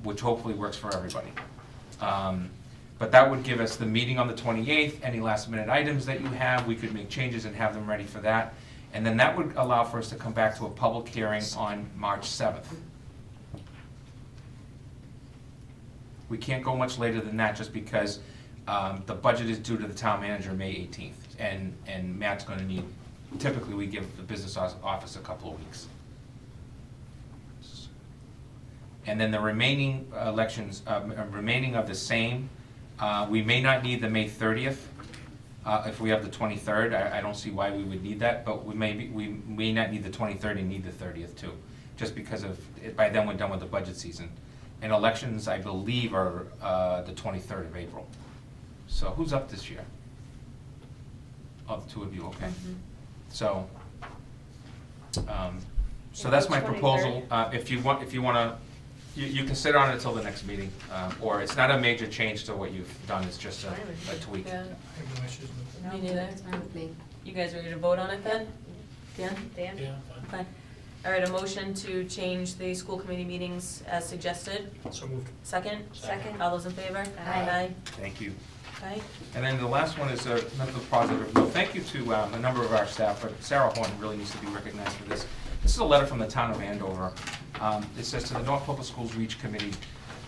Which hopefully works for everybody. But that would give us the meeting on the 28th, any last minute items that you have, we could make changes and have them ready for that. And then that would allow for us to come back to a public hearing on March 7th. We can't go much later than that just because the budget is due to the town manager May 18th. And Matt's gonna need, typically we give the business office a couple of weeks. And then the remaining elections, remaining of the same, we may not need the May 30th, if we have the 23rd, I don't see why we would need that, but we may not need the 23rd and need the 30th too, just because of, by then we're done with the budget season. And elections, I believe, are the 23rd of April. So who's up this year? Oh, the 2 of you, okay. So that's my proposal. If you wanna, you can sit on it until the next meeting, or it's not a major change to what you've done, it's just a tweak. Yeah, I have no issues with it. me neither. It's fine with me. You guys ready to vote on it then? Dan? Dan? Yeah, fine. Okay. All right, a motion to change the school committee meetings as suggested. So moved. Second? Second. All those in favor? Aye. Thank you. Okay. And then the last one is another positive note. Thank you to a number of our staff, but Sarah Horn really needs to be recognized for this. This is a letter from the town of Andover. It says to the North Public Schools Reach Committee,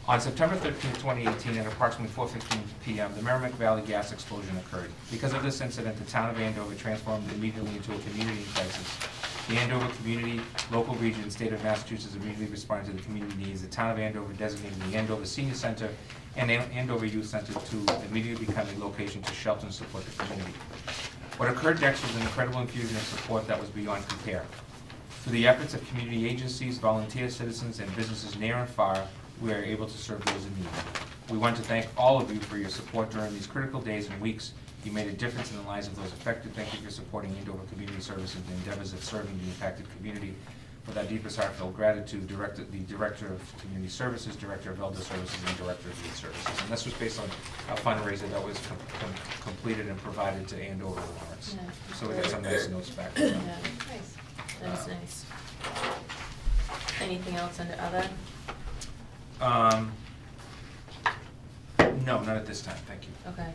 on September 13, 2018, at approximately 4:15 p.m., the Merrimack Valley gas explosion occurred. Because of this incident, the town of Andover transformed immediately into a community crisis. The Andover community, local region, and state of Massachusetts immediately responded to the community needs. The town of Andover designated the Andover Senior Center and Andover Youth Center to immediately become a location to shelter and support the community. What occurred next was an incredible infusion of support that was beyond compare. Through the efforts of community agencies, volunteer citizens, and businesses near and far, we are able to serve those in need. We want to thank all of you for your support during these critical days and weeks. You made a difference in the lives of those affected. Thank you for supporting Andover Community Services and endeavors of serving the impacted community. With our deepest heartfelt gratitude, the Director of Community Services, Director of Elder Services, and Director of Youth Services. And this was based on a fundraiser that was completed and provided to Andover Lawrence. Yeah. So we got some nice notes back. Yeah. Nice. That is nice. Anything else under other? No, not at this time, thank you. Okay.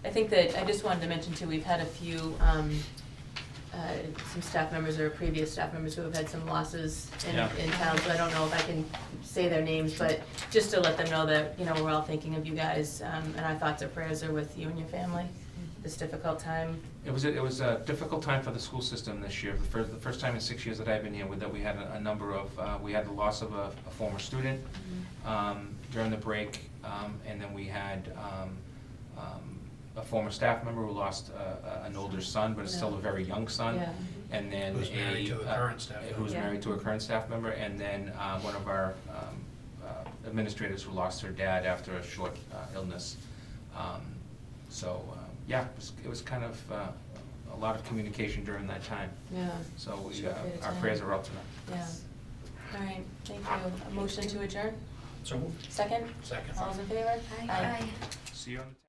I think that, I just wanted to mention too, we've had a few, some staff members or previous staff members who have had some losses in town, so I don't know if I can say their names, but just to let them know that, you know, we're all thinking of you guys, and our thoughts and prayers are with you and your family, this difficult time. It was a difficult time for the school system this year. The first time in 6 years that I've been here that we had a number of, we had the loss of a former student during the break, and then we had a former staff member who lost an older son, but is still a very young son. Yeah. And then Who's married to a current staff member. who's married to a current staff member, and then one of our administrators who lost her dad after a short illness. Yeah, it was kind of a lot of communication during that time. Yeah. So Short period of our time. prayers are up to them. Yeah. All right, thank you. A motion to adjourn? So moved. Second? Second. All's in favor? Aye. See you on the